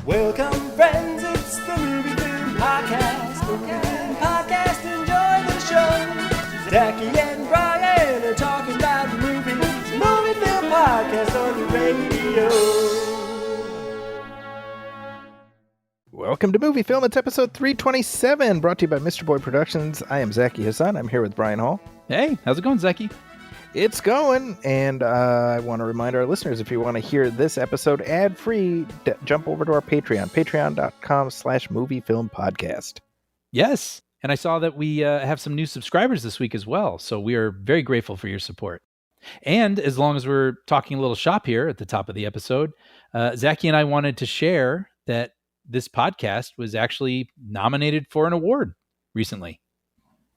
Welcome, friends, it's the Movie Film Podcast. Movie Film Podcast, enjoy the show. Zachy and Brian are talking about movies. Movie Film Podcast on the radio. Welcome to Movie Film. It's episode 327, brought to you by Mr. Boy Productions. I am Zachy Hassan. I'm here with Brian Hall. Hey, how's it going, Zachy? It's going, and I want to remind our listeners, if you want to hear this episode ad-free, jump over to our Patreon, patreon.com/moviefilmpodcast. Yes, and I saw that we have some new subscribers this week as well, so we are very grateful for your support. And as long as we're talking a little shop here at the top of the episode, Zachy and I wanted to share that this podcast was actually nominated for an award recently.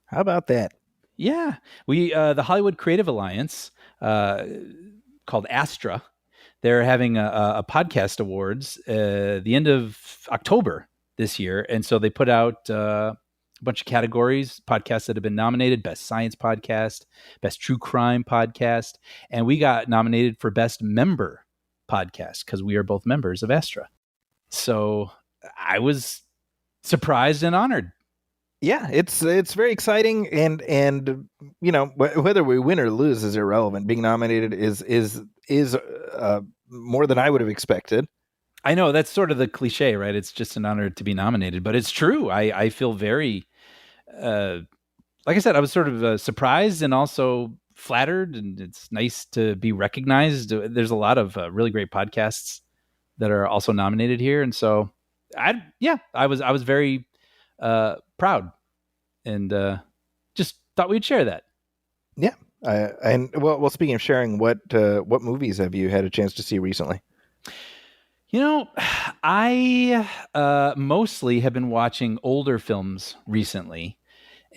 How about that? Yeah, we the Hollywood Creative Alliance, called Astra, they're having a podcast awards the end of October this year, and so they put out a bunch of categories, podcasts that have been nominated: Best Science Podcast, Best True Crime Podcast, and we got nominated for Best Member Podcast because we are both members of Astra. So I was surprised and honored. Yeah, it's very exciting, and you know, whether we win or lose is irrelevant. Being nominated is more than I would have expected. I know that's sort of the cliche, right? It's just an honor to be nominated, but it's true. I feel very, like I said, I was sort of surprised and also flattered, and it's nice to be recognized. There's a lot of really great podcasts that are also nominated here, and so I was very proud, and just thought we'd share that. Yeah, and well, speaking of sharing, what movies have you had a chance to see recently? You know, I mostly have been watching older films recently.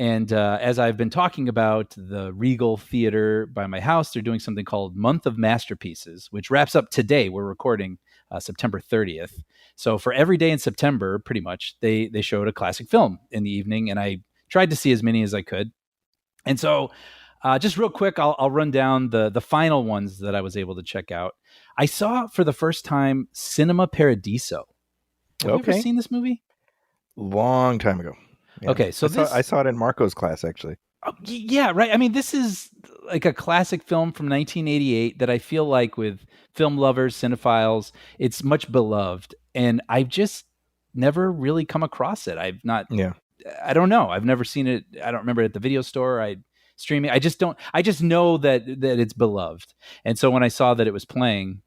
And as I've been talking about the Regal Theater by my house, they're doing something called Month of Masterpieces, which wraps up today. We're recording September 30th. So for every day in September, pretty much, they showed a classic film in the evening, and I tried to see as many as I could. And so just real quick, I'll run down the final ones that I was able to check out. I saw for the first time Cinema Paradiso. Have you ever seen this movie? Long time ago. Yeah. Okay, so I saw it in Marco's class, actually. Oh, yeah, right. I mean, this is like a classic film from 1988 that I feel like with film lovers, cinephiles, it's much beloved. And I've just never really come across it. I've not, I don't know. I've never seen it. I don't remember it at the video store. Streaming. I just know that it's beloved. And so when I saw that it was playing,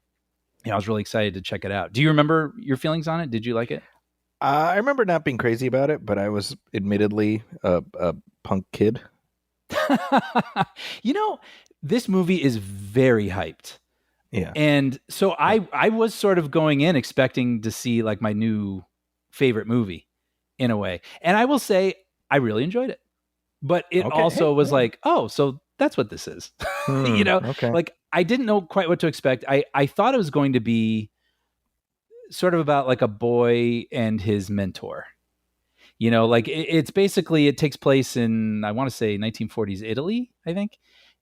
I was really excited to check it out. Do you remember your feelings on it? Did you like it? I remember not being crazy about it, but I was admittedly a punk kid. This movie is very hyped. Yeah. And so I was sort of going in expecting to see like my new favorite movie in a way. And I will say I really enjoyed it. But it also was like, oh, so that's what this is. Like I didn't know quite what to expect. I thought it was going to be sort of about like a boy and his mentor. Like it's basically, it takes place in, I want to say 1940s Italy, I think.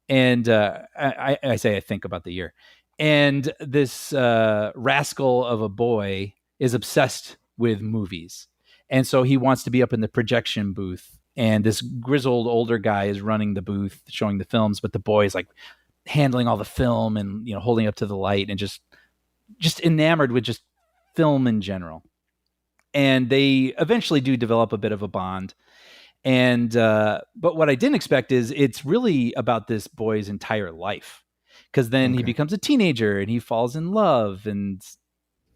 And I say I think about the year. And this rascal of a boy is obsessed with movies. And so he wants to be up in the projection booth. And this grizzled older guy is running the booth, showing the films. But the boy is like handling all the film and, holding up to the light and just enamored with just film in general. And they eventually do develop a bit of a bond. And but what I didn't expect is it's really about this boy's entire life, because then he becomes a teenager and he falls in love, and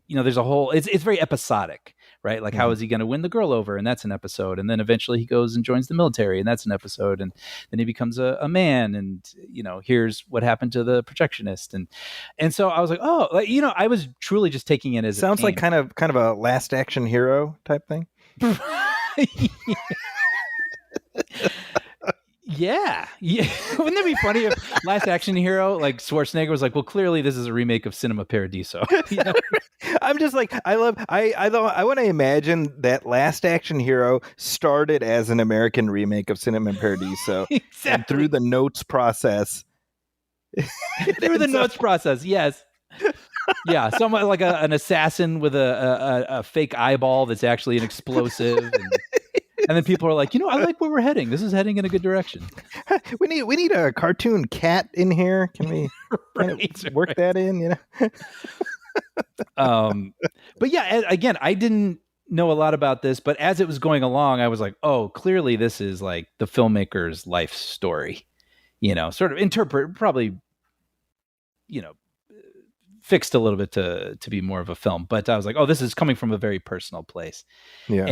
there's a whole, it's very episodic, right? Like how is he going to win the girl over? And that's an episode. And then eventually he goes and joins the military, and that's an episode. And then he becomes a man, and here's what happened to the projectionist. And so I was like, oh, I was truly just taking it as sounds like kind of a Last Action Hero type thing. Yeah. Wouldn't that be funny if Last Action Hero, like Schwarzenegger, was like, well, clearly this is a remake of Cinema Paradiso. I'm just like, I want to imagine that Last Action Hero started as an American remake of Cinema Paradiso. Exactly. And through the notes process. Through the notes process, yes. Yeah, someone like an assassin with a fake eyeball that's actually an explosive, and then people are like, I like where we're heading. This is heading in a good direction. we need a cartoon cat in here. Can we work that in? But yeah, again, I didn't know a lot about this, but as it was going along, I was like, oh, clearly this is like the filmmaker's life story. Sort of interpret, probably, fixed a little bit to be more of a film. But I was like, oh, this is coming from a very personal place. Yeah.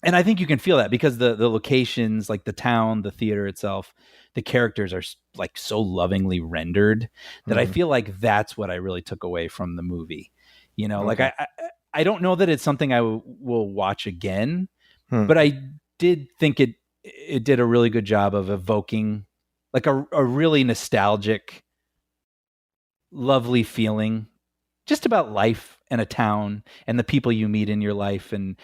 And I think you can feel that because the locations, like the town, the theater itself, the characters are like so lovingly rendered that I feel like that's what I really took away from the movie. Like I don't know that it's something I will watch again, but I did think it did a really good job of evoking like a really nostalgic, lovely feeling just about life and a town and the people you meet in your life, and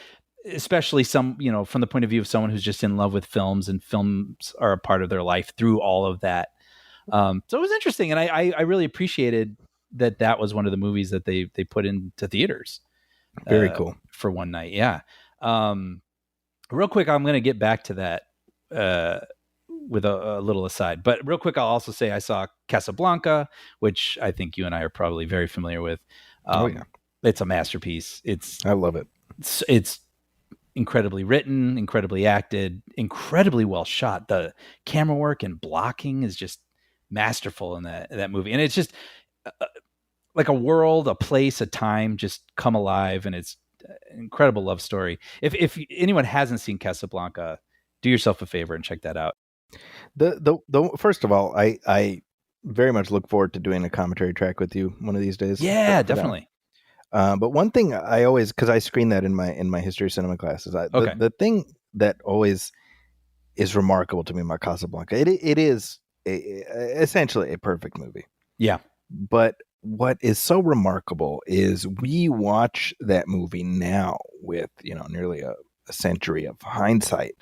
especially some, from the point of view of someone who's just in love with films, and films are a part of their life through all of that. So it was interesting, and I really appreciated that was one of the movies that they put into theaters. Very cool. For one night. Yeah. Real quick, I'm going to get back to that with a little aside, but real quick, I'll also say I saw Casablanca, which I think you and I are probably very familiar with. It's a masterpiece. I love it. It's incredibly written, incredibly acted, incredibly well shot. The camera work and blocking is just masterful in that movie. And it's just like a world, a place, a time just come alive. And it's an incredible love story. If anyone hasn't seen Casablanca, do yourself a favor and check that out. The first of all, I very much look forward to doing a commentary track with you one of these days. Yeah, definitely. But one thing I always, because I screen that in my history cinema classes, the thing that always is remarkable to me about Casablanca, it is essentially a perfect movie. Yeah. But what is so remarkable is we watch that movie now with, nearly a century of hindsight,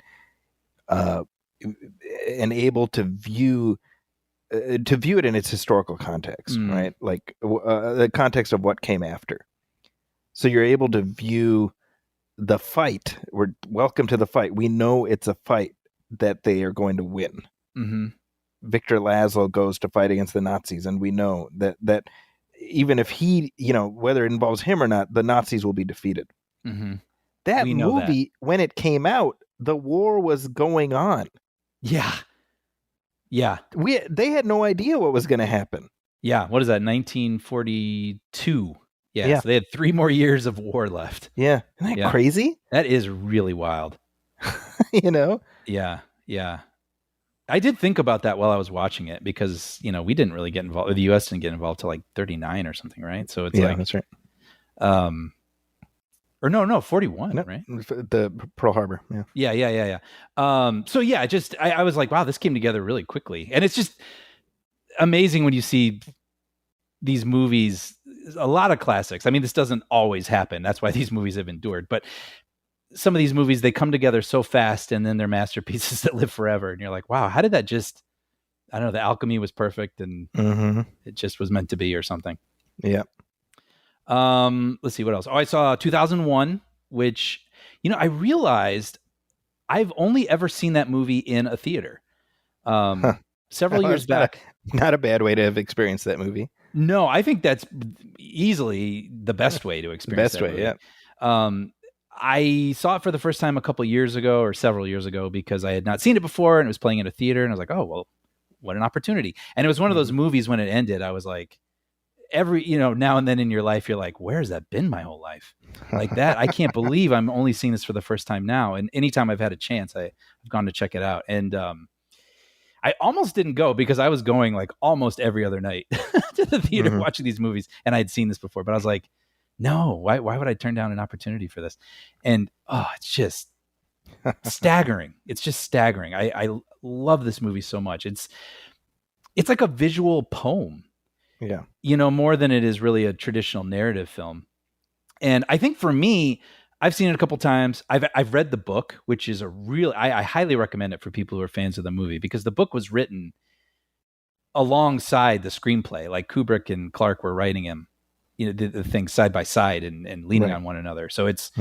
and able to view it in its historical context, right? Like the context of what came after. So you're able to view the fight. We're welcome to the fight. We know it's a fight that they are going to win. Mm-hmm. Victor Laszlo goes to fight against the Nazis, and we know that even if he, whether it involves him or not, the Nazis will be defeated. Mm-hmm. That movie, when it came out, the war was going on. Yeah. Yeah. They had no idea what was going to happen. Yeah. What is that? 1942. Yeah. So they had 3 more years of war left. Yeah. Isn't that crazy? That is really wild. Yeah. Yeah. I did think about that while I was watching it because, we didn't really get involved. The U.S. didn't get involved till like 39 or something, right? So it's that's right. Or no, 41, right? The Pearl Harbor. Yeah. Yeah. So yeah, I was like, wow, this came together really quickly. And it's just amazing when you see these movies, a lot of classics. I mean, this doesn't always happen. That's why these movies have endured. But some of these movies, they come together so fast and then they're masterpieces that live forever. And you're like, wow, how did that I don't know, the alchemy was perfect and it just was meant to be or something. Yeah. Let's see what else. Oh, I saw 2001, which, I realized I've only ever seen that movie in a theater. Several years back. Not a bad way to have experienced that movie. No, I think that's easily the best way to experience that movie. Yeah. I saw it for the first time a couple years ago or several years ago because I had not seen it before and it was playing in a theater and I was like, oh, well, what an opportunity. And it was one of those movies when it ended, I was like, now and then in your life, you're like, where has that been my whole life? Like that. I can't believe I'm only seeing this for the first time now. And anytime I've had a chance, I've gone to check it out. And I almost didn't go because I was going like almost every other night to the theater watching these movies. And I'd seen this before, but I was like, no, why would I turn down an opportunity for this? And it's just staggering. It's just staggering. I love this movie so much. It's like a visual poem. Yeah. More than it is really a traditional narrative film. And I think for me, I've seen it a couple times. I've read the book, which is I highly recommend it for people who are fans of the movie because the book was written alongside the screenplay. Like Kubrick and Clark were writing him, the things side by side and leaning on one another. So it's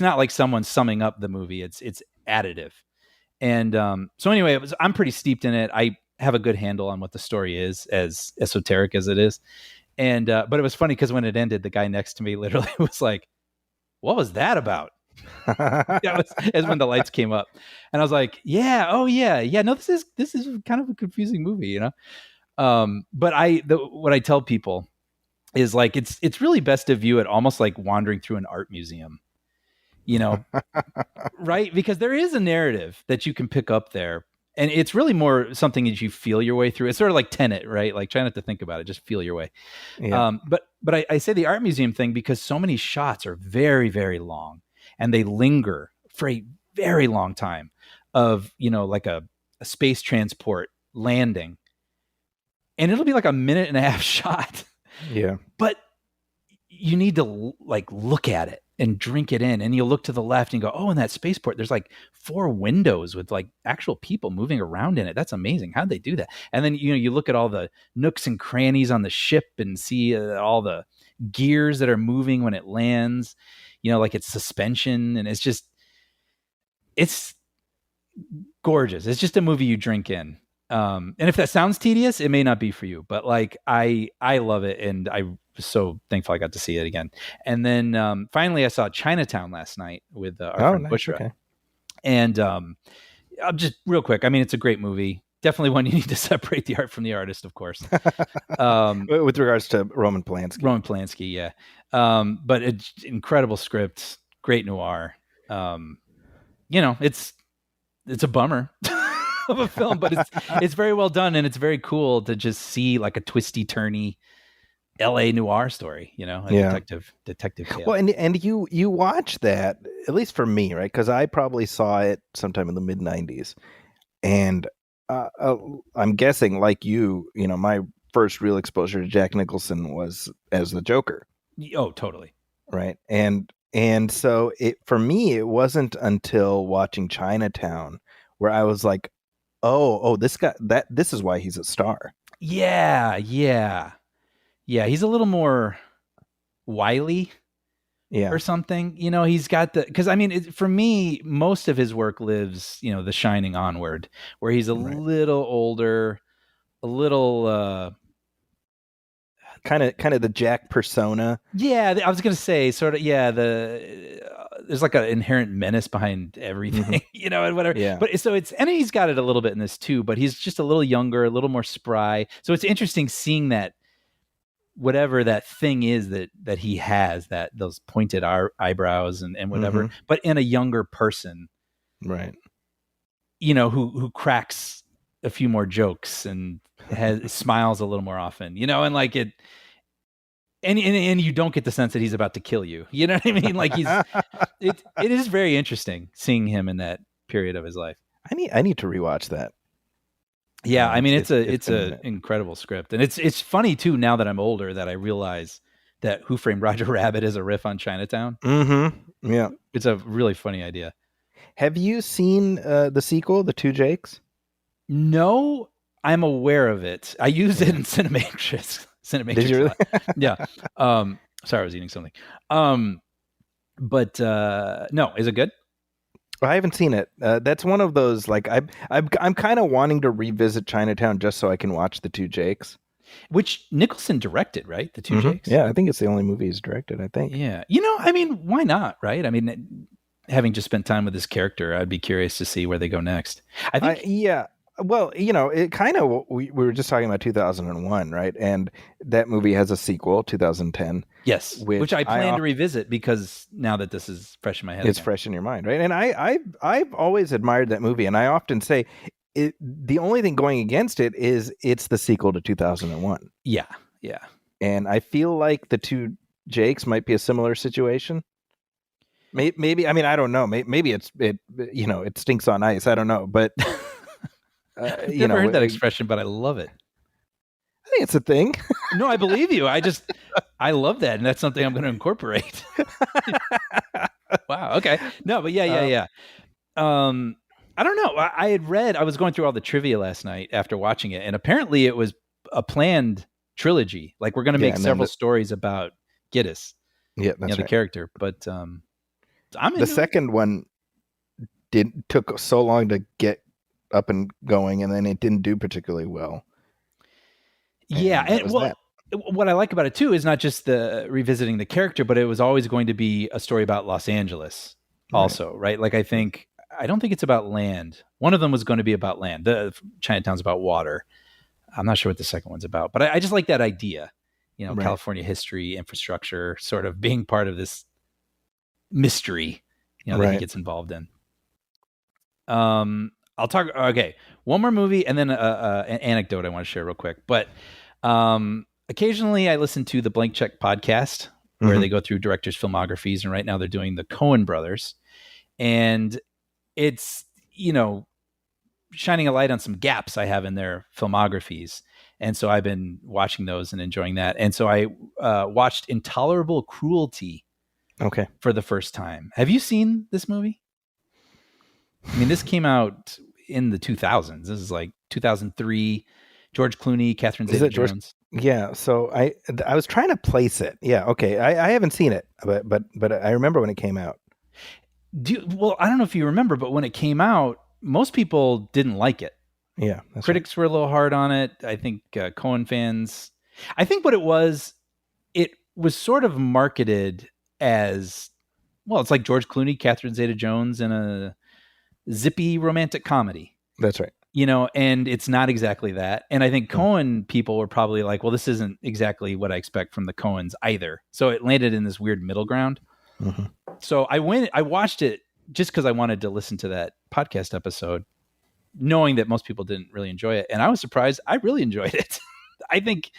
not like someone summing up the movie. It's additive. And so anyway, I'm pretty steeped in it. I have a good handle on what the story is, as esoteric as it is. And but it was funny because when it ended, the guy next to me literally was like, "What was that about?" As when the lights came up, and I was like, "Yeah, oh yeah. No, this is kind of a confusing movie, But what I tell people is like it's really best to view it almost like wandering through an art museum, right? Because there is a narrative that you can pick up there. And it's really more something that you feel your way through. It's sort of like Tenet, right? Like try not to think about it, just feel your way. Yeah. But I say the art museum thing because so many shots are very, very long and they linger for a very long time of, like a space transport landing. And it'll be like a 1.5-minute shot. Yeah. But you need to like look at it and drink it in, and you'll look to the left and go, oh, in that spaceport, there's like 4 windows with like actual people moving around in it. That's amazing. How'd they do that? And then, you look at all the nooks and crannies on the ship and see all the gears that are moving when it lands, like it's suspension. And it's gorgeous. It's just a movie you drink in. And if that sounds tedious, it may not be for you, but like, I love it. And I was so thankful I got to see it again. And then, finally I saw Chinatown last night with our friend Bushra. Okay. And, just real quick. I mean, it's a great movie. Definitely one you need to separate the art from the artist, of course. With regards to Roman Polanski. Yeah. But it's incredible script, great noir. It's a bummer of a film, but it's very well done, and it's very cool to just see like a twisty turny LA noir story, detective tale. Well, and you watch that, at least for me, right? Because I probably saw it sometime in the mid '90s, and I'm guessing, like my first real exposure to Jack Nicholson was as the Joker. Oh, totally. Right, and so for me, it wasn't until watching Chinatown where I was like, oh, this guy, this is why he's a star. Yeah. He's a little more wily, or something. He's got because I mean, for me, most of his work lives, The Shining onward, where he's a little older, a little kind of the Jack persona. Yeah, I was gonna say sort of. Yeah, there's like an inherent menace behind everything, and whatever. Yeah. But and he's got it a little bit in this too, but he's just a little younger, a little more spry. So it's interesting seeing that whatever that thing is that he has, that those pointed eyebrows and whatever, but in a younger person, right? Who cracks a few more jokes and smiles a little more often, and like it. And you don't get the sense that he's about to kill you. You know what I mean? Like it is very interesting seeing him in that period of his life. I need to rewatch that. Yeah, I mean it's an incredible script, and it's funny too now that I'm older that I realize that Who Framed Roger Rabbit is a riff on Chinatown. Mm-hmm. Yeah, it's a really funny idea. Have you seen the sequel, The Two Jakes? No, I'm aware of it. I used it in Cinematrix. Did you really? Yeah. Sorry, I was eating something. But no, is it good? I haven't seen it. That's one of those, like, I'm kind of wanting to revisit Chinatown just so I can watch The Two Jakes. Which Nicholson directed, right? The Two Jakes? Yeah, I think it's the only movie he's directed, I think. Yeah. I mean, why not, right? I mean, having just spent time with this character, I'd be curious to see where they go next. I think... yeah. Well, it kind of, we were just talking about 2001, right? And that movie has a sequel, 2010. Yes, which I plan to revisit because now that this is fresh in my head. It's fresh in your mind, right? And I've always admired that movie. And I often say the only thing going against it is it's the sequel to 2001. Yeah. And I feel like The Two Jakes might be a similar situation. Maybe I mean, I don't know. Maybe it stinks on ice. I don't know. But... I've never heard that expression, but I love it. I think it's a thing. No, I believe you. I love that, and that's something I'm going to incorporate. Wow. Okay. No, but yeah. I I don't know. I was going through all the trivia last night after watching it, and apparently it was a planned trilogy. Like we're going to make several stories about Gittes, Yeah, that's the right. character. But I'm into the second one took so long to get up and going, and then it didn't do particularly well. Yeah, and what I like about it too is not just the revisiting the character, but it was always going to be a story about Los Angeles, also, right? Like I don't think it's about land. One of them was going to be about land. The Chinatown's about water. I'm not sure what the second one's about, but I just like that idea. California history, infrastructure, sort of being part of this mystery, that he gets involved in. I'll talk. Okay, one more movie, and then an anecdote I want to share real quick. But occasionally, I listen to the Blank Check podcast, where they go through directors' filmographies, and right now they're doing the Coen brothers, and it's shining a light on some gaps I have in their filmographies, and so I've been watching those and enjoying that. And so I watched Intolerable Cruelty, for the first time. Have you seen this movie? I mean, this came out in the 2000s. This is like 2003. George Clooney, Catherine Zeta-Jones. Yeah. So I was trying to place it. Yeah. Okay. I haven't seen it, but I remember when it came out. Well, I don't know if you remember, but when it came out, most people didn't like it. Yeah. Critics were a little hard on it. I think Coen fans. I think what it was sort of marketed as, well, it's like George Clooney, Catherine Zeta-Jones in a zippy romantic comedy. That's right. And it's not exactly that. And I think Coen people were probably like, well, this isn't exactly what I expect from the Coens either. So it landed in this weird middle ground. Mm-hmm. So I watched it just because I wanted to listen to that podcast episode, knowing that most people didn't really enjoy it. And I was surprised. I really enjoyed it. I think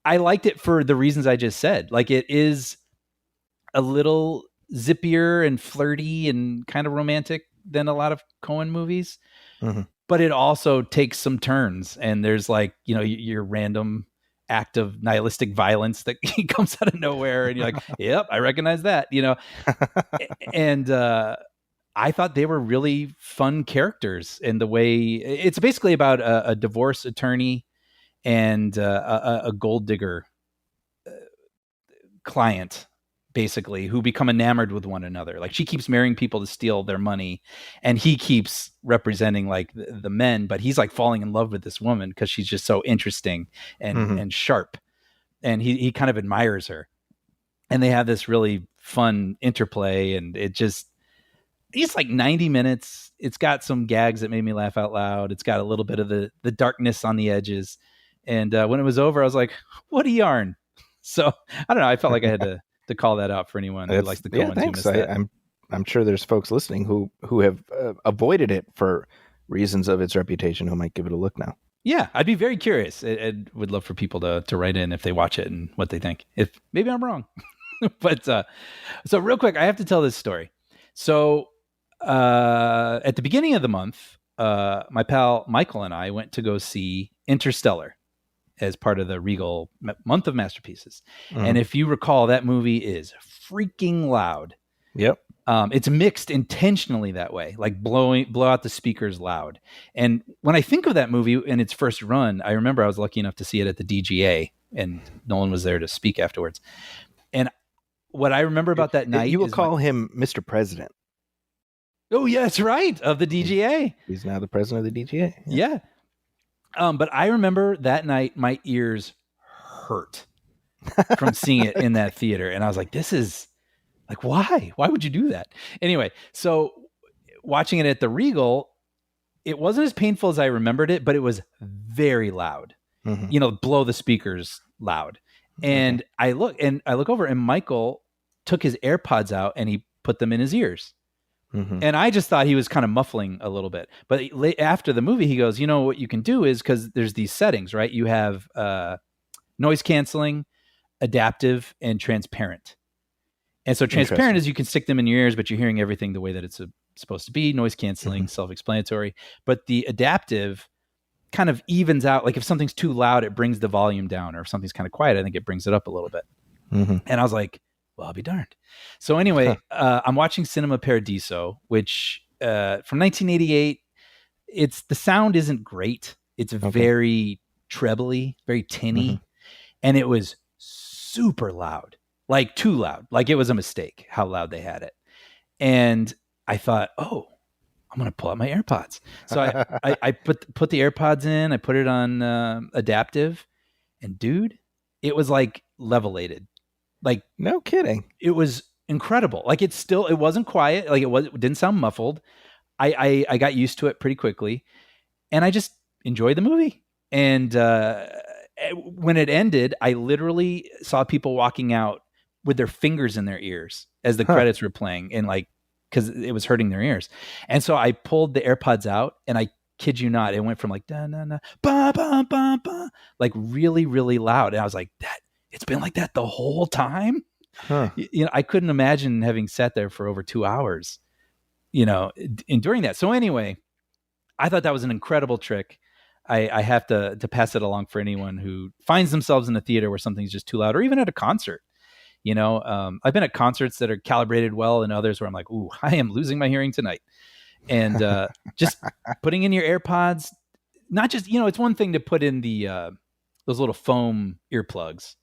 I liked it for the reasons I just said. Like, it is a little zippier and flirty and kind of romantic than a lot of Coen movies. Mm-hmm. But it also takes some turns, and there's like, your random act of nihilistic violence that comes out of nowhere, and you're like, yep, I recognize that, and I thought they were really fun characters. And the way it's basically about a divorce attorney and a gold digger client, basically, who become enamored with one another. Like, she keeps marrying people to steal their money, and he keeps representing like the men, but he's like falling in love with this woman because she's just so interesting and sharp, and he kind of admires her, and they have this really fun interplay. And it's like 90 minutes. It's got some gags that made me laugh out loud. It's got a little bit of the darkness on the edges, and when it was over, I was like, what a yarn. So I don't know, I felt like I had to call that out for anyone who likes the Coens. Yeah, thanks. I'm sure there's folks listening who have avoided it for reasons of its reputation who might give it a look now. Yeah, I'd be very curious. I would love for people to write in if they watch it and what they think. If maybe I'm wrong, but so real quick, I have to tell this story. So at the beginning of the month, my pal Michael and I went to go see Interstellar as part of the Regal month of masterpieces. Mm-hmm. And if you recall, that movie is freaking loud. Yep. It's mixed intentionally that way, like blow out the speakers loud. And when I think of that movie in its first run, I remember I was lucky enough to see it at the DGA, and Nolan was there to speak afterwards. And what I remember about that night, you will call him Mr. President. Oh, yeah, that's right. Of the DGA. He's now the president of the DGA. Yeah. But I remember that night, my ears hurt from seeing it in that theater. And I was like, this is like, why? Why would you do that? Anyway, so watching it at the Regal, it wasn't as painful as I remembered it, but it was very loud, blow the speakers loud. And I look over, and Michael took his AirPods out and he put them in his ears. Mm-hmm. And I just thought he was kind of muffling a little bit. But after the movie, he goes, what you can do is, because there's these settings, right? You have noise canceling, adaptive, and transparent. And so transparent is you can stick them in your ears, but you're hearing everything the way that it's supposed to be. Noise canceling, self-explanatory. But the adaptive kind of evens out. Like if something's too loud, it brings the volume down. Or if something's kind of quiet, I think it brings it up a little bit. Mm-hmm. And I was like, well, I'll be darned. So anyway, I'm watching Cinema Paradiso, which from 1988. It's the sound isn't great. It's very trebly, very tinny, and it was super loud, like too loud. Like it was a mistake how loud they had it. And I thought, oh, I'm gonna pull out my AirPods. So I put the AirPods in. I put it on adaptive, and dude, it was like levelated. Like no kidding. It was incredible. Like it wasn't quiet. Like it didn't sound muffled. I got used to it pretty quickly, and I just enjoyed the movie. And when it ended, I literally saw people walking out with their fingers in their ears as the credits were playing, and like because it was hurting their ears. And so I pulled the AirPods out, and I kid you not, it went from like da na na ba ba ba ba, like really really loud, and I was like, that it's been like that the whole time. I couldn't imagine having sat there for over 2 hours. Enduring that. So anyway, I thought that was an incredible trick. I have to pass it along for anyone who finds themselves in a theater where something's just too loud, or even at a concert. I've been at concerts that are calibrated well, and others where I'm like, ooh, I am losing my hearing tonight. And just putting in your AirPods, not just, it's one thing to put in those little foam earplugs,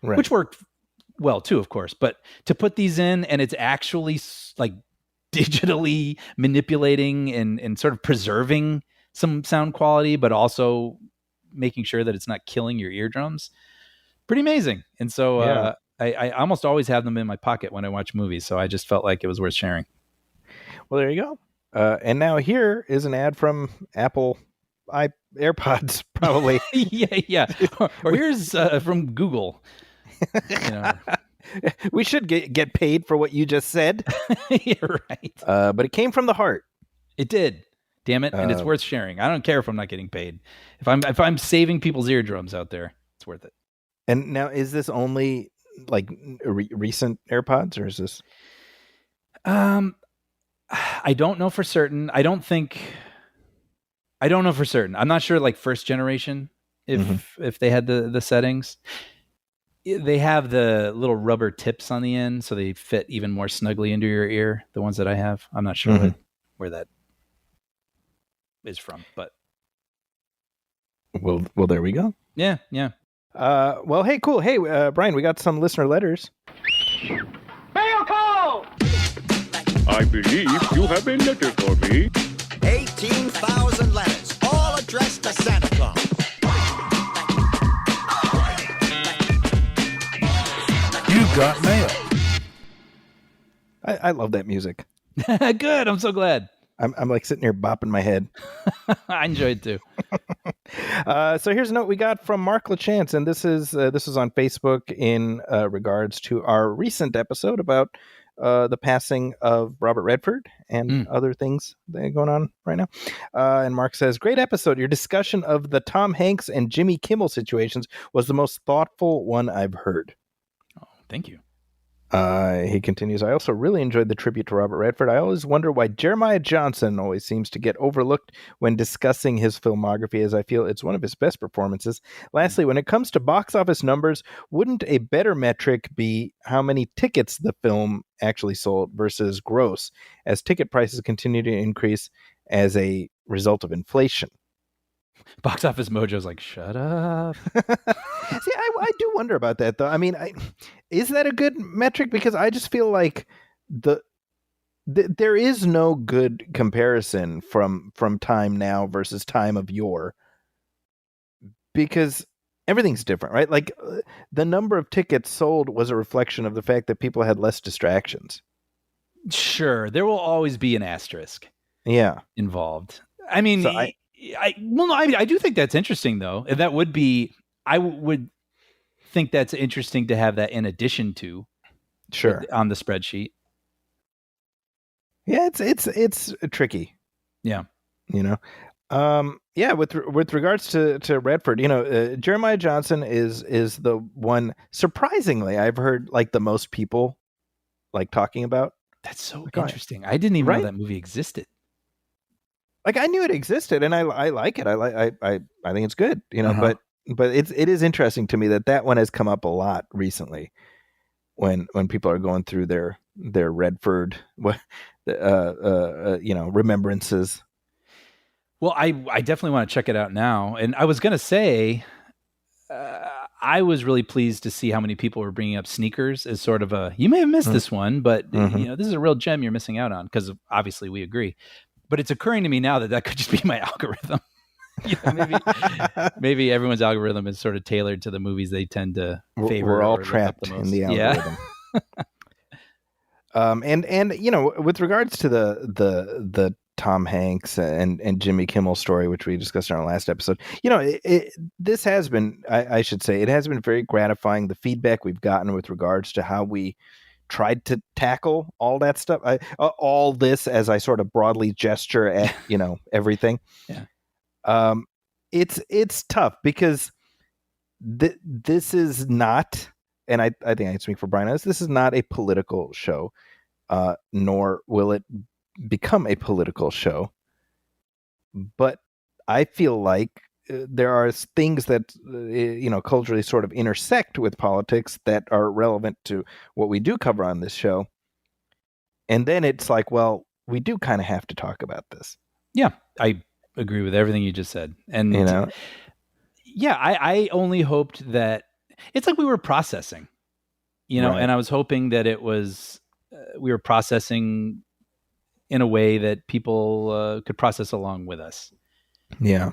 which work well too, of course, but to put these in and it's actually like digitally manipulating and sort of preserving some sound quality, but also making sure that it's not killing your eardrums. Pretty amazing. And so I almost always have them in my pocket when I watch movies. So I just felt like it was worth sharing. Well, there you go. And now here is an ad from Apple AirPods, probably. yeah. Or here's from Google. We should get paid for what you just said. You're right. But it came from the heart. It did. Damn it. And it's worth sharing. I don't care if I'm not getting paid. If I'm saving people's eardrums out there, it's worth it. And now, is this only like recent AirPods, or is this? I don't know for certain. I don't know for certain. I'm not sure, like first generation, if they had the settings. They have the little rubber tips on the end, so they fit even more snugly into your ear. The ones that I have, I'm not sure where that is from, but well, there we go. Yeah. Well, hey, cool. Hey, Brian, we got some listener letters. Mail call! I believe you have a letter for me. 18,000 letters, all addressed to Santa Claus. You got mail. I love that music. Good. I'm so glad. I'm like sitting here bopping my head. I enjoyed it too. So here's a note we got from Mark LaChance, and this is on Facebook in regards to our recent episode about the passing of Robert Redford and other things that are going on right now. And Mark says, great episode. Your discussion of the Tom Hanks and Jimmy Kimmel situations was the most thoughtful one I've heard. Oh, thank you. He continues, I also really enjoyed the tribute to Robert Redford. I always wonder why Jeremiah Johnson always seems to get overlooked when discussing his filmography, as I feel it's one of his best performances. Lastly, when it comes to box office numbers, wouldn't a better metric be how many tickets the film actually sold versus gross, as ticket prices continue to increase as a result of inflation? Box Office Mojo's like, shut up. See, I do wonder about that, though. I mean, is that a good metric? Because I just feel like there is no good comparison from time now versus time of yore, because everything's different, right? Like the number of tickets sold was a reflection of the fact that people had less distractions. Sure, there will always be an asterisk. Involved. I mean, so I do think that's interesting, though. And that would be, I would think that's interesting to have that in addition to, on the spreadsheet. Yeah, it's tricky. Yeah, with regards to Redford, Jeremiah Johnson is the one, surprisingly, I've heard like the most people like talking about. That's so interesting. I didn't even know that movie existed. Like I knew it existed, and I like it. I think it's good, But it is interesting to me that one has come up a lot recently, when people are going through their Redford remembrances. Well, I definitely want to check it out now. And I was going to say, I was really pleased to see how many people were bringing up Sneakers as sort of you may have missed this one, but this is a real gem you're missing out on, because obviously we agree. But it's occurring to me now that could just be my algorithm. Maybe everyone's algorithm is sort of tailored to the movies they tend to favor. We're all trapped in the algorithm. And with regards to the Tom Hanks and Jimmy Kimmel story, which we discussed in our last episode, this has been, I should say, it has been very gratifying. The feedback we've gotten with regards to how we tried to tackle all that stuff, all this, as I sort of broadly gesture at everything. Yeah. It's tough because this is not, and I think I can speak for Brian, this is not a political show, nor will it become a political show. But I feel like there are things that culturally sort of intersect with politics that are relevant to what we do cover on this show. And then it's like, well, we do kind of have to talk about this. Yeah, I agree with everything you just said. And yeah, I only hoped that it's like we were processing, Right. and I was hoping that it was we were processing in a way that people could process along with us. Yeah.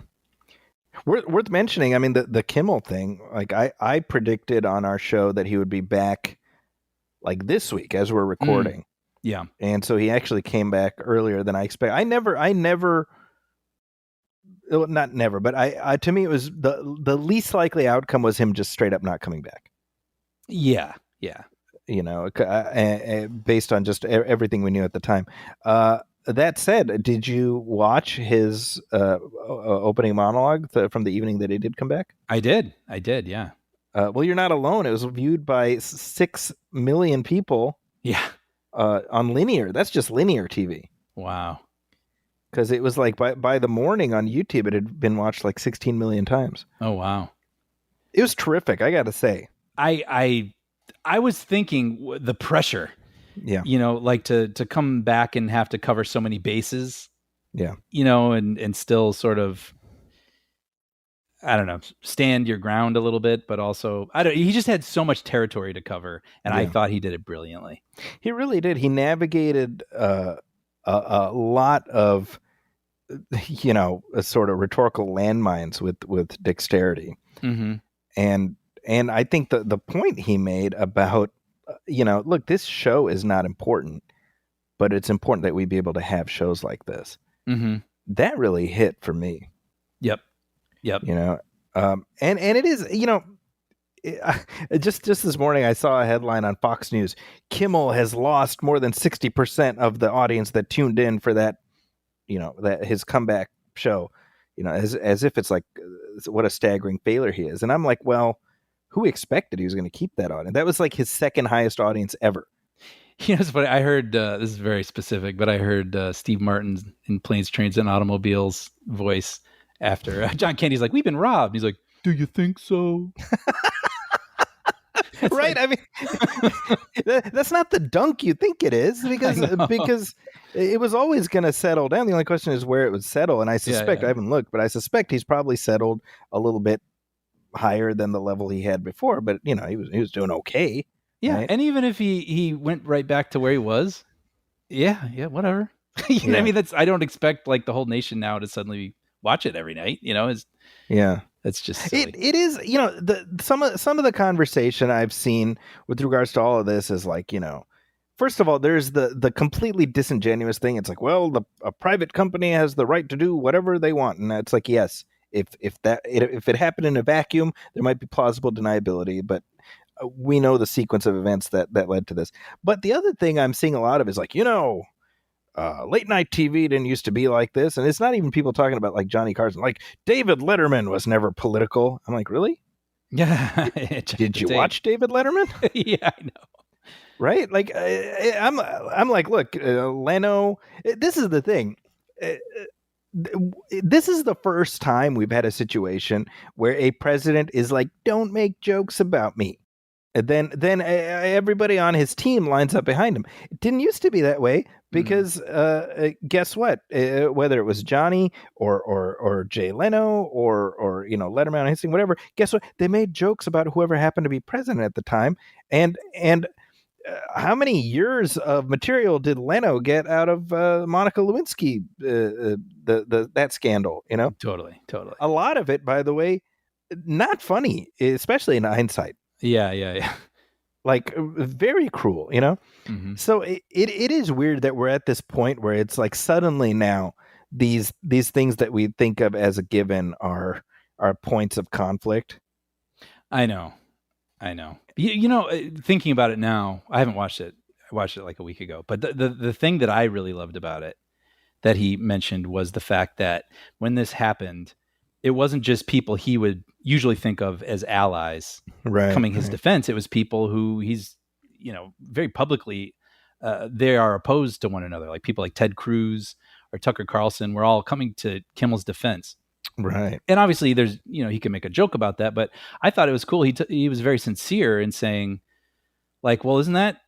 Worth mentioning, I mean, the Kimmel thing, like I predicted on our show that he would be back like this week as we're recording. Yeah. And so he actually came back earlier than I expected. Not never, but I to me, it was the least likely outcome was him just straight up not coming back. Yeah. Yeah. Based on just everything we knew at the time. That said, did you watch his opening monologue from the evening that he did come back? I did. Yeah. Well, you're not alone. It was viewed by 6 million people. Yeah. On linear. That's just linear TV. Wow. Because it was like by the morning on YouTube, it had been watched like 16 million times. Oh, wow. It was terrific, I got to say. I was thinking the pressure, yeah, like to come back and have to cover so many bases, yeah, and still sort of, I don't know, stand your ground a little bit, but also he just had so much territory to cover, and I thought he did it brilliantly. He really did. He navigated a lot of, a sort of rhetorical landmines with dexterity. Mm-hmm. And I think the point he made about, look, this show is not important, but it's important that we be able to have shows like this. Mm-hmm. That really hit for me. Yep. And it is, just this morning I saw a headline on Fox News. Kimmel has lost more than 60% of the audience that tuned in for that, that his comeback show, as if it's like what a staggering failure he is. And I'm like, well, who expected he was going to keep that audience? That was like his second highest audience ever. It's funny. I heard, this is very specific, but I heard Steve Martin's in Planes, Trains, and Automobiles voice after John Candy's like, we've been robbed. He's like, do you think so? Right. Like, I mean, that's not the dunk you think it is, because it was always going to settle down. The only question is where it would settle. And I suspect, I haven't looked, but I suspect he's probably settled a little bit higher than the level he had before, but he was doing okay. Yeah. Right? And even if he went right back to where he was, whatever. I mean, I don't expect like the whole nation now to suddenly watch it every night, That's just silly. It is, some of the conversation I've seen with regards to all of this is like, first of all, there's the completely disingenuous thing. It's like, well, a private company has the right to do whatever they want, and it's like, yes, if it happened in a vacuum, there might be plausible deniability, but we know the sequence of events that led to this. But the other thing I'm seeing a lot of is like, late night TV didn't used to be like this. And it's not even people talking about like Johnny Carson, like David Letterman was never political. I'm like, really? Yeah. Did you watch David Letterman? Yeah, I know. Right? Like, I'm like, look, Leno, this is the thing. This is the first time we've had a situation where a president is like, don't make jokes about me. then everybody on his team lines up behind him. It didn't used to be that way because guess what? Whether it was Johnny or Jay Leno or Letterman on his thing, whatever. Guess what? They made jokes about whoever happened to be president at the time, and how many years of material did Leno get out of Monica Lewinsky? That scandal, Totally. A lot of it, by the way, not funny, especially in hindsight. Yeah. Like very cruel, Mm-hmm. So it is weird that we're at this point where it's like suddenly now these things that we think of as a given are points of conflict. I know. Thinking about it now, I haven't watched it. I watched it like a week ago. But the thing that I really loved about it that he mentioned was the fact that when this happened, it wasn't just people he would usually think of as allies coming his defense. It was people who he's, very publicly, they are opposed to one another. Like people like Ted Cruz or Tucker Carlson were all coming to Kimmel's defense. Right. And obviously there's, he can make a joke about that, but I thought it was cool. He was very sincere in saying like, well, isn't that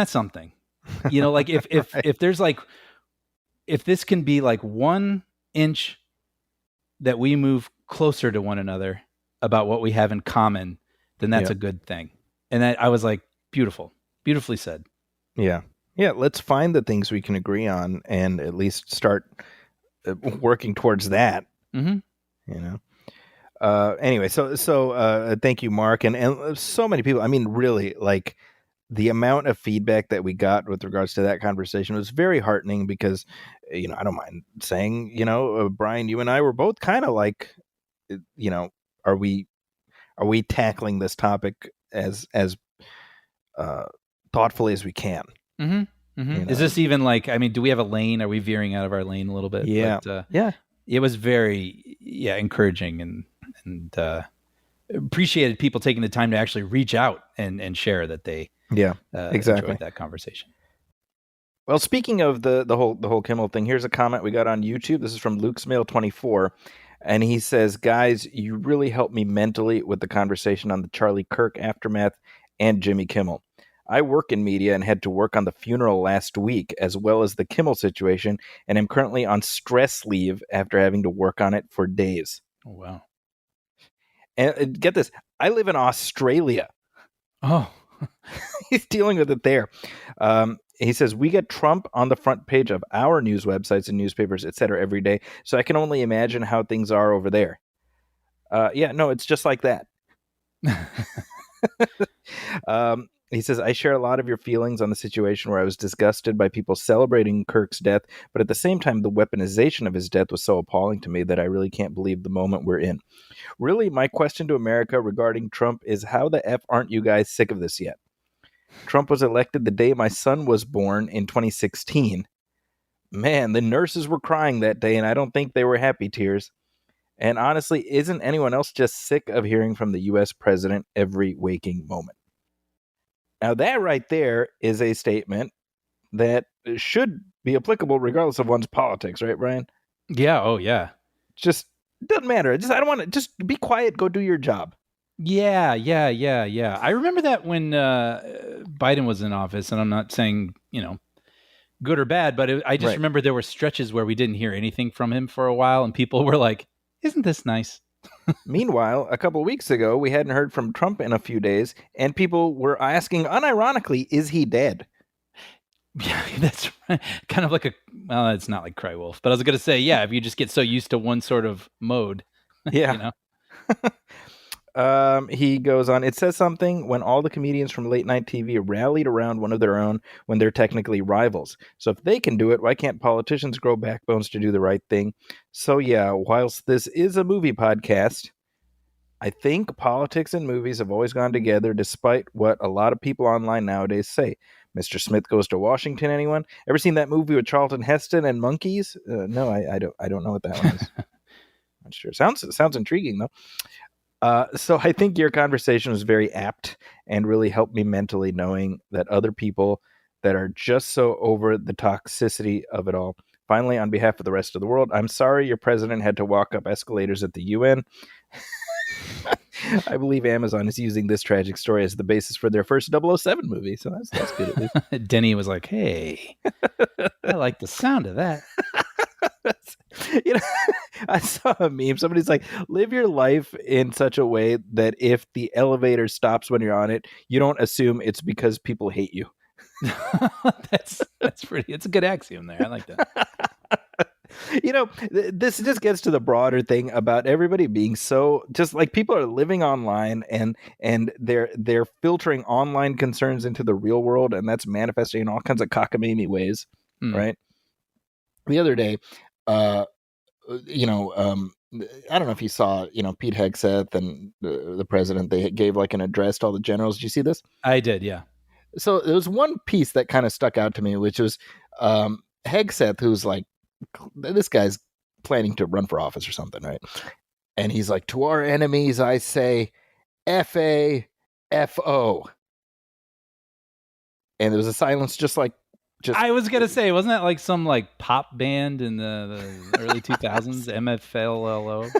something, like if if there's like, if this can be like 1 inch that we move closer to one another about what we have in common, then that's a good thing. And I was like, beautifully said. Yeah. Let's find the things we can agree on and at least start working towards that. Mm-hmm. Anyway, so thank you, Mark, and so many people. I mean, really, like the amount of feedback that we got with regards to that conversation was very heartening because, I don't mind saying, Brian, you and I were both kind of like, are we tackling this topic as thoughtfully as we can? Mm-hmm. Mm-hmm. Is this even like, I mean, do we have a lane? Are we veering out of our lane a little bit? Yeah. But, yeah. It was very, encouraging and appreciated people taking the time to actually reach out and share that they exactly enjoyed that conversation. Well, speaking of the whole Kimmel thing, here's a comment we got on YouTube. This is from Luke's Mail 24, and he says, "Guys, you really helped me mentally with the conversation on the Charlie Kirk aftermath and Jimmy Kimmel. I work in media and had to work on the funeral last week, as well as the Kimmel situation, and am currently on stress leave after having to work on it for days." Oh, wow. And get this, I live in Australia. Oh. He's dealing with it there. He says, "We get Trump on the front page of our news websites and newspapers, etc. every day, so I can only imagine how things are over there." It's just like that. He says, "I share a lot of your feelings on the situation where I was disgusted by people celebrating Kirk's death, but at the same time, the weaponization of his death was so appalling to me that I really can't believe the moment we're in. Really, my question to America regarding Trump is how the F aren't you guys sick of this yet? Trump was elected the day my son was born in 2016. Man, the nurses were crying that day, and I don't think they were happy tears. And honestly, isn't anyone else just sick of hearing from the U.S. president every waking moment?" Now, that right there is a statement that should be applicable regardless of one's politics, right, Brian? Yeah. Oh, yeah. Just doesn't matter. I don't want to just be quiet. Go do your job. Yeah. I remember that when Biden was in office, and I'm not saying, good or bad, but I just remember there were stretches where we didn't hear anything from him for a while, and people were like, "Isn't this nice?" Meanwhile, a couple of weeks ago, we hadn't heard from Trump in a few days, and people were asking, unironically, is he dead? Yeah, that's right. Kind of like it's not like cry wolf, but I was going to say, if you just get so used to one sort of mode. Yeah. He goes on, "It says something when all the comedians from late night TV rallied around one of their own when they're technically rivals. So if they can do it, why can't politicians grow backbones to do the right thing? So whilst this is a movie podcast, I think politics and movies have always gone together despite what a lot of people online nowadays say. Mr. Smith Goes to Washington, anyone? Ever seen that movie with Charlton Heston and monkeys? No, I don't know what that one is. Not sure. Sounds intriguing though. So I think your conversation was very apt and really helped me mentally, knowing that other people that are just so over the toxicity of it all. Finally, on behalf of the rest of the world, I'm sorry your president had to walk up escalators at the UN. I believe Amazon is using this tragic story as the basis for their first 007 movie, so that's good at least. Denny was like, "Hey, I like the sound of that." You know, I saw a meme. Somebody's like, live your life in such a way that if the elevator stops when you're on it, you don't assume it's because people hate you. That's pretty. It's a good axiom there. I like that. You know, this just gets to the broader thing about everybody being so just like people are living online and they're filtering online concerns into the real world, and that's manifesting in all kinds of cockamamie ways, right? The other day, I don't know if you saw, Pete Hegseth and the president, they gave like an address to all the generals. Did you see this? I did, yeah. So there was one piece that kind of stuck out to me, which was Hegseth, who's like, this guy's planning to run for office or something, right? And he's like, to our enemies, I say, F-A-F-O. And there was a silence just I was gonna say, wasn't that like some like pop band in the early 2000s? MFLLO.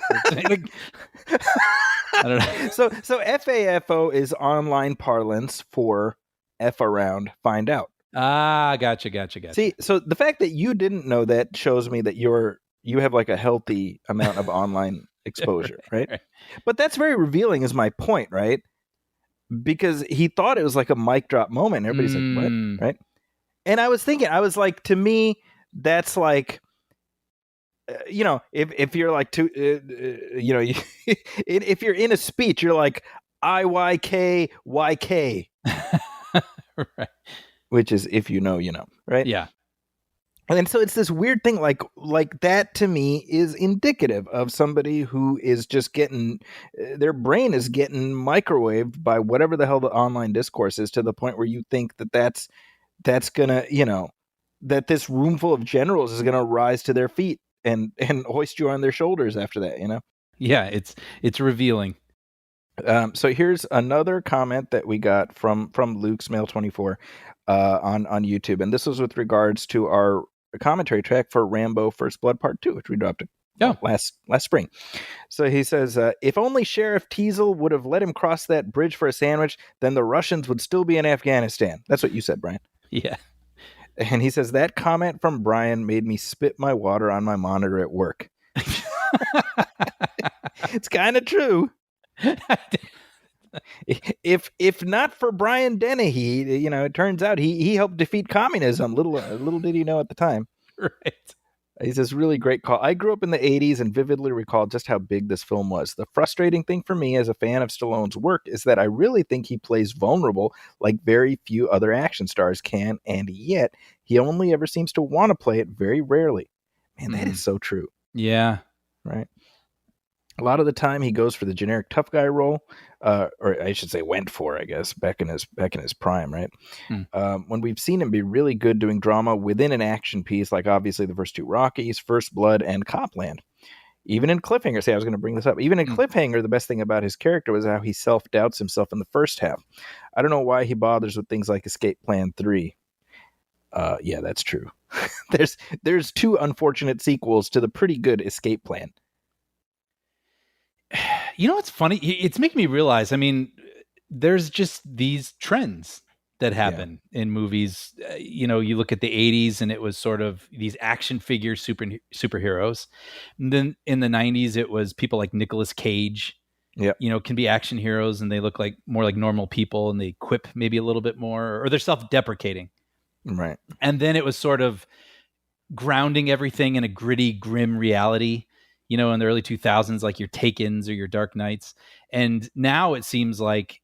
I don't know. So FAFO is online parlance for F around, find out. Ah, gotcha. See, so the fact that you didn't know that shows me that you have like a healthy amount of online exposure, right? But that's very revealing, is my point, right? Because he thought it was like a mic drop moment. Everybody's like, what? Right? And I was thinking, to me, that's like, if you're like, if you're in a speech, you're like, IYK. Right. Which is, if you know, right? Yeah. And then so it's this weird thing, like that to me is indicative of somebody who is just getting, their brain is getting microwaved by whatever the hell the online discourse is, to the point where you think that's gonna, that this room full of generals is gonna rise to their feet and hoist you on their shoulders after that, Yeah, it's revealing. So here's another comment that we got from Luke's Mail 24 on YouTube, and this was with regards to our commentary track for Rambo First Blood Part 2, which we dropped last spring. So he says, if only Sheriff Teasel would have let him cross that bridge for a sandwich, then the Russians would still be in Afghanistan. That's what you said, Brian. Yeah. And he says, that comment from Brian made me spit my water on my monitor at work. It's kind of true. If not for Brian Dennehy, it turns out he helped defeat communism. Little did he know at the time. Right. He says, really great call. I grew up in the 80s and vividly recall just how big this film was. The frustrating thing for me as a fan of Stallone's work is that I really think he plays vulnerable like very few other action stars can, and yet he only ever seems to want to play it very rarely. Man, that is so true. Yeah. Right. A lot of the time he goes for the generic tough guy role, or I should say went for, I guess, back in his prime, right? When we've seen him be really good doing drama within an action piece, like obviously the first two Rockies, First Blood, and Copland. Even in Cliffhanger, I was going to bring this up, even in Cliffhanger, the best thing about his character was how he self-doubts himself in the first half. I don't know why he bothers with things like Escape Plan 3. Yeah, that's true. There's two unfortunate sequels to the pretty good Escape Plan. You know what's funny? It's making me realize, I mean, there's just these trends that happen in movies. You look at the 80s and it was sort of these action figure superheroes. And then in the 90s, it was people like Nicolas Cage, can be action heroes, and they look like more like normal people, and they quip maybe a little bit more, or they're self-deprecating. Right. And then it was sort of grounding everything in a gritty, grim reality. In the early 2000s, like your Takens or your Dark Knights. And now it seems like,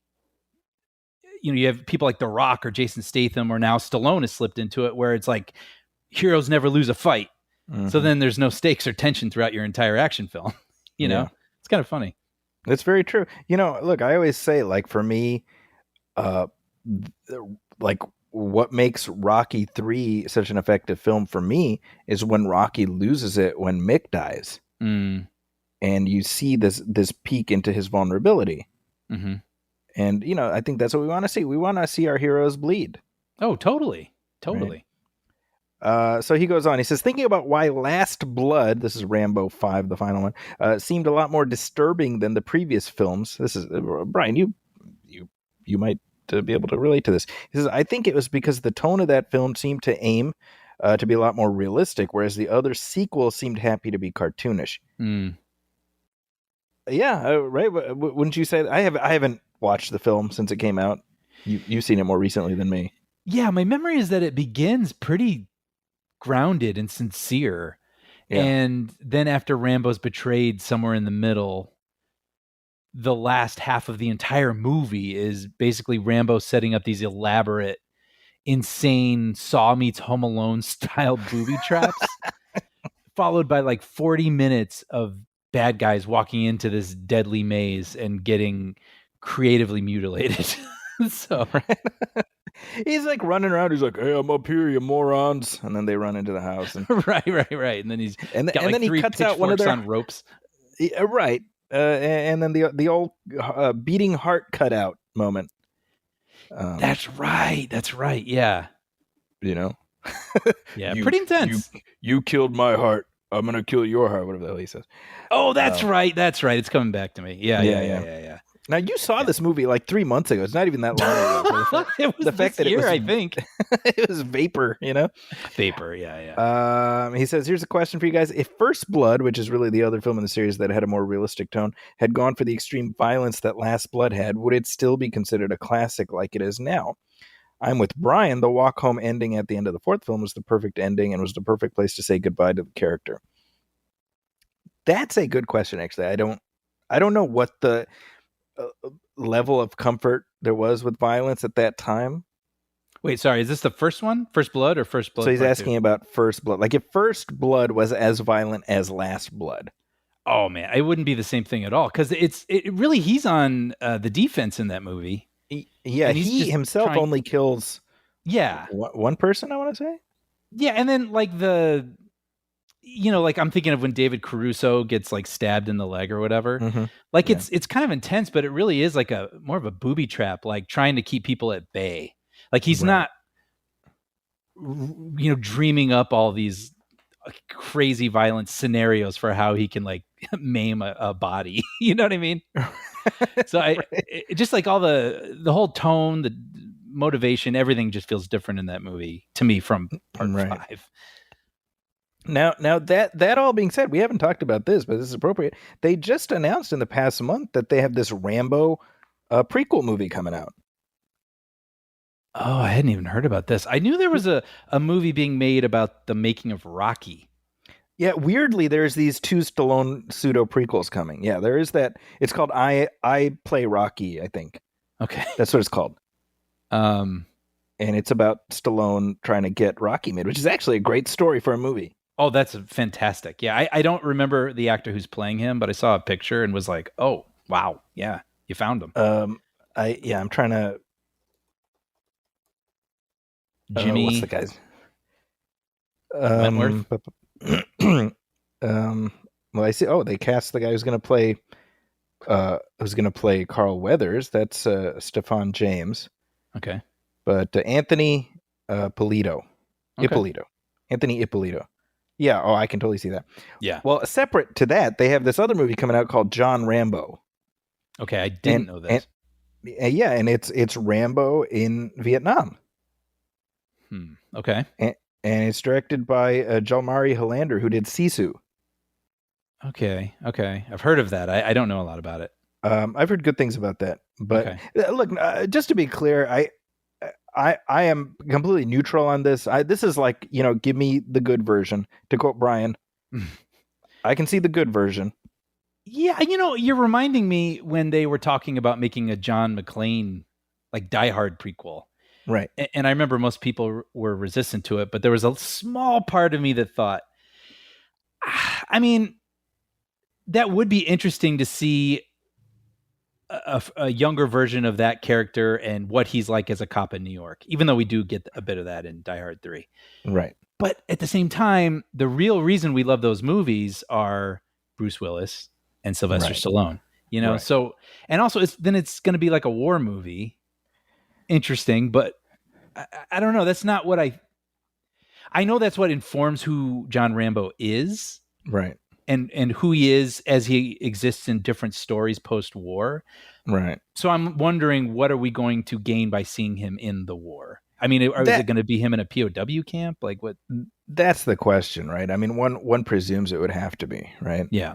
you have people like The Rock or Jason Statham, or now Stallone has slipped into it, where it's like heroes never lose a fight. Mm-hmm. So then there's no stakes or tension throughout your entire action film. It's kind of funny. That's very true. Look, I always say, like, for me, like, what makes Rocky 3 such an effective film for me is when Rocky loses it when Mick dies. And you see this peek into his vulnerability. Mm-hmm. And, I think that's what we want to see. We want to see our heroes bleed. Oh, totally. So he goes on. He says, thinking about why Last Blood, this is Rambo 5, the final one, seemed a lot more disturbing than the previous films. This is Brian. You might be able to relate to this. He says, I think it was because the tone of that film seemed to aim to be a lot more realistic, whereas the other sequels seemed happy to be cartoonish. Yeah, right. Wouldn't you say that? I haven't watched the film since it came out. You've seen it more recently than me. Yeah, my memory is that it begins pretty grounded and sincere. Yeah. And then after Rambo's betrayed somewhere in the middle, the last half of the entire movie is basically Rambo setting up these elaborate, insane Saw meets Home Alone style booby traps, followed by like 40 minutes of bad guys walking into this deadly maze and getting creatively mutilated. So he's like running around. He's like, "Hey, I'm up here, you morons!" And then they run into the house. And right. And then he's and then he cuts out one of their on ropes. Yeah, right. And then the old beating heart cutout moment. That's right. Yeah. You know. Yeah, pretty intense. You killed my heart. I'm gonna kill your heart. Whatever the hell he says. Oh, that's right. It's coming back to me. Yeah. Now you saw this movie like 3 months ago. It's not even that long ago. It was the fact that year, I think it was Vapor. You know, Vapor. Yeah. He says, "Here's a question for you guys: if First Blood, which is really the other film in the series that had a more realistic tone, had gone for the extreme violence that Last Blood had, would it still be considered a classic like it is now?" I'm with Brian. The walk home ending at the end of the fourth film was the perfect ending and was the perfect place to say goodbye to the character. That's a good question. Actually, I don't know what the level of comfort there was with violence at that time. Wait, sorry, is this the first one? First Blood or First Blood? So he's asking about First Blood. Like if First Blood was as violent as Last Blood. Oh man, it wouldn't be the same thing at all because he's on the defense in that movie. Yeah, he himself only kills one person, I want to say. Yeah, and then like like I'm thinking of when David Caruso gets like stabbed in the leg or whatever. Mm-hmm. Like it's kind of intense, but it really is like a more of a booby trap, like trying to keep people at bay. Like he's not, dreaming up all these crazy violent scenarios for how he can like maim a body. You know what I mean? So just like all the whole tone, the motivation, everything just feels different in that movie to me from part 5. Now that all being said, we haven't talked about this, but this is appropriate. They just announced in the past month that they have this Rambo prequel movie coming out. Oh, I hadn't even heard about this. I knew there was a movie being made about the making of Rocky. Yeah, weirdly, there's these 2 Stallone pseudo prequels coming. Yeah, there is that. It's called I Play Rocky, I think. Okay, that's what it's called. And it's about Stallone trying to get Rocky made, which is actually a great story for a movie. Oh, that's fantastic. Yeah, I don't remember the actor who's playing him, but I saw a picture and was like, oh, wow. Yeah, you found him. I'm trying to... Jimmy... what's the guy's... Wentworth? Well, I see... Oh, they cast the guy who's going to play Carl Weathers. That's Stefan James. Okay. But Anthony Ippolito. Okay. Ippolito. Anthony Ippolito. Yeah, I can totally see that. Yeah. Well, separate to that, they have this other movie coming out called John Rambo. Okay, I didn't know this. And it's Rambo in Vietnam. Okay. And it's directed by Jalmari Helander, who did Sisu. Okay. I've heard of that. I don't know a lot about it. I've heard good things about that. But look, just to be clear, I am completely neutral on this. This is like, give me the good version. To quote Brian, I can see the good version. Yeah, you're reminding me when they were talking about making a John McClane, like Die Hard prequel. Right. And I remember most people were resistant to it, but there was a small part of me that thought, I mean, that would be interesting to see a younger version of that character and what he's like as a cop in New York, even though we do get a bit of that in Die Hard 3. Right. But at the same time, the real reason we love those movies are Bruce Willis and Sylvester Stallone, So, and also it's going to be like a war movie. Interesting, but I don't know. That's not what I know that's what informs who John Rambo is, Right. and who he is as he exists in different stories post-war. Right. So I'm wondering, what are we going to gain by seeing him in the war? I mean, is it going to be him in a POW camp? Like what? That's the question, right? I mean, one presumes it would have to be, right? Yeah.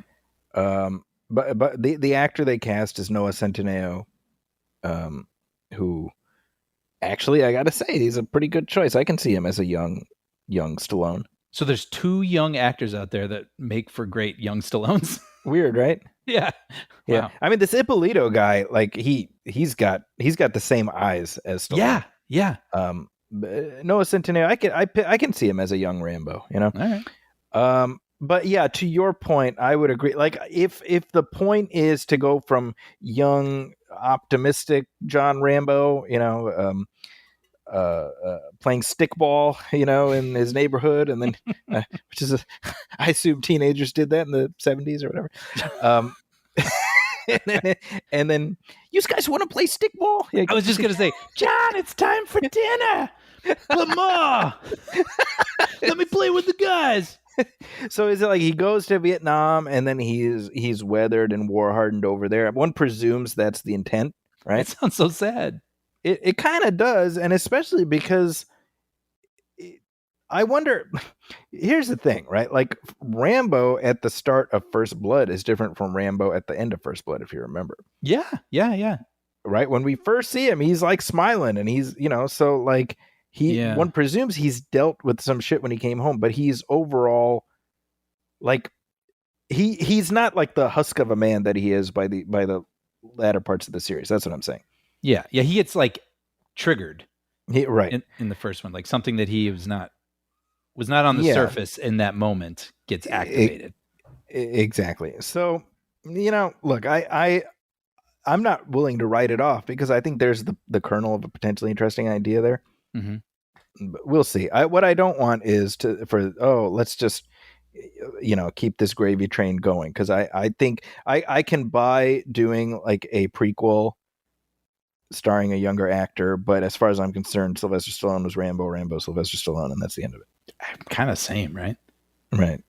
But the actor they cast is Noah Centineo, who actually, I got to say, he's a pretty good choice. I can see him as a young Stallone. So there's 2 young actors out there that make for great young Stallones. Weird, right? Yeah. Yeah. Wow. I mean, this Ippolito guy, like he's got the same eyes as Stallone. Yeah. Noah Centineo, I can see him as a young Rambo, you know. All right. But yeah, to your point, I would agree. Like if the point is to go from young, optimistic John Rambo, you know, playing stickball, you know, in his neighborhood, and then which is I assume teenagers did that in the 70s or whatever. And then you guys want to play stickball? Yeah, I was just gonna say, John, it's time for dinner. Lamar, let me play with the guys. So is it like he goes to Vietnam and then he's weathered and war hardened over there? One presumes that's the intent, right? It sounds so sad. It kind of does, and especially because I wonder. Here's the thing, right? Like Rambo at the start of First Blood is different from Rambo at the end of First Blood, if you remember. Yeah. Right? When we first see him, he's like smiling, and he's, you know, so like one presumes he's dealt with some shit when he came home, but he's overall like he's not like the husk of a man that he is by the latter parts of the series. That's what I'm saying. Yeah. He gets like triggered. Right. In the first one, like something that he was not on the surface in that moment gets activated. Exactly. So, you know, look, I'm not willing to write it off because I think there's the kernel of a potentially interesting idea there. Mm-hmm. But we'll see. What I don't want is let's just, you know, keep this gravy train going, because I think I can buy doing like a prequel starring a younger actor, but as far as I'm concerned, Sylvester Stallone was Rambo, Sylvester Stallone, and that's the end of it. Kind of same, right? Right.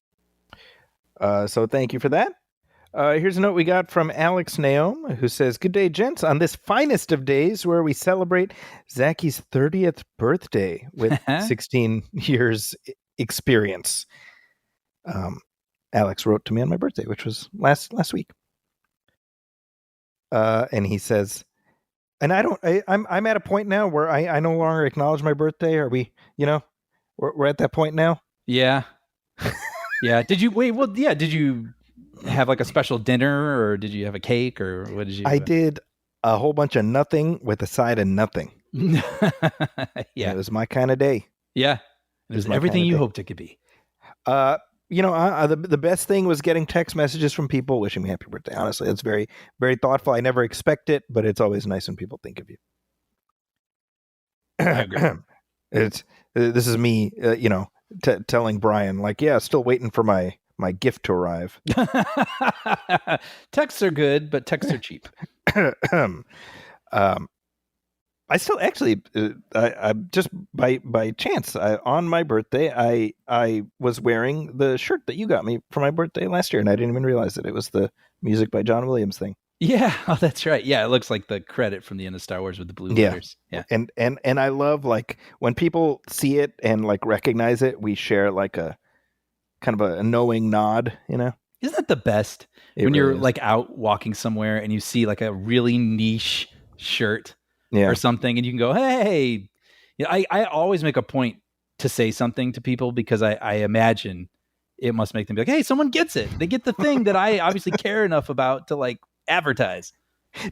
So thank you for that. Here's a note we got from Alex Naom, who says, "Good day, gents. On this finest of days where we celebrate Zachy's 30th birthday with 16 years experience." Alex wrote to me on my birthday, which was last week. And he says, and I'm at a point now where I no longer acknowledge my birthday. Are we, you know, we're at that point now? Yeah. Yeah. Did you have like a special dinner, or did you have a cake, or what did you? I did a whole bunch of nothing with a side of nothing. Yeah. It was my kind of day. Yeah. It was everything you hoped it could be. You know, the best thing was getting text messages from people wishing me happy birthday. Honestly, it's very, very thoughtful. I never expect it, but it's always nice when people think of you. I agree. This is me, you know, telling Brian, like, yeah, still waiting for my gift to arrive. Texts are good, but texts are cheap. I still actually, I just by chance, on my birthday, I was wearing the shirt that you got me for my birthday last year, and I didn't even realize that it was the Music by John Williams thing. Yeah, oh, that's right. Yeah, it looks like the credit from the end of Star Wars with the blue letters. Yeah, and I love, like, when people see it and like recognize it, we share like a kind of a knowing nod. You know, isn't that the best when you're like out walking somewhere and you see like a really niche shirt or something, and you can go, hey. Yeah, I always make a point to say something to people because I imagine it must make them be like, hey, someone gets it. They get the thing that I obviously care enough about to like advertise.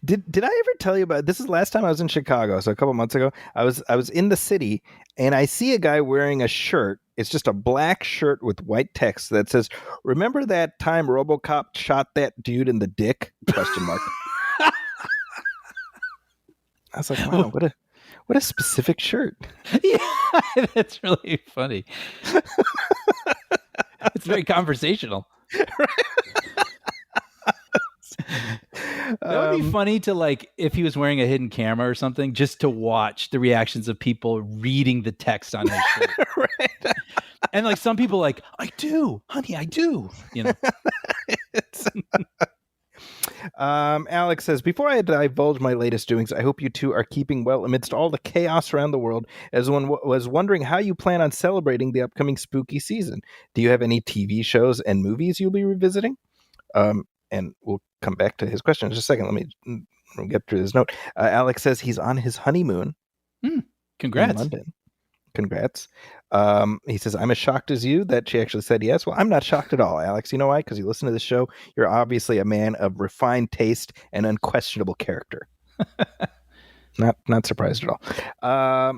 Did I ever tell you about this? Is the last time I was in Chicago, so a couple months ago. I was in the city, and I see a guy wearing a shirt. It's just a black shirt with white text that says, "Remember that time RoboCop shot that dude in the dick?" ? I was like, wow, what a specific shirt. Yeah, that's really funny. It's very conversational. That would be funny to like if he was wearing a hidden camera or something, just to watch the reactions of people reading the text on his shirt. Right. And like some people like, I do, honey, I do. You know. Alex says, before I divulge my latest doings, I hope you two are keeping well amidst all the chaos around the world. As one was wondering how you plan on celebrating the upcoming spooky season. Do you have any TV shows and movies you'll be revisiting? And we'll come back to his question in just a second. Let me get through his note. Alex says he's on his honeymoon. Congrats. In London. Congrats. He says, I'm as shocked as you that she actually said yes. Well, I'm not shocked at all, Alex. You know why? Because you listen to the show. You're obviously a man of refined taste and unquestionable character. Not surprised at all.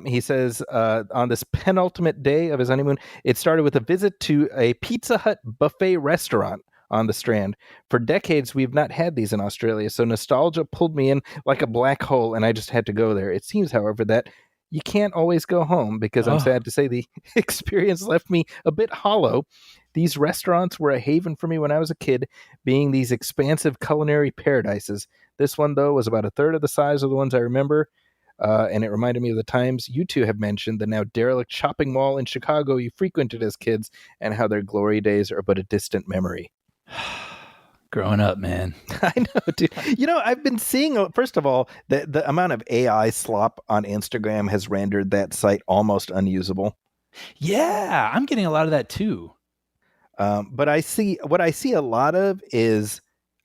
He says, on this penultimate day of his honeymoon, it started with a visit to a Pizza Hut buffet restaurant on the Strand. For decades, we've not had these in Australia, so nostalgia pulled me in like a black hole, and I just had to go there. It seems, however, that you can't always go home because I'm sad to say the experience left me a bit hollow. These restaurants were a haven for me when I was a kid, being these expansive culinary paradises. This one, though, was about a third of the size of the ones I remember, and it reminded me of the times you two have mentioned the now derelict shopping mall in Chicago you frequented as kids, and how their glory days are but a distant memory. Growing up, man. I know, dude. You know, I've been seeing, first of all, the amount of AI slop on Instagram has rendered that site almost unusable. Yeah, I'm getting a lot of that too. But what I see a lot of is,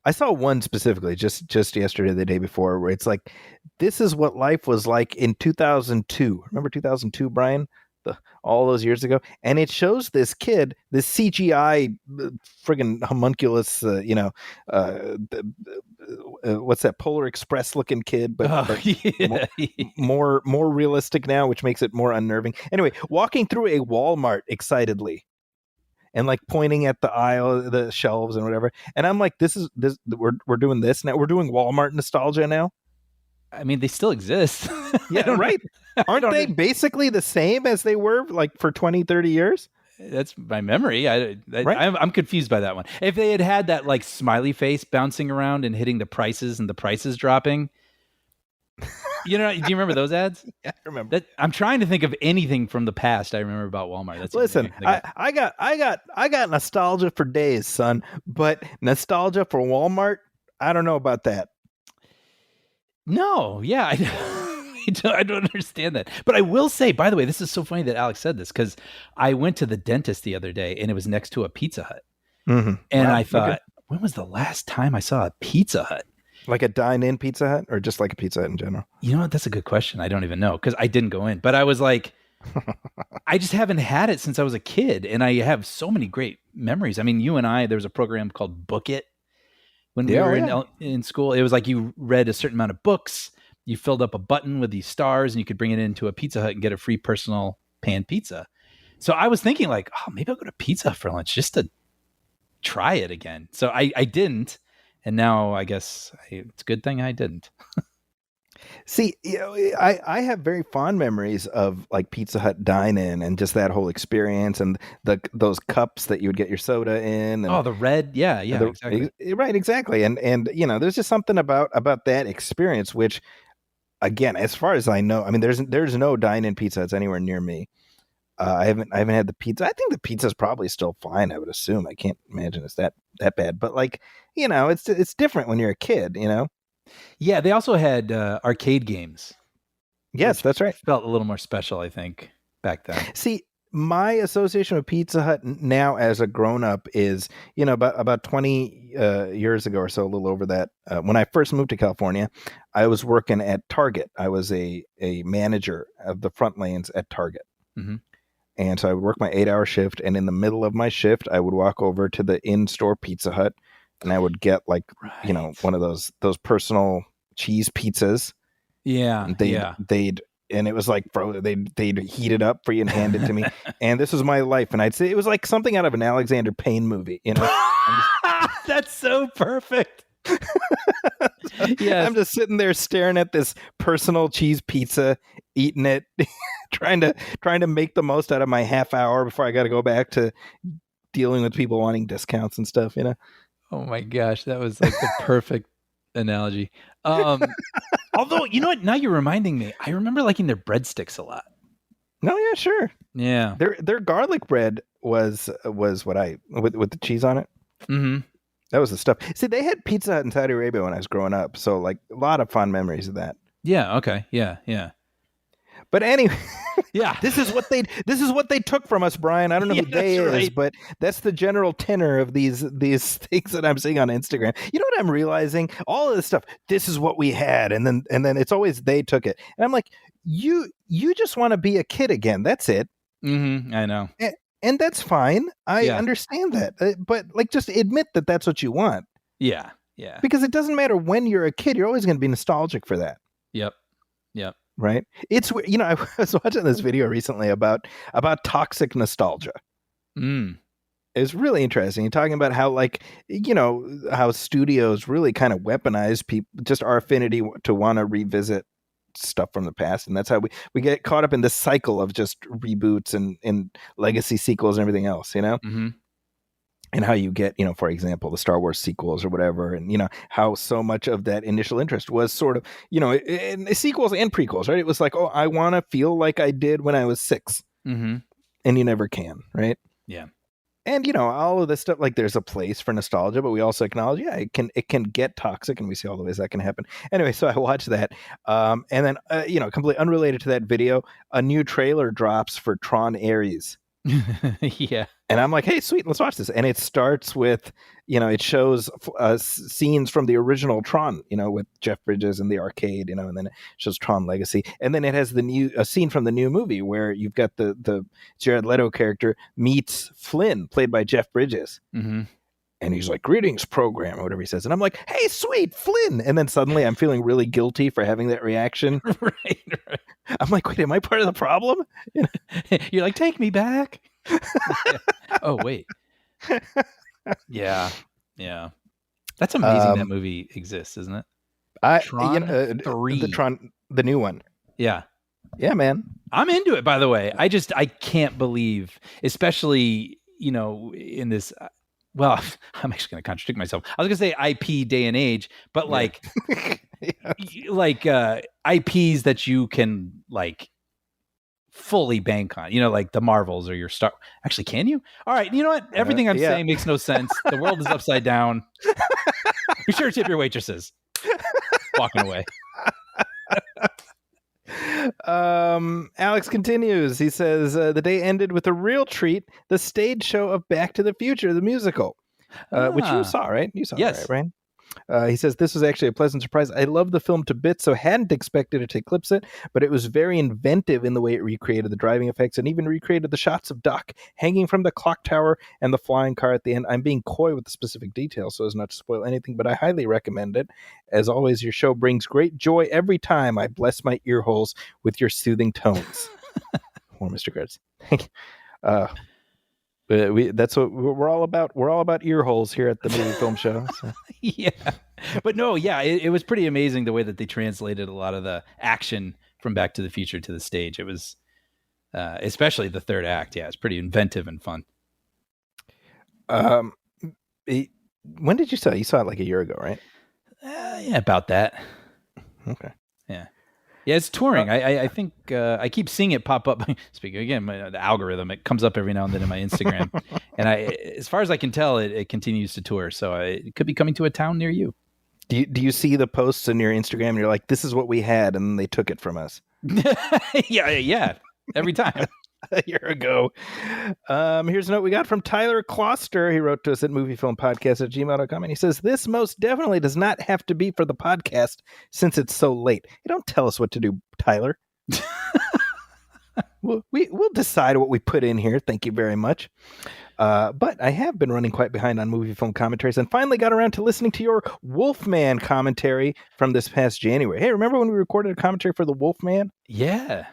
I saw one specifically just yesterday, the day before, where it's like, this is what life was like in 2002. Remember 2002, Brian? All those years ago, and it shows this kid, this CGI friggin' homunculus, what's that, Polar Express looking kid, but more realistic now, which makes it more unnerving. Anyway, walking through a Walmart excitedly, and like pointing at the aisle, the shelves, and whatever. And I'm like, we're doing this now. We're doing Walmart nostalgia now. I mean, they still exist. Yeah, right. Aren't they basically the same as they were like for 20, 30 years? That's my memory. Right? I'm confused by that one. If they had that like smiley face bouncing around and hitting the prices and the prices dropping, do you remember those ads? Yeah, I remember. I'm trying to think of anything from the past I remember about Walmart. Listen, I got nostalgia for days, son, but nostalgia for Walmart, I don't know about that. No, yeah, I don't understand that. But I will say, by the way, this is so funny that Alex said this, because I went to the dentist the other day and it was next to a Pizza Hut. Mm-hmm. And I thought, when was the last time I saw a Pizza Hut? Like a dine-in Pizza Hut, or just like a Pizza Hut in general? You know what? That's a good question. I don't even know, because I didn't go in. But I was like, I just haven't had it since I was a kid. And I have so many great memories. I mean, you and I, there was a program called Book It. When we were in school, it was like you read a certain amount of books, you filled up a button with these stars, and you could bring it into a Pizza Hut and get a free personal pan pizza. So I was thinking like, maybe I'll go to Pizza Hut for lunch just to try it again. So I didn't. And now I guess it's a good thing I didn't. See, I have very fond memories of like Pizza Hut dine-in and just that whole experience, and those cups that you would get your soda in. And the red, exactly. Right, exactly. And there's just something about that experience, which, again, as far as I know, I mean, there's no dine-in Pizza Huts anywhere near me. I haven't had the pizza. I think the pizza's probably still fine, I would assume. I can't imagine it's that bad. But like, it's different when you're a kid, Yeah, they also had arcade games. Yes, that's right. Felt a little more special, I think, back then. See, my association with Pizza Hut now as a grown-up is, about 20 years ago or so, a little over that. When I first moved to California, I was working at Target. I was a manager of the front lanes at Target. Mm-hmm. And so I would work my 8-hour shift, and in the middle of my shift, I would walk over to the in-store Pizza Hut, and I would get one of those personal cheese pizzas. Yeah, and it was like, they'd heat it up for you and hand it to me. And this was my life. And I'd say it was like something out of an Alexander Payne movie, That's so perfect. Yeah, I'm just sitting there staring at this personal cheese pizza, eating it, trying to make the most out of my half hour before I got to go back to dealing with people wanting discounts and stuff, Oh my gosh, that was like the perfect analogy. Although, you know what? Now you're reminding me. I remember liking their breadsticks a lot. No, yeah, sure. Yeah. Their garlic bread was what I with the cheese on it. Mm-hmm. That was the stuff. See, they had Pizza Hut in Saudi Arabia when I was growing up, so like a lot of fond memories of that. Yeah. Okay. Yeah. But anyway, Yeah. this is what they took from us, Brian. I don't know who they is, right. but that's the general tenor of these things that I'm seeing on Instagram. You know what I'm realizing? All of this stuff. This is what we had, and then it's always they took it, and I'm like, you just want to be a kid again. That's it. Mm-hmm. I know. And that's fine. I understand that. But like, just admit that that's what you want. Yeah. Because it doesn't matter when you're a kid. You're always going to be nostalgic for that. Yep. Right. It's, I was watching this video recently about toxic nostalgia. It's really interesting. You're talking about how, like, how studios really kind of weaponize just our affinity to want to revisit stuff from the past, and that's how we get caught up in this cycle of just reboots and legacy sequels and everything else, Mm-hmm. and how you get, for example, the Star Wars sequels or whatever, and how so much of that initial interest was sort of, in sequels and prequels, right? It was like, oh, I want to feel like I did when I was 6, Mm-hmm. and you never can, right? Yeah. And all of this stuff, like, there's a place for nostalgia, but we also acknowledge, it can get toxic, and we see all the ways that can happen. Anyway, so I watched that, and then completely unrelated to that video, a new trailer drops for Tron Ares. Yeah. And I'm like, hey, sweet, let's watch this. And it starts with, it shows scenes from the original Tron, with Jeff Bridges in the arcade, and then it shows Tron Legacy. And then it has a scene from the new movie where you've got the Jared Leto character meets Flynn, played by Jeff Bridges. Mm-hmm. And he's like, greetings, program, or whatever he says. And I'm like, hey, sweet, Flynn. And then suddenly I'm feeling really guilty for having that reaction. Right. I'm like, wait, am I part of the problem? You're like, take me back. Yeah. Oh, wait. Yeah. That's amazing that movie exists, isn't it? Tron 3. The new one. Yeah. Yeah, man. I'm into it, by the way. I can't believe, especially, in this... Well, I'm actually going to contradict myself. I was going to say IP day and age, but like, like IPs that you can like fully bank on, like the Marvels or your Star. Actually, can you? All right. You know what? Everything I'm saying makes no sense. The world is upside down. Be sure to tip your waitresses. Walking away. Alex continues. He says the day ended with a real treat, the stage show of Back to the Future, the musical, which you saw, right? You saw yes. that, right? He says this was actually a pleasant surprise. I love the film to bits, so hadn't expected it to eclipse it, but it was very inventive in the way it recreated the driving effects and even recreated the shots of Doc hanging from the clock tower and the flying car at the end. I'm being coy with the specific details so as not to spoil anything, but I highly recommend it. As always, your show brings great joy every time. I bless my ear holes with your soothing tones. Poor Mr. Gretz. That's what we're all about. We're all about ear holes here at the Movie Film Show. So. Yeah. But no, yeah, it was pretty amazing the way that they translated a lot of the action from Back to the Future to the stage. It was, especially the third act. Yeah, it's pretty inventive and fun. When did you saw it? You saw it like a year ago, right? Yeah, about that. Okay. Yeah, it's touring. I think I keep seeing it pop up. Speaking again, the algorithm, it comes up every now and then in my Instagram. And as far as I can tell, it continues to tour. So it could be coming to a town near you. Do you see the posts on your Instagram and you're like, this is what we had, and then they took it from us? Yeah. Every time. A year ago. Here's a note we got from Tyler Kloster. He wrote to us at moviefilmpodcast@gmail.com, and he says, this most definitely does not have to be for the podcast since it's so late. Hey, don't tell us what to do, Tyler. We'll decide what we put in here. Thank you very much. But I have been running quite behind on movie film commentaries and finally got around to listening to your Wolfman commentary from this past January. Hey, remember when we recorded a commentary for the Wolfman? Yeah.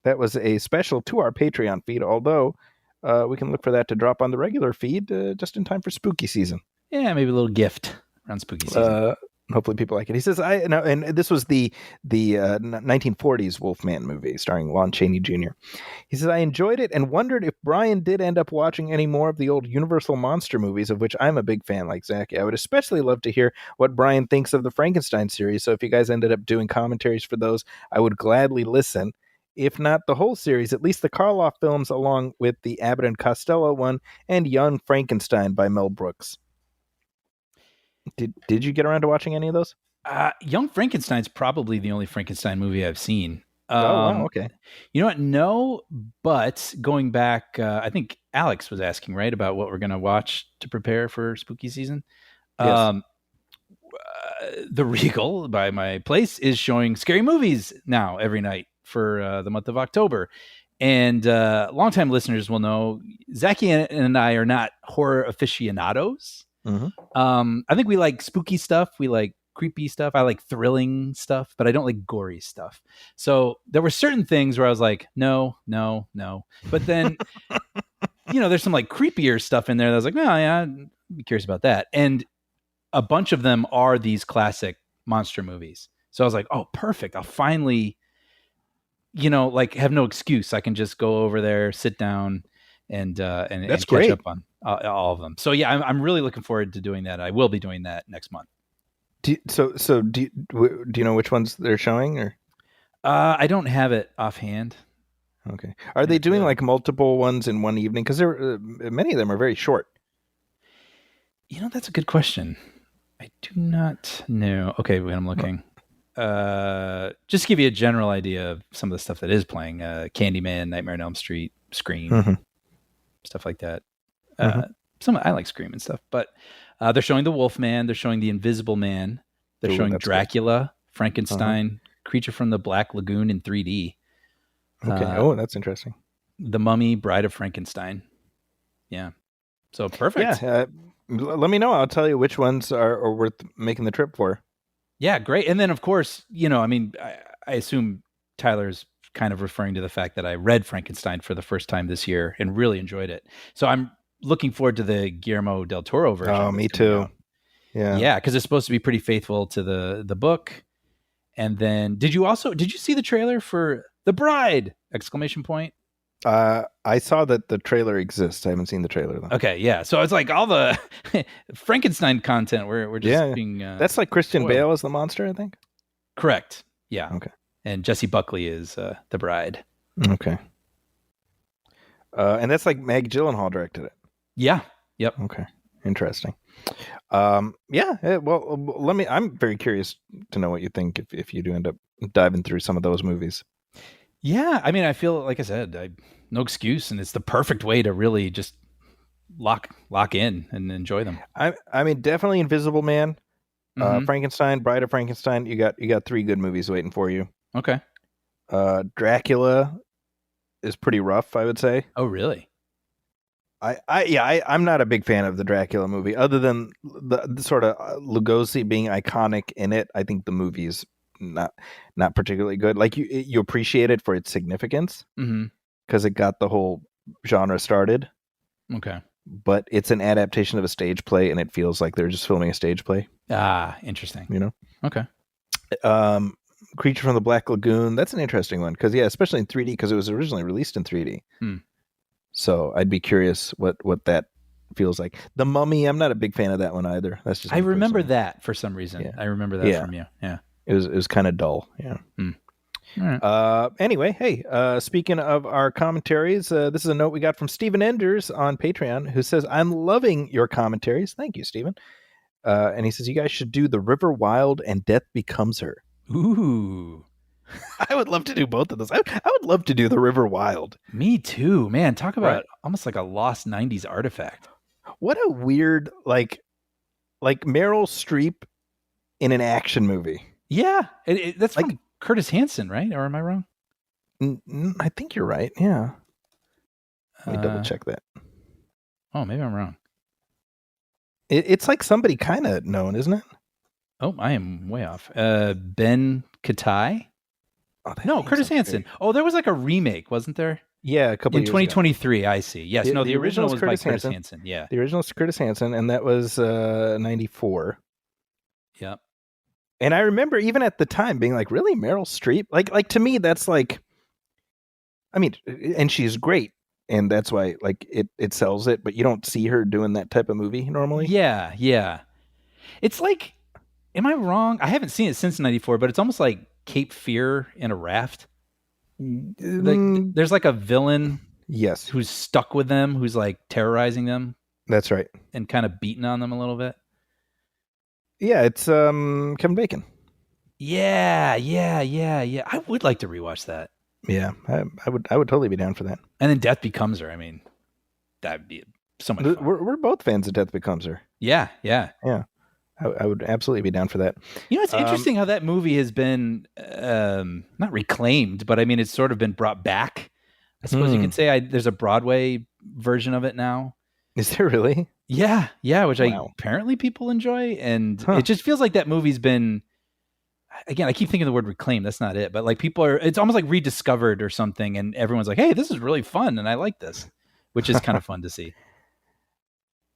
That was a special to our Patreon feed, although we can look for that to drop on the regular feed just in time for spooky season. Yeah, maybe a little gift around spooky season. hopefully people like it. He says, and this was the 1940s Wolfman movie starring Lon Chaney Jr. He says, I enjoyed it and wondered if Brian did end up watching any more of the old Universal monster movies, of which I'm a big fan like Zachy. I would especially love to hear what Brian thinks of the Frankenstein series. So if you guys ended up doing commentaries for those, I would gladly listen. If not the whole series, at least the Karloff films along with the Abbott and Costello one and Young Frankenstein by Mel Brooks. Did you get around to watching any of those? Young Frankenstein's probably the only Frankenstein movie I've seen. Wow, okay. You know what? No, but going back, I think Alex was asking, right, about what we're going to watch to prepare for spooky season. Yes. The Regal by my place is showing scary movies now every night for the month of October. And longtime listeners will know Zachy and I are not horror aficionados. Mm-hmm. I think we like spooky stuff. We like creepy stuff. I like thrilling stuff, but I don't like gory stuff. So there were certain things where I was like, no. But then, there's some like creepier stuff in there that I was like, no, yeah, I'd be curious about that. And a bunch of them are these classic monster movies. So I was like, oh, perfect. I'll finally, have no excuse. I can just go over there, sit down and That's catch great. up on all of them. So yeah, I'm really looking forward to doing that. I will be doing that next month. Do you know which ones they're showing, or? I don't have it offhand. Okay. Are they doing like multiple ones in one evening? Because many of them are very short. That's a good question. I do not know. Okay, wait, I'm looking. Just to give you a general idea of some of the stuff that is playing. Candyman, Nightmare on Elm Street, Scream, stuff like that. I like Scream and stuff, but they're showing the Wolfman, they're showing the Invisible Man, they're showing Dracula, Frankenstein, Creature from the Black Lagoon in 3D. Okay. That's interesting. The Mummy, Bride of Frankenstein. Yeah. So perfect. Yeah. Let me know. I'll tell you which ones are worth making the trip for. Yeah, great. And then of course, I assume Tyler's kind of referring to the fact that I read Frankenstein for the first time this year and really enjoyed it. So I'm looking forward to the Guillermo del Toro version. Oh, me too. Yeah. Yeah, because it's supposed to be pretty faithful to the book. And then did you see the trailer for The Bride? ! I saw that the trailer exists. I haven't seen the trailer though. Okay, yeah. So it's like all the Frankenstein content we're just being that's like Christian spoiled. Bale as the monster, I think. Correct. Yeah. Okay. And Jesse Buckley is the bride. Okay. And that's like Meg Gyllenhaal directed it. Yeah. Yep. Okay. Interesting. Well, I'm very curious to know what you think if you do end up diving through some of those movies. Yeah. I mean, I feel, like I said, no excuse, and it's the perfect way to really just lock in and enjoy them. I mean, definitely Invisible Man, Frankenstein, Bride of Frankenstein. You got three good movies waiting for you. Okay. Dracula is pretty rough, I would say. Oh, really? I'm not a big fan of the Dracula movie, other than the sort of Lugosi being iconic in it. I think the movie's not particularly good. Like you appreciate it for its significance because it got the whole genre started. Okay. But it's an adaptation of a stage play, and it feels like they're just filming a stage play. Ah, interesting. Okay. Creature from the Black Lagoon. That's an interesting one because especially in 3D, because it was originally released in 3D. So I'd be curious what that feels like. The Mummy, I'm not a big fan of that one either. That's just I remember that for some reason. Yeah. I remember that from you. Yeah. It was kind of dull. Yeah. All right. Anyway, hey, speaking of our commentaries, this is a note we got from Stephen Enders on Patreon, who says, I'm loving your commentaries. Thank you, Stephen. And he says, you guys should do The River Wild and Death Becomes Her. Ooh. I would love to do both of those. I would love to do The River Wild. Me too, man. Talk about almost like a lost 90s artifact. What a weird, like Meryl Streep in an action movie. Yeah. That's like Curtis Hanson, right? Or am I wrong? I think you're right. Yeah. Let me double check that. Oh, maybe I'm wrong. It's like somebody kind of known, isn't it? Oh, I am way off. Ben Katai? Oh, no, Curtis Hanson. Oh, there was like a remake, wasn't there? Yeah, a couple in years 2023. Ago. I see. Yes, the original was by Curtis Hanson. Hanson. Yeah, the original is Curtis Hanson, and that was 94. Yep. And I remember even at the time being like, really, Meryl Streep? Like to me, that's like, I mean, and she's great, and that's why like it sells it. But you don't see her doing that type of movie normally. Yeah, yeah. It's like, am I wrong? I haven't seen it since '94, but it's almost like Cape Fear in a raft. Like, there's like a villain, yes, who's stuck with them, who's like terrorizing them. That's right. And kind of beating on them a little bit. Yeah, it's Kevin Bacon. Yeah. I would like to rewatch that. Yeah, I would totally be down for that. And then Death Becomes Her. I mean, that'd be so much fun. We're both fans of Death Becomes Her. Yeah. I would absolutely be down for that. You know, it's interesting how that movie has been not reclaimed, but I mean, it's sort of been brought back. I suppose you could say there's a Broadway version of it now. Is there really? Yeah, which apparently people enjoy, and it just feels like that movie's been. Again, I keep thinking the word reclaimed. That's not it, but like it's almost like rediscovered or something, and everyone's like, "Hey, this is really fun," and I like this, which is kind of fun to see.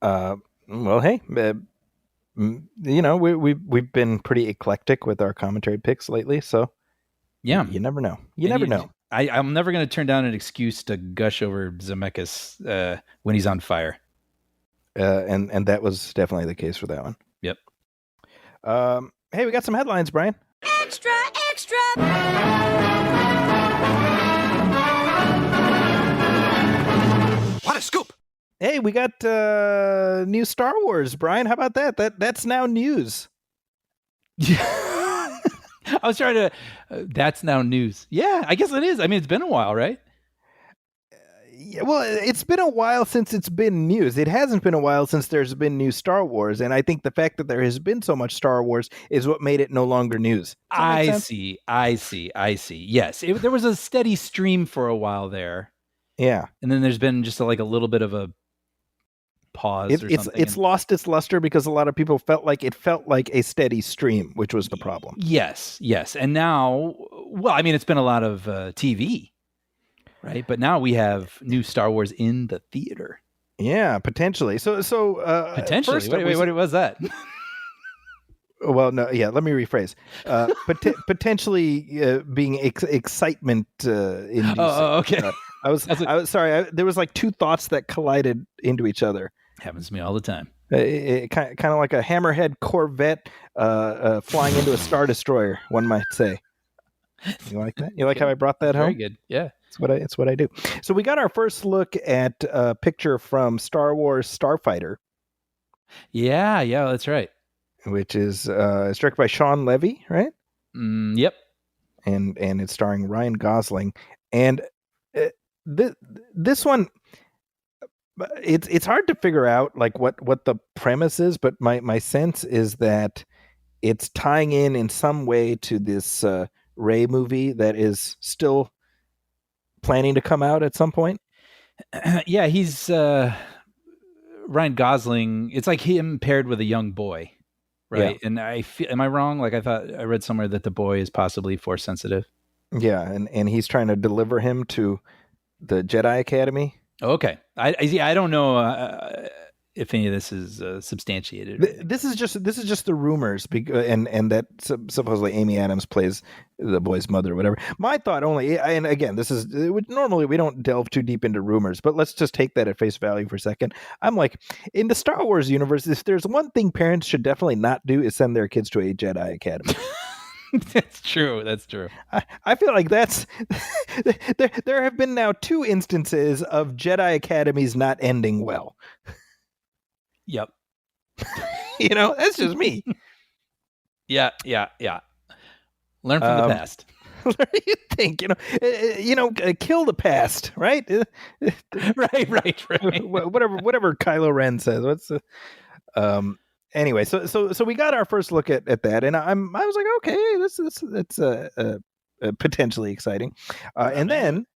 Well, hey, you know, we've been pretty eclectic with our commentary picks lately, so yeah, you never know. You never know. I'm never going to turn down an excuse to gush over Zemeckis when he's on fire. And that was definitely the case for that one. Yep. Hey, we got some headlines, Brian. Extra, extra! What a scoop! Hey, we got new Star Wars, Brian. How about that? That's now news. I was trying to. That's now news. Yeah, I guess it is. I mean, it's been a while, right? Yeah, well, it's been a while since it's been news. It hasn't been a while since there's been new Star Wars, and I think the fact that there has been so much Star Wars is what made it no longer news. I see. Yes, there was a steady stream for a while there. Yeah, and then there's been just a little bit of a pause. It's lost its luster because a lot of people felt like a steady stream, which was the problem. Yes, and now, well, I mean, it's been a lot of TV. Right, but now we have new Star Wars in the theater. Yeah, potentially. So potentially. First, wait, what was that? Well, no, yeah. Let me rephrase. Potentially being excitement inducing. Oh, okay. I was sorry. There was like two thoughts that collided into each other. Happens to me all the time. Kind of like a Hammerhead Corvette flying into a Star Destroyer, one might say. You like that? You like how I brought that home? Very good. Yeah. It's what I do. So we got our first look at a picture from Star Wars Starfighter. Yeah, that's right. Which is directed by Sean Levy, right? Yep. And it's starring Ryan Gosling. And this one, it's hard to figure out like what the premise is, but my sense is that it's tying in some way to this Rey movie that is still planning to come out at some point. Yeah, he's Ryan Gosling. It's like him paired with a young boy, right? Yeah. And am I wrong? Like I thought I read somewhere that the boy is possibly Force sensitive. Yeah, and he's trying to deliver him to the Jedi Academy. Okay, I don't know if any of this is substantiated. This is just the rumors, and that supposedly Amy Adams plays the boy's mother or whatever. My thought only, and again, normally we don't delve too deep into rumors, but let's just take that at face value for a second. I'm like, in the Star Wars universe, if there's one thing parents should definitely not do is send their kids to a Jedi Academy. That's true. I feel like that's there have been now 2 instances of Jedi Academies not ending well. Yep. That's just me. Yeah. Learn from the past. What do you think? Kill the past, right? Right. Whatever Kylo Ren says. Anyway, so we got our first look at that, and I was like, okay, that's potentially exciting. And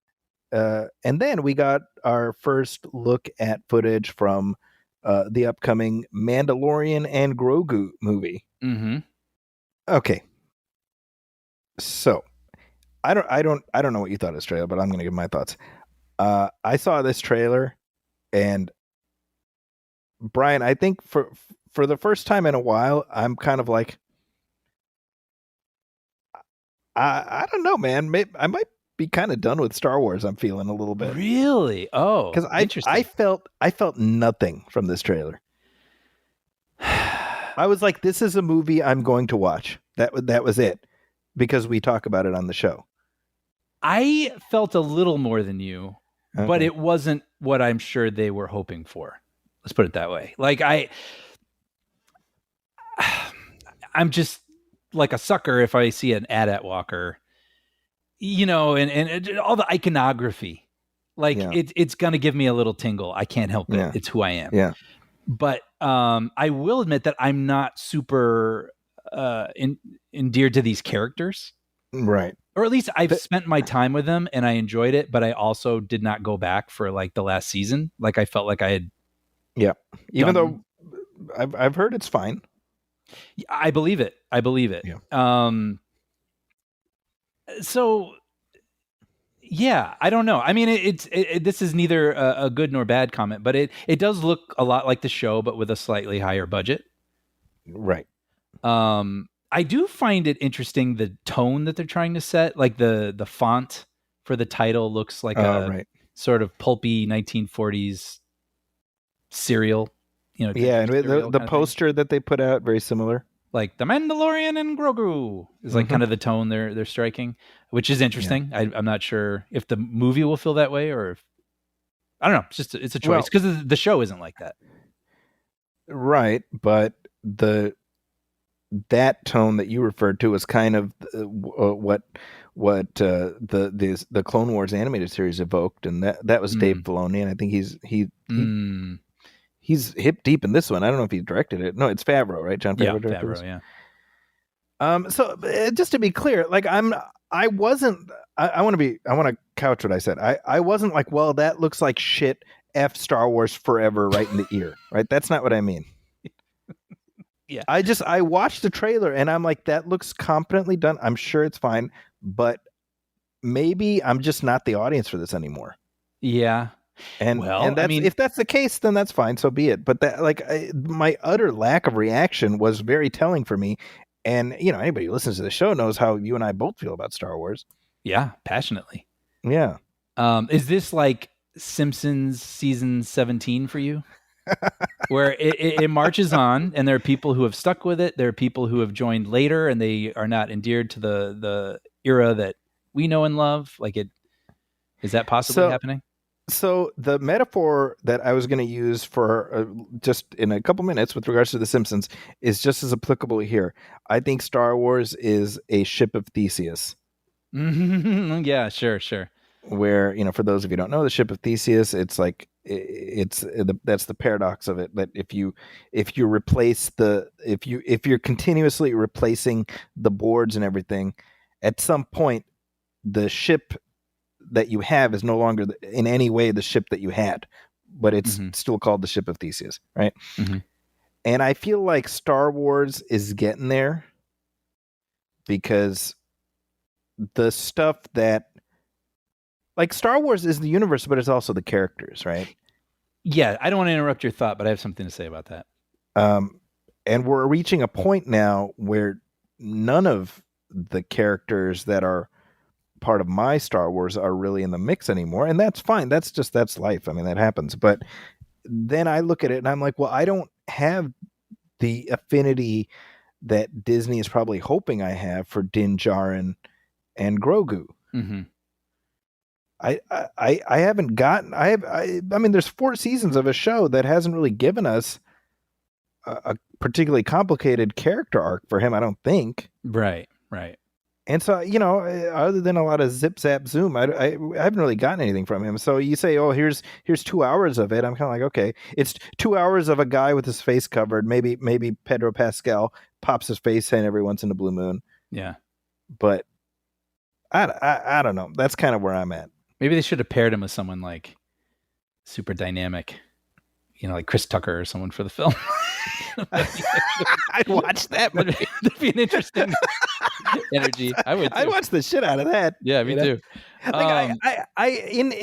then we got our first look at footage from the upcoming Mandalorian and Grogu movie. Mm-hmm. Okay. So I don't know what you thought of this trailer, but I'm going to give my thoughts. I saw this trailer, and Brian, I think for the first time in a while, I'm kind of like, I don't know, man. I might be kind of done with Star Wars. I'm feeling a little bit. Really? Oh, Because I felt nothing from this trailer. I was like, this is a movie I'm going to watch. That was it, because we talk about it on the show. I felt a little more than you, but it wasn't what I'm sure they were hoping for. Let's put it that way. Like I'm just like a sucker if I see an AT-AT walker, and all the iconography. Like it's gonna give me a little tingle. I can't help it. Yeah. It's who I am. Yeah. But I will admit that I'm not super endeared to these characters. Right. Or at least I've spent my time with them and I enjoyed it, but I also did not go back for like the last season. Like I felt like I had. Yeah. Even though I've heard it's fine. I believe it. Yeah. So yeah, I don't know. I mean, this is neither a good nor bad comment, but it does look a lot like the show, but with a slightly higher budget. Right. I do find it interesting the tone that they're trying to set. Like the font for the title looks like a sort of pulpy 1940s serial. Yeah, and the poster that they put out, very similar. Like The Mandalorian and Grogu is like kind of the tone they're striking, which is interesting. Yeah. I'm not sure if the movie will feel that way or if, I don't know. It's a choice because the show isn't like that. Right, but that tone that you referred to is kind of what the Clone Wars animated series evoked, and that was Dave Filoni, and I think he's hip deep in this one. I don't know if he directed it. No, it's Favreau, right? Jon Favreau directed Favreau, this? yeah. So just to be clear, like I want to couch what I said. I wasn't like, well, that looks like shit. F Star Wars forever right in the ear, right? That's not what I mean. Yeah. I watched the trailer and I'm like, that looks competently done. I'm sure it's fine, but maybe I'm just not the audience for this anymore. Yeah. And that's, if that's the case, then that's fine. So be it. But that, my utter lack of reaction was very telling for me. And anybody who listens to the show knows how you and I both feel about Star Wars. Yeah, passionately. Yeah. Is this like Simpsons season 17 for you? Where it marches on, and there are people who have stuck with it. There are people who have joined later, and they are not endeared to the era that we know and love. Like is that possibly happening? So the metaphor that I was going to use for just in a couple minutes with regards to The Simpsons is just as applicable here. I think Star Wars is a ship of Theseus. Yeah, sure. Where, for those of you who don't know, the ship of Theseus, it's like that's the paradox of it. That if you replace if you're continuously replacing the boards and everything, at some point the ship that you have is no longer in any way the ship that you had, but it's still called the ship of Theseus, right? Mm-hmm. And I feel like Star Wars is getting there because the stuff that, like, Star Wars is the universe, but it's also the characters, right? Yeah, I don't want to interrupt your thought, but I have something to say about that. And we're reaching a point now where none of the characters that are part of my Star Wars are really in the mix anymore, and that's fine. That's life. I mean, that happens. But then I look at it and I'm like, well, I don't have the affinity that Disney is probably hoping I have for Din Djarin and Grogu. Mm-hmm. I haven't gotten. I mean, there's 4 seasons of a show that hasn't really given us a particularly complicated character arc for him, I don't think. Right. And so, other than a lot of zip zap zoom, I haven't really gotten anything from him. So you say, oh, here's 2 hours of it. I'm kind of like, okay, it's 2 hours of a guy with his face covered. Maybe Pedro Pascal pops his face in every once in a blue moon. Yeah. But I don't know. That's kind of where I'm at. Maybe they should have paired him with someone like super dynamic, like Chris Tucker or someone for the film. I'd watch that movie. That'd be an interesting energy. I would too. I'd watch the shit out of that. Yeah, me too. Like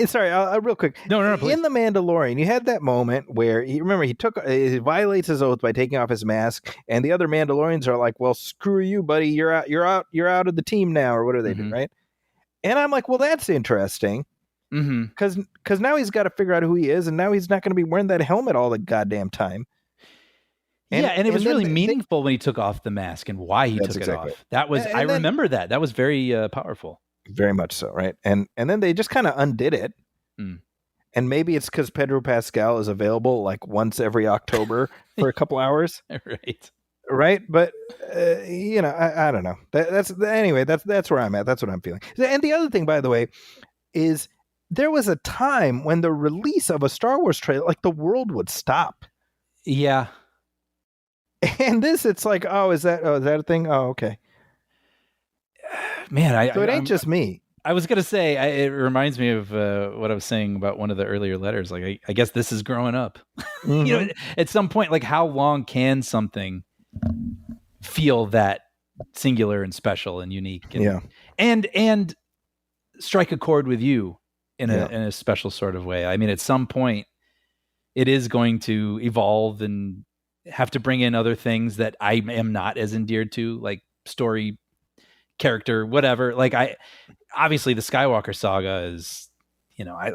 sorry, real quick. No, please. In The Mandalorian, you had that moment where he violates his oath by taking off his mask, and the other Mandalorians are like, "Well, screw you, buddy. You're out of the team now," or what do they do, right? And I'm like, well, that's interesting, because now he's got to figure out who he is, and now he's not going to be wearing that helmet all the goddamn time. And it was really meaningful when he took off the mask and why he took it off. That was I remember that. That was very powerful. Very much so, right? And then they just kind of undid it. And maybe it's because Pedro Pascal is available like once every October for a couple hours. Right. But, I don't know. That's where I'm at. That's what I'm feeling. And the other thing, by the way, is there was a time when the release of a Star Wars trailer, like the world would stop. Yeah. And this, it's like, is that a thing? Oh, okay. Man, so it ain't just me. I was going to say, it reminds me of what I was saying about one of the earlier letters. Like, I guess this is growing up. At some point, like, how long can something feel that singular and special and unique? And strike a chord with you in a special sort of way. I mean, at some point, it is going to evolve and have to bring in other things that I am not as endeared to, like story, character, whatever. Like obviously the Skywalker saga is, I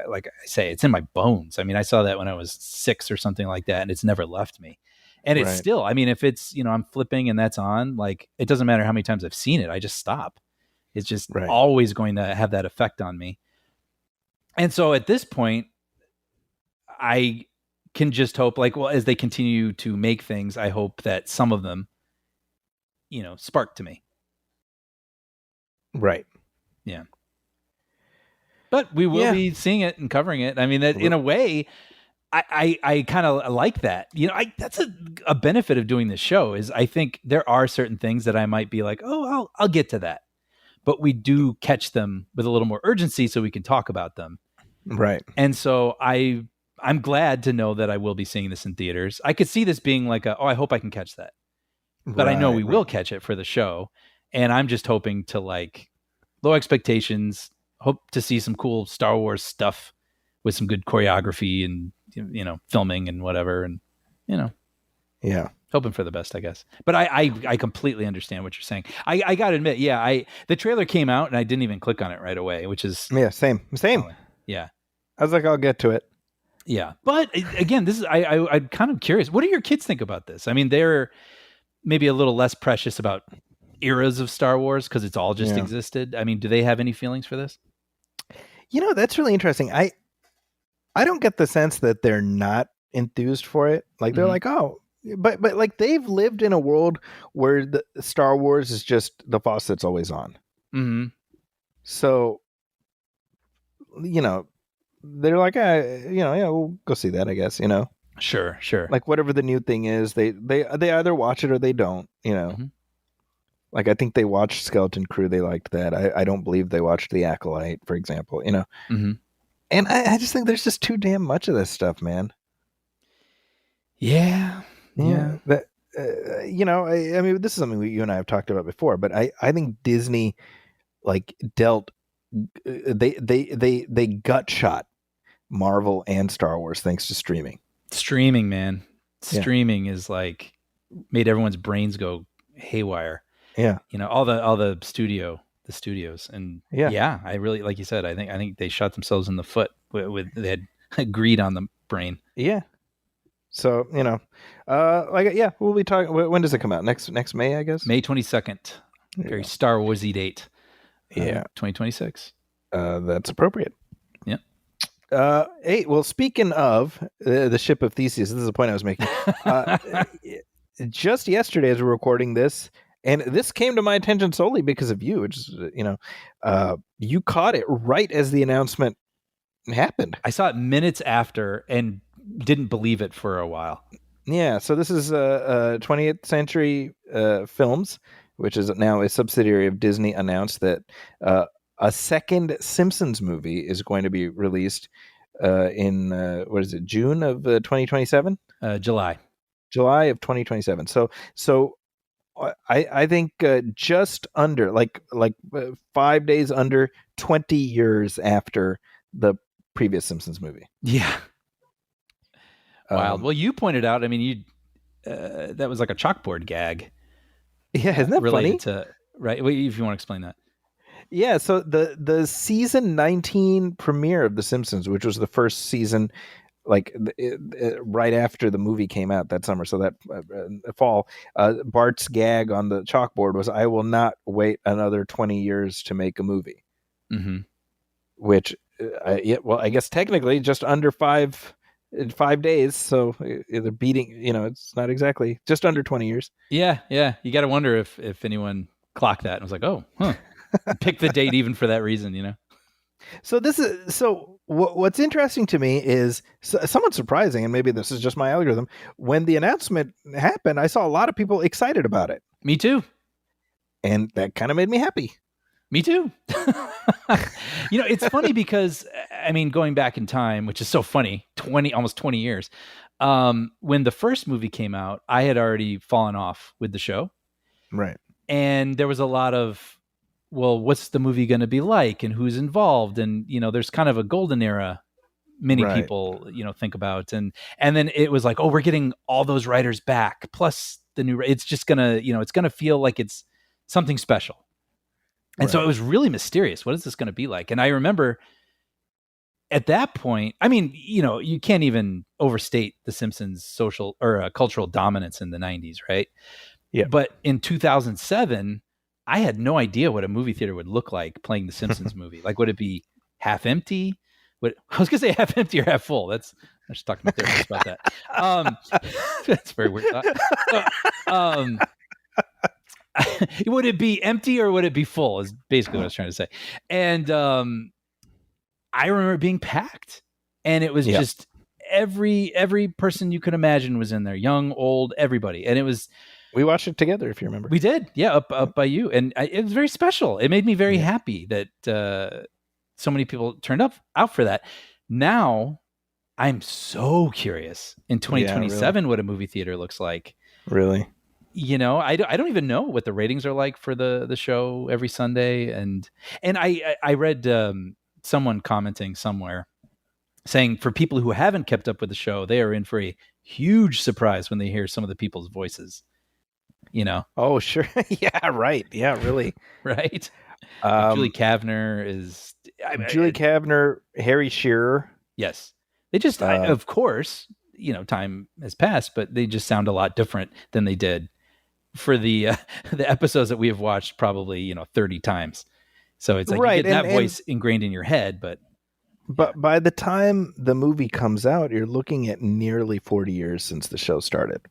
like I say, it's in my bones. I mean, I saw that when I was 6 or something like that, and it's never left me. And it's still, I mean, if it's, I'm flipping and that's on, like, it doesn't matter how many times I've seen it. I just stop. It's just always going to have that effect on me. And so at this point, I can just hope, like, well, as they continue to make things, I hope that some of them, spark to me. Right. Yeah. But we will be seeing it and covering it. I mean, that in a way, I kind of like that. That's a benefit of doing this show is I think there are certain things that I might be like, oh, I'll get to that. But we do catch them with a little more urgency so we can talk about them. Right. And so I'm glad to know that I will be seeing this in theaters. I could see this being like I hope I can catch that. But I know we will catch it for the show. And I'm just hoping to, like, low expectations, hope to see some cool Star Wars stuff with some good choreography and, filming and whatever. And, hoping for the best, I guess. But I completely understand what you're saying. I got to admit, the trailer came out and I didn't even click on it right away, which is... Yeah, same. Yeah. I was like, I'll get to it. Yeah. But again, this is, I'm kind of curious. What do your kids think about this? I mean, they're maybe a little less precious about eras of Star Wars because it's all just existed. I mean, do they have any feelings for this? That's really interesting. I don't get the sense that they're not enthused for it. Like they're like, oh, but like they've lived in a world where the Star Wars is just the faucet's always on. Mm-hmm. So, they're like, we'll go see that, I guess, Sure. Like whatever the new thing is, they either watch it or they don't, Mm-hmm. Like, I think they watched Skeleton Crew. They liked that. I don't believe they watched The Acolyte, for example, Mm-hmm. And I just think there's just too damn much of this stuff, man. Yeah. That, I mean, this is something you and I have talked about before, but I think Disney, like, dealt, they gut shot Marvel and Star Wars thanks to streaming. Streaming, man. Streaming is like made everyone's brains go haywire. Yeah. All the studios. And I really, like you said, I think they shot themselves in the foot with they had greed on the brain. Yeah. So, we'll be talking. When does it come out? Next May, I guess? May 22nd. Very Star Warsy date. 2026. That's appropriate. Yeah. Hey, well, speaking of the ship of Theseus, this is the point I was making. Just yesterday, as we're recording this, and this came to my attention solely because of you. Which is, you caught it right as the announcement happened. I saw it minutes after and didn't believe it for a while. Yeah, so this is 20th Century Films, which is now a subsidiary of Disney, announced that a second Simpsons movie is going to be released in June of 2027? July of 2027. So I think just under 5 days under 20 years after the previous Simpsons movie. Yeah. Wild. Well, you pointed out, I mean, that was like a chalkboard gag. Yeah, isn't that related funny? To, right? Well, if you want to explain that. Yeah, so the season 19 premiere of The Simpsons, which was the first season, right after the movie came out that summer, so that fall, Bart's gag on the chalkboard was, "I will not wait another 20 years to make a movie." Mm-hmm. Which, I guess technically just under 5 days, so they're beating. It's not exactly just under 20 years. Yeah. You got to wonder if anyone clocked that and was like, "Oh, huh." Pick the date even for that reason, So what's interesting to me is somewhat surprising, and maybe this is just my algorithm. When the announcement happened, I saw a lot of people excited about it. Me too. And that kind of made me happy. Me too. It's funny because, I mean, going back in time, which is so funny, almost 20 years, when the first movie came out, I had already fallen off with the show. Right. And there was a lot of, well, what's the movie going to be like and who's involved? And, there's kind of a golden era many people, think about. And then it was like, oh, we're getting all those writers back. Plus the new, it's just going to, it's going to feel like it's something special. And so it was really mysterious. What is this going to be like? And I remember at that point, I mean, you can't even overstate the Simpsons social or cultural dominance in the 90s, right? Yeah. But in 2007, I had no idea what a movie theater would look like playing the Simpsons movie. Like, would it be half empty? I was going to say half empty or half full. I just talked to my therapist about that. That's very weird thought. Would it be empty or would it be full is basically what I was trying to say. And I remember being packed, and it was just every person you could imagine was in there, young, old, everybody. And it was, we watched it together, if you remember. We did. Yeah. Up by you. And it was very special. It made me very happy that so many people turned out for that. Now I'm so curious in 2027 what a movie theater looks like. Really? I don't even know what the ratings are like for the show every Sunday. And I read someone commenting somewhere saying for people who haven't kept up with the show, they are in for a huge surprise when they hear some of the people's voices. Oh, sure. Yeah, right. Yeah, really. Right. Julie Kavner is Julie Kavner, Harry Shearer. Yes. They just, of course, time has passed, but they just sound a lot different than they did for the episodes that we have watched probably, 30 times. So it's like you get that voice ingrained in your head, but by the time the movie comes out, you're looking at nearly 40 years since the show started.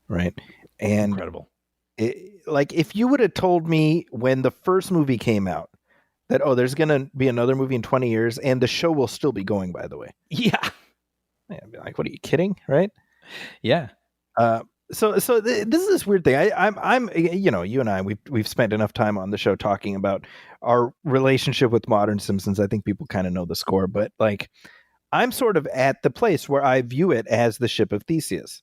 Right. And incredible. If you would have told me when the first movie came out that, there's going to be another movie in 20 years and the show will still be going, by the way. Yeah. I'd be like, what are you kidding? Right. Yeah. So this is this weird thing. I'm you and I, we've spent enough time on the show talking about our relationship with modern Simpsons. I think people kind of know the score, but I'm sort of at the place where I view it as the ship of Theseus.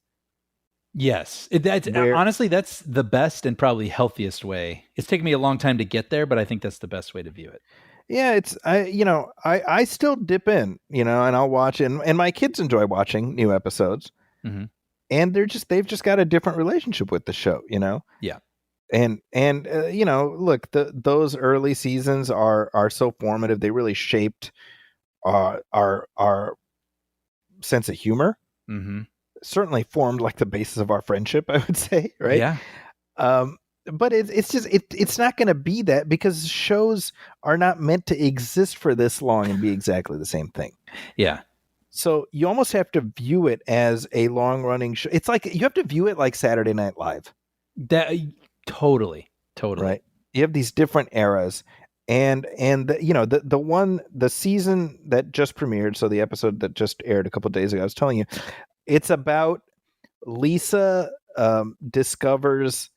Yes, honestly, that's the best and probably healthiest way. It's taken me a long time to get there, but I think that's the best way to view it. Yeah, I still dip in, and I'll watch it, and my kids enjoy watching new episodes, and they've just got a different relationship with the show, Yeah, and look, those early seasons are so formative. They really shaped our sense of humor. Certainly formed like the basis of our friendship, I would say, right? Yeah. But it's just it's not going to be that, because shows are not meant to exist for this long and be exactly the same thing. Yeah. So you almost have to view it as a long running show. It's like you have to view it like Saturday Night Live. That totally. Right. You have these different eras. And the season that just premiered, so the episode that just aired a couple of days ago, I was telling you, it's about Lisa discovers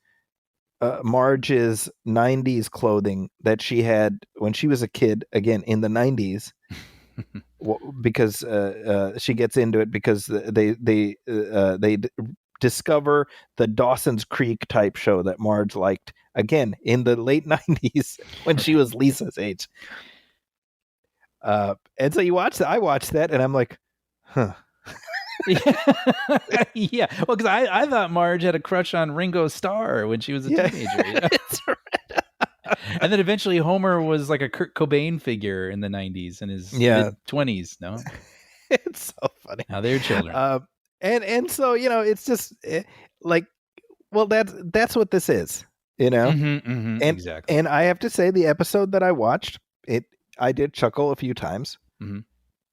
Marge's 90s clothing that she had when she was a kid, again in the 90s, because she gets into it because they discover the Dawson's Creek type show that Marge liked again in the late 90s when she was Lisa's age. And so I watched that and I'm like, huh. Yeah. Well, because I thought Marge had a crush on Ringo Starr when she was a teenager. You know? That's right. And then eventually Homer was like a Kurt Cobain figure in the 90s in his mid-20s. No, it's so funny. Now they're children. And so it's just like, well, that's what this is, and exactly. And I have to say, the episode that I watched, I did chuckle a few times. Mm-hmm.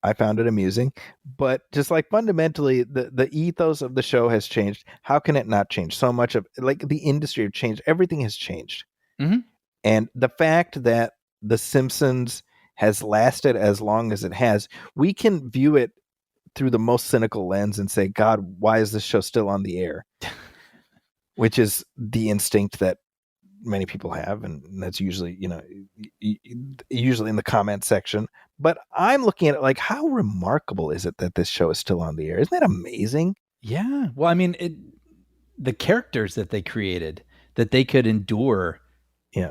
I found it amusing, but just like fundamentally, the ethos of the show has changed. How can it not change? So much of like the industry has changed. Everything has changed. Mm-hmm. And the fact that The Simpsons has lasted as long as it has, we can view it through the most cynical lens and say, God, why is this show still on the air? Which is the instinct that many people have, and that's usually, usually in the comment section. But I'm looking at it like, how remarkable is it that this show is still on the air? Isn't that amazing? Yeah. Well, I mean, the characters that they created, that they could endure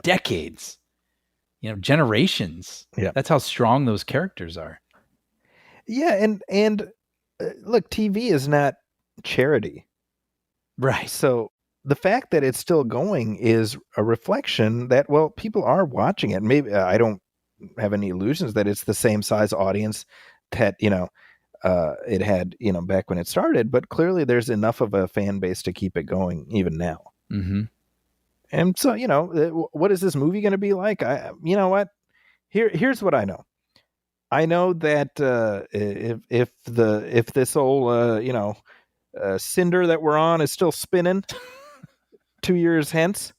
decades, generations. Yeah. That's how strong those characters are. Yeah. And look, TV is not charity. Right. So the fact that it's still going is a reflection that, well, people are watching it. Maybe I don't have any illusions that it's the same size audience that, it had, back when it started, but clearly there's enough of a fan base to keep it going even now. Mm-hmm. And so, what is this movie going to be like? You know what? Here's what I know. I know that if this old cinder that we're on is still spinning 2 years hence,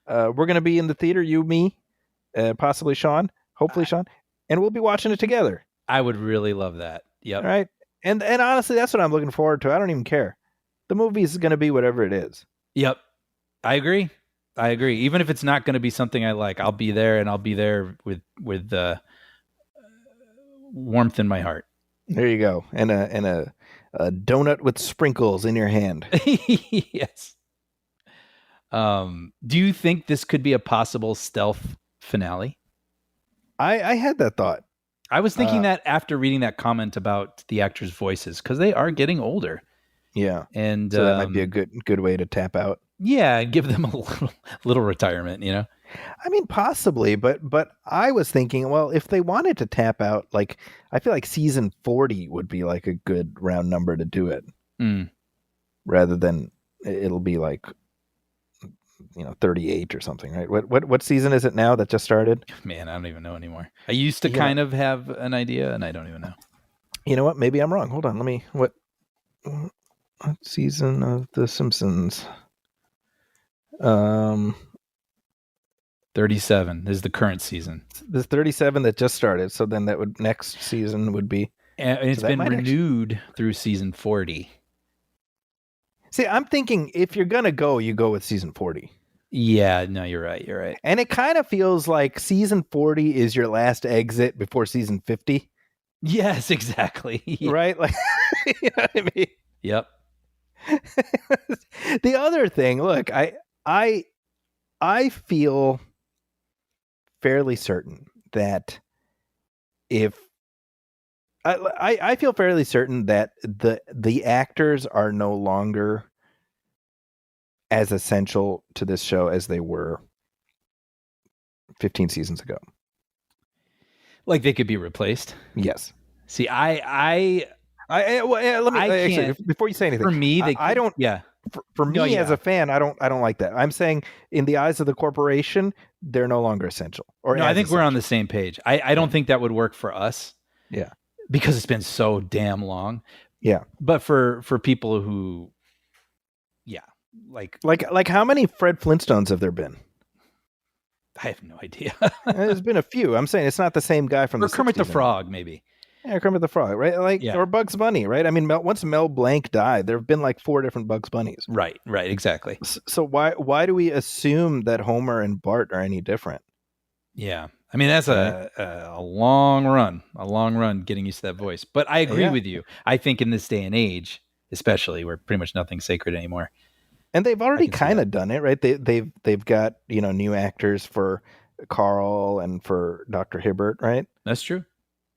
we're going to be in the theater, you, me, possibly Sean, hopefully Sean, and we'll be watching it together. I would really love that. Yep. All right. And honestly, that's what I'm looking forward to. I don't even care. The movie is going to be whatever it is. Yep. I agree. Even if it's not going to be something I like, I'll be there, and I'll be there with warmth in my heart. There you go. And a donut with sprinkles in your hand. Yes. Do you think this could be a possible stealth finale? I had that thought. I was thinking that after reading that comment about the actors' voices, because they are getting older. Yeah. And so that might be a good way to tap out. Yeah, give them a little retirement, I mean, possibly, but I was thinking, well, if they wanted to tap out, like, I feel like season 40 would be like a good round number to do it. Rather than it'll be like 38 or something, right? What season is it now that just started? Man, I don't even know anymore. I used to kind of have an idea, and I don't even know. You know what? Maybe I'm wrong. Hold on. What season of The Simpsons? 37 is the current season. There's 37 that just started. So then next season would be. And it's been renewed through season 40. See, I'm thinking if you're going to go, you go with season 40. Yeah, no, you're right. And it kind of feels like season 40 is your last exit before season 50. Yes, exactly. Right? Like, you know what I mean? Yep. The other thing, look, I feel fairly certain that I feel fairly certain that the actors are no longer as essential to this show as they were 15 seasons ago. Like they could be replaced. Yes. See, let me actually, before you say anything, for me, I don't. Yeah. For me as a fan, I don't like that. I'm saying in the eyes of the corporation, they're no longer essential. I think we're on the same page. I don't think that would work for us. Yeah. Because it's been so damn long. Yeah. But for people who, like how many Fred Flintstones have there been? I have no idea. There's been a few. I'm saying it's not the same guy from or the Kermit the 60s Frog, maybe. Yeah, Kermit the Frog, right? Or Bugs Bunny, right? I mean, once Mel Blanc died, there have been like 4 different Bugs Bunnies. Right, exactly. So why do we assume that Homer and Bart are any different? Yeah. I mean, that's a long run getting used to that voice. But I agree with you. I think in this day and age, especially where pretty much nothing's sacred anymore. And they've already can see kind that. of done it, right? They've got, new actors for Carl and for Dr. Hibbert, right? That's true.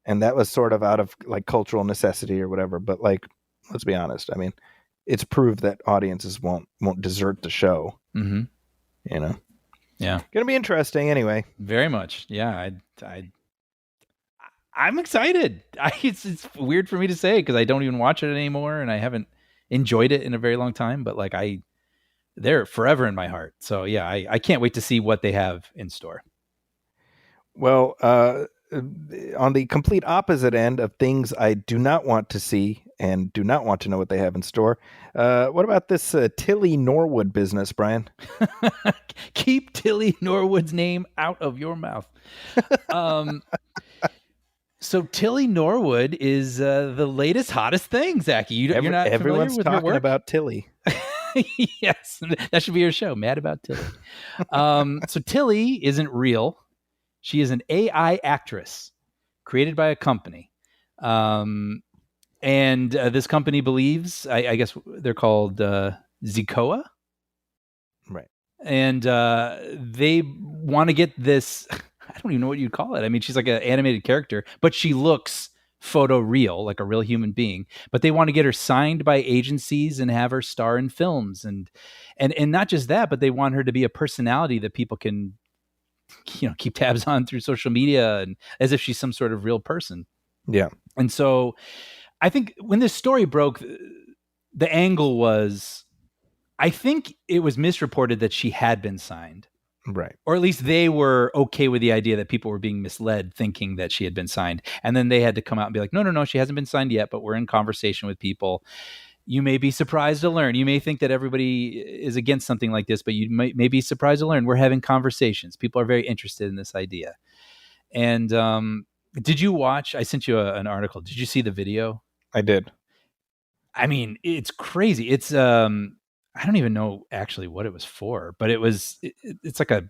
And that was sort of out of like cultural necessity or whatever. But like, let's be honest. I mean, it's proved that audiences won't desert the show. Mm-hmm. Yeah. Gonna be interesting anyway. Very much. Yeah. I'm excited. It's weird for me to say because I don't even watch it anymore and I haven't enjoyed it in a very long time, but like they're forever in my heart. So yeah, I can't wait to see what they have in store. Well, on the complete opposite end of things I do not want to see and do not want to know what they have in store, what about this Tilly Norwood business, Brian? Keep Tilly Norwood's name out of your mouth. So Tilly Norwood is the latest hottest thing, Zachy. You're not everyone's familiar with talking her work? about Tilly. Yes, that should be your show, Mad About Tilly. So Tilly isn't real. She is an AI actress created by a company. And this company believes, I guess they're called Zikoa. Right. And they want to get this, I don't even know what you'd call it. I mean, she's like an animated character, but she looks photo real, like a real human being. But they want to get her signed by agencies and have her star in films. And not just that, but they want her to be a personality that people can, keep tabs on through social media and as if she's some sort of real person. Yeah. And so I think when this story broke, the angle was, I think it was misreported that she had been signed. Right. Or at least they were okay with the idea that people were being misled thinking that she had been signed. And then they had to come out and be like, no, she hasn't been signed yet, but we're in conversation with people. You may be surprised to learn. You may think that everybody is against something like this, but you may be surprised to learn we're having conversations. People are very interested in this idea. And did you watch? I sent you an article. Did you see the video? I did. I mean, it's crazy. It's I don't even know actually what it was for, but it's like a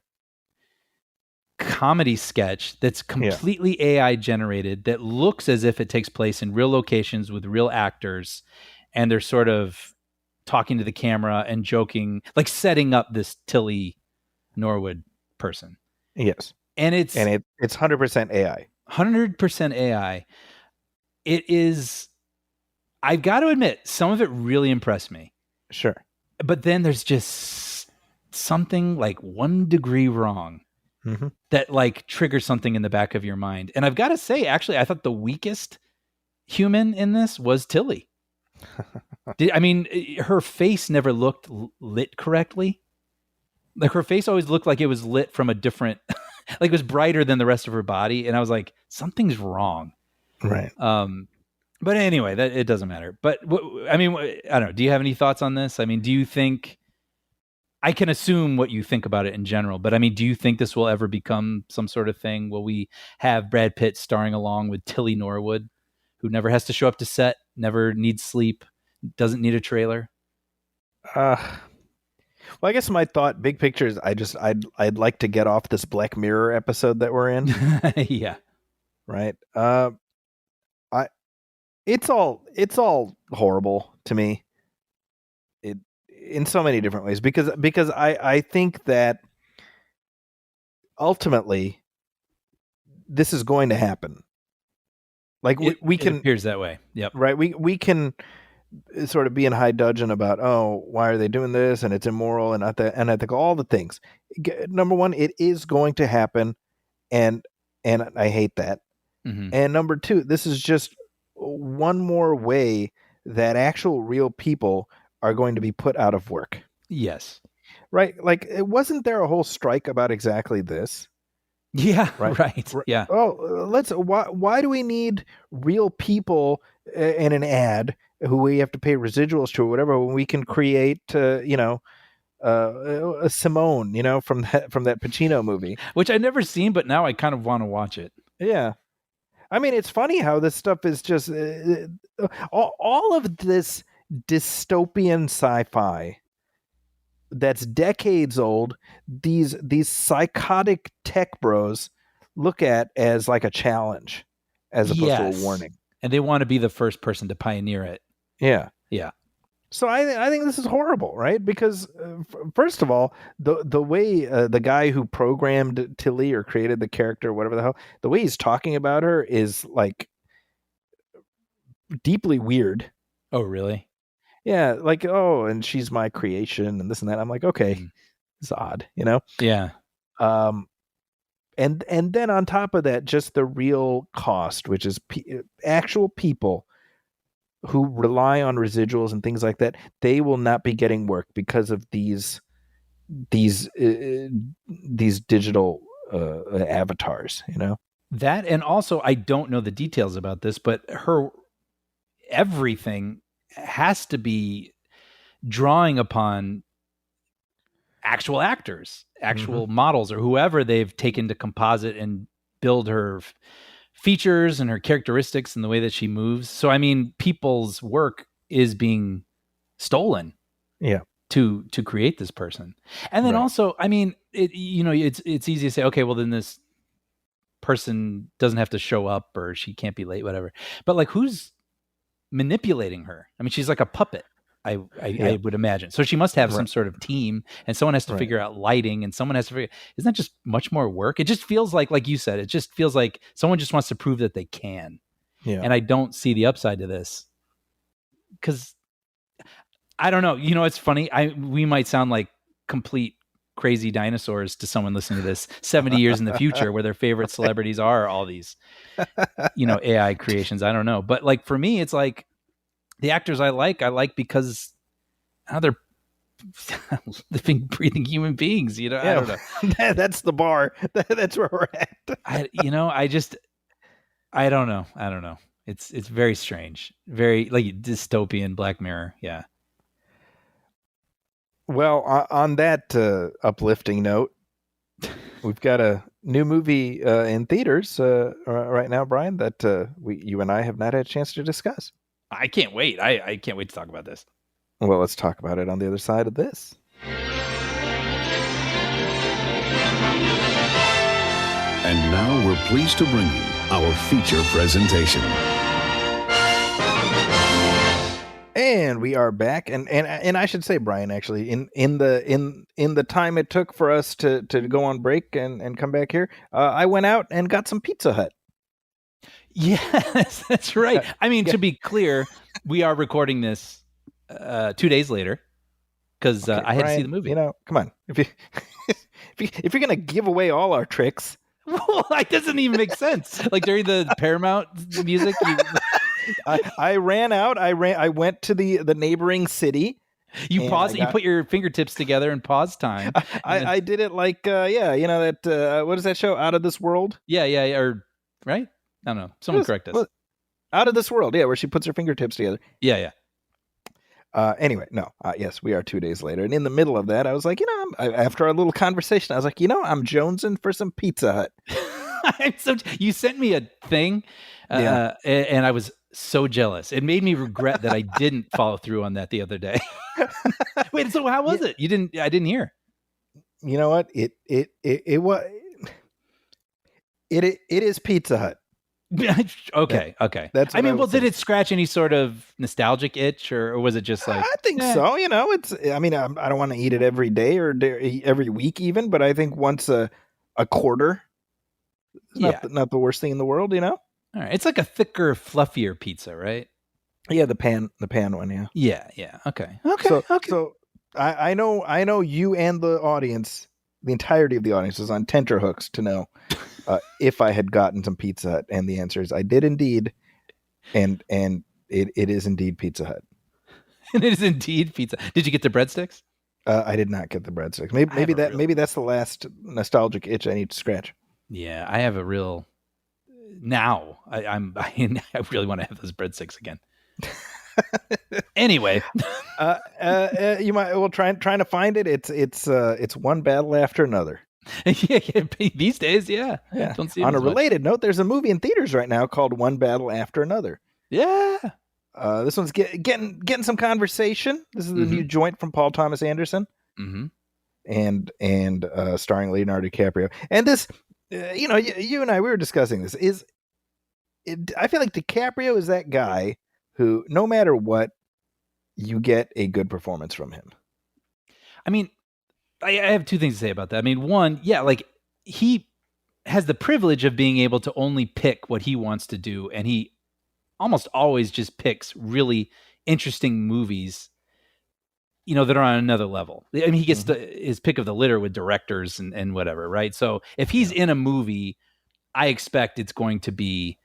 comedy sketch that's completely AI generated that looks as if it takes place in real locations with real actors. And they're sort of talking to the camera and joking, like setting up this Tilly Norwood person. Yes. And it's 100% AI. 100% AI. It is, I've got to admit, some of it really impressed me. Sure. But then there's just something like 1 degree wrong that like triggers something in the back of your mind. And I've got to say, actually, I thought the weakest human in this was Tilly. Her face never looked lit correctly. Like her face always looked like it was lit from a different, like it was brighter than the rest of her body. And I was like, something's wrong. Right. But anyway, it doesn't matter. But I don't know. Do you have any thoughts on this? I mean, do you think, I can assume what you think about it in general, but I mean, do you think this will ever become some sort of thing? Will we have Brad Pitt starring along with Tilly Norwood, who never has to show up to set, never needs sleep, doesn't need a trailer? Well, I guess my thought, big picture, is I'd like to get off this Black Mirror episode that we're in. Yeah. Right. It's all horrible to me. It in so many different ways because I think that ultimately this is going to happen. Like we can, it appears that way. Yep. Right. We can sort of be in high dudgeon about, why are they doing this? And it's immoral and unethical, all the things. Number one, it is going to happen. And I hate that. Mm-hmm. And number two, this is just one more way that actual real people are going to be put out of work. Yes. Right. Like, wasn't there a whole strike about exactly this? Yeah. Right. Yeah. Why do we need real people in an ad who we have to pay residuals to or whatever when we can create, a Simone, from that Pacino movie, which I've never seen, but now I kind of want to watch it. Yeah. I mean, it's funny how this stuff is just all of this dystopian sci-fi that's decades old. These psychotic tech bros look at as like a challenge as opposed to a warning. And they want to be the first person to pioneer it. Yeah. Yeah. So I think this is horrible, right? Because first of all, the way the guy who programmed Tilly or created the character, whatever the hell, the way he's talking about her is like deeply weird. Oh, really? Yeah, like, oh, and she's my creation and this and that. I'm like, okay, it's odd, you know? Yeah. And then on top of that, just the real cost, which is actual people who rely on residuals and things like that, they will not be getting work because of these digital avatars, you know? That, and also I don't know the details about this, but her everything has to be drawing upon actual actors, actual models, or whoever they've taken to composite and build her features and her characteristics and the way that she moves. So I mean, people's work is being stolen. Yeah. To create this person. And then also, I mean, it's easy to say, okay, well then this person doesn't have to show up or she can't be late, whatever. But like, who's manipulating her? I mean, she's like a puppet, I would imagine. So she must have some sort of team, and someone has to figure out lighting, and someone has to figure. Isn't that just much more work? It just feels like you said, it just feels like someone just wants to prove that they can. Yeah. And I don't see the upside to this because I don't know. You know, it's funny. We might sound like complete crazy dinosaurs to someone listening to this 70 years in the future, where their favorite celebrities are all these, AI creations. I don't know. But like, for me, it's like the actors I like because they're living, breathing human beings, I don't know. That's the bar. That's where we're at. I don't know. It's very strange. Very like dystopian Black Mirror. Yeah. Well, on that uplifting note, we've got a new movie in theaters right now, Brian, that you and I have not had a chance to discuss. I can't wait. I can't wait to talk about this. Well, let's talk about it on the other side of this. And now we're pleased to bring you our feature presentation. And we are back, and I should say, Brian, actually, in the time it took for us to go on break and come back here, I went out and got some Pizza Hut. Yes, that's right. I mean, to be clear, we are recording this 2 days later because I had Brian, to see the movie. Come on, if you're gonna give away all our tricks, well, that doesn't even make sense. Like during the Paramount music. I ran out. I went to the neighboring city. You paused. You put your fingertips together and paused time. I did it like that. What is that show? Out of This World. Yeah. Or right? I don't know. Someone correct us. Out of This World. Yeah, where she puts her fingertips together. Yeah. Anyway, no. Yes, we are 2 days later, and in the middle of that, I was like, after our little conversation, I was like, I'm jonesing for some Pizza Hut. You sent me a thing, and I was so jealous. It made me regret that I didn't follow through on that the other day. Wait, so how was it? I didn't hear. You know what? It is Pizza Hut. Okay. That's did it scratch any sort of nostalgic itch, or was it just like? I think so. It's. I mean, I don't want to eat it every day or every week, even. But I think once a quarter, not the worst thing in the world. All right, it's like a thicker, fluffier pizza, right? Yeah, the pan one. Yeah. Okay. So I know you and the audience, the entirety of the audience, is on tenterhooks to know if I had gotten some Pizza Hut, and the answer is I did indeed, and it is indeed Pizza Hut. And it is indeed pizza. Did you get the breadsticks? I did not get the breadsticks. Maybe that's the last nostalgic itch I need to scratch. Yeah, I have a real. Now I really want to have those breadsticks again. Anyway, you might trying to find it. It's one battle after another. yeah, these days, yeah. Don't see. On a related note, there's a movie in theaters right now called One Battle After Another. Yeah. This one's getting some conversation. This is the new joint from Paul Thomas Anderson, and starring Leonardo DiCaprio. And this, you and I, we were discussing this. I feel like DiCaprio is that guy who, no matter what, you get a good performance from him. I mean, I have two things to say about that. I mean, one, yeah, like he has the privilege of being able to only pick what he wants to do, and he almost always just picks really interesting movies, that are on another level. I mean, he gets his pick of the litter with directors and whatever, right? So if he's in a movie, I expect it's going to be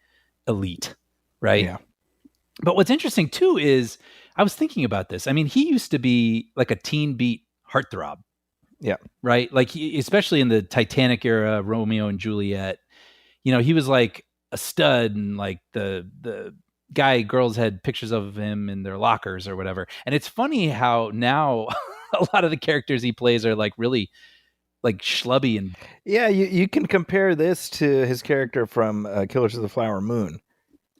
elite, right? Yeah. But what's interesting too is I was thinking about this. I mean, he used to be like a teen beat heartthrob. Yeah. Right. Like especially in the Titanic era, Romeo and Juliet, he was like a stud, and like the girls had pictures of him in their lockers or whatever. And it's funny how now a lot of the characters he plays are like really like schlubby. And yeah, you can compare this to his character from Killers of the Flower Moon.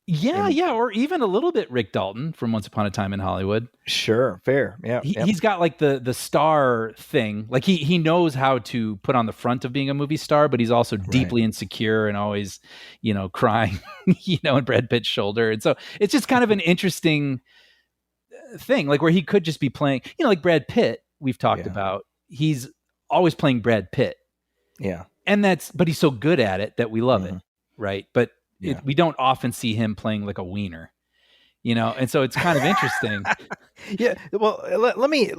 Yeah, or even a little bit Rick Dalton from Once Upon a Time in Hollywood. Sure, fair. Yeah, he's got like the star thing. Like he knows how to put on the front of being a movie star, but he's also deeply insecure and always, crying, in Brad Pitt's shoulder. And so it's just kind of an interesting thing, like where he could just be playing, like Brad Pitt. We've talked about. He's always playing Brad Pitt. Yeah, and but he's so good at it that we love it, right? But we don't often see him playing like a wiener, and so it's kind of interesting. Yeah. Well, let me,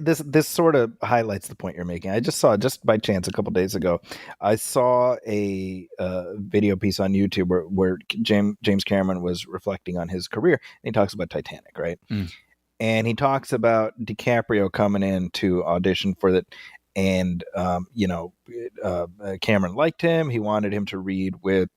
this sort of highlights the point you're making. I just saw, just by chance, a couple days ago, I saw a video piece on YouTube where James Cameron was reflecting on his career, and he talks about Titanic, right? And he talks about DiCaprio coming in to audition for that. And, Cameron liked him. He wanted him to read with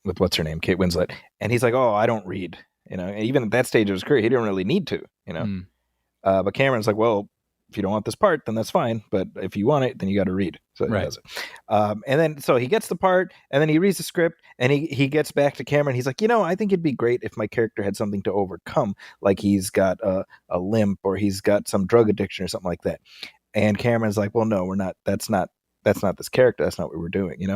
what's her name, Kate Winslet, and he's like, "Oh, I don't read," Even at that stage of his career, he didn't really need to, But Cameron's like, "Well, if you don't want this part, then that's fine. But if you want it, then you got to read." So he does it. And then so he gets the part, and then he reads the script, and he gets back to Cameron. He's like, I think it'd be great if my character had something to overcome, like he's got a limp or he's got some drug addiction or something like that. And Cameron's like, "Well, no, we're not. That's not this character. That's not what we're doing,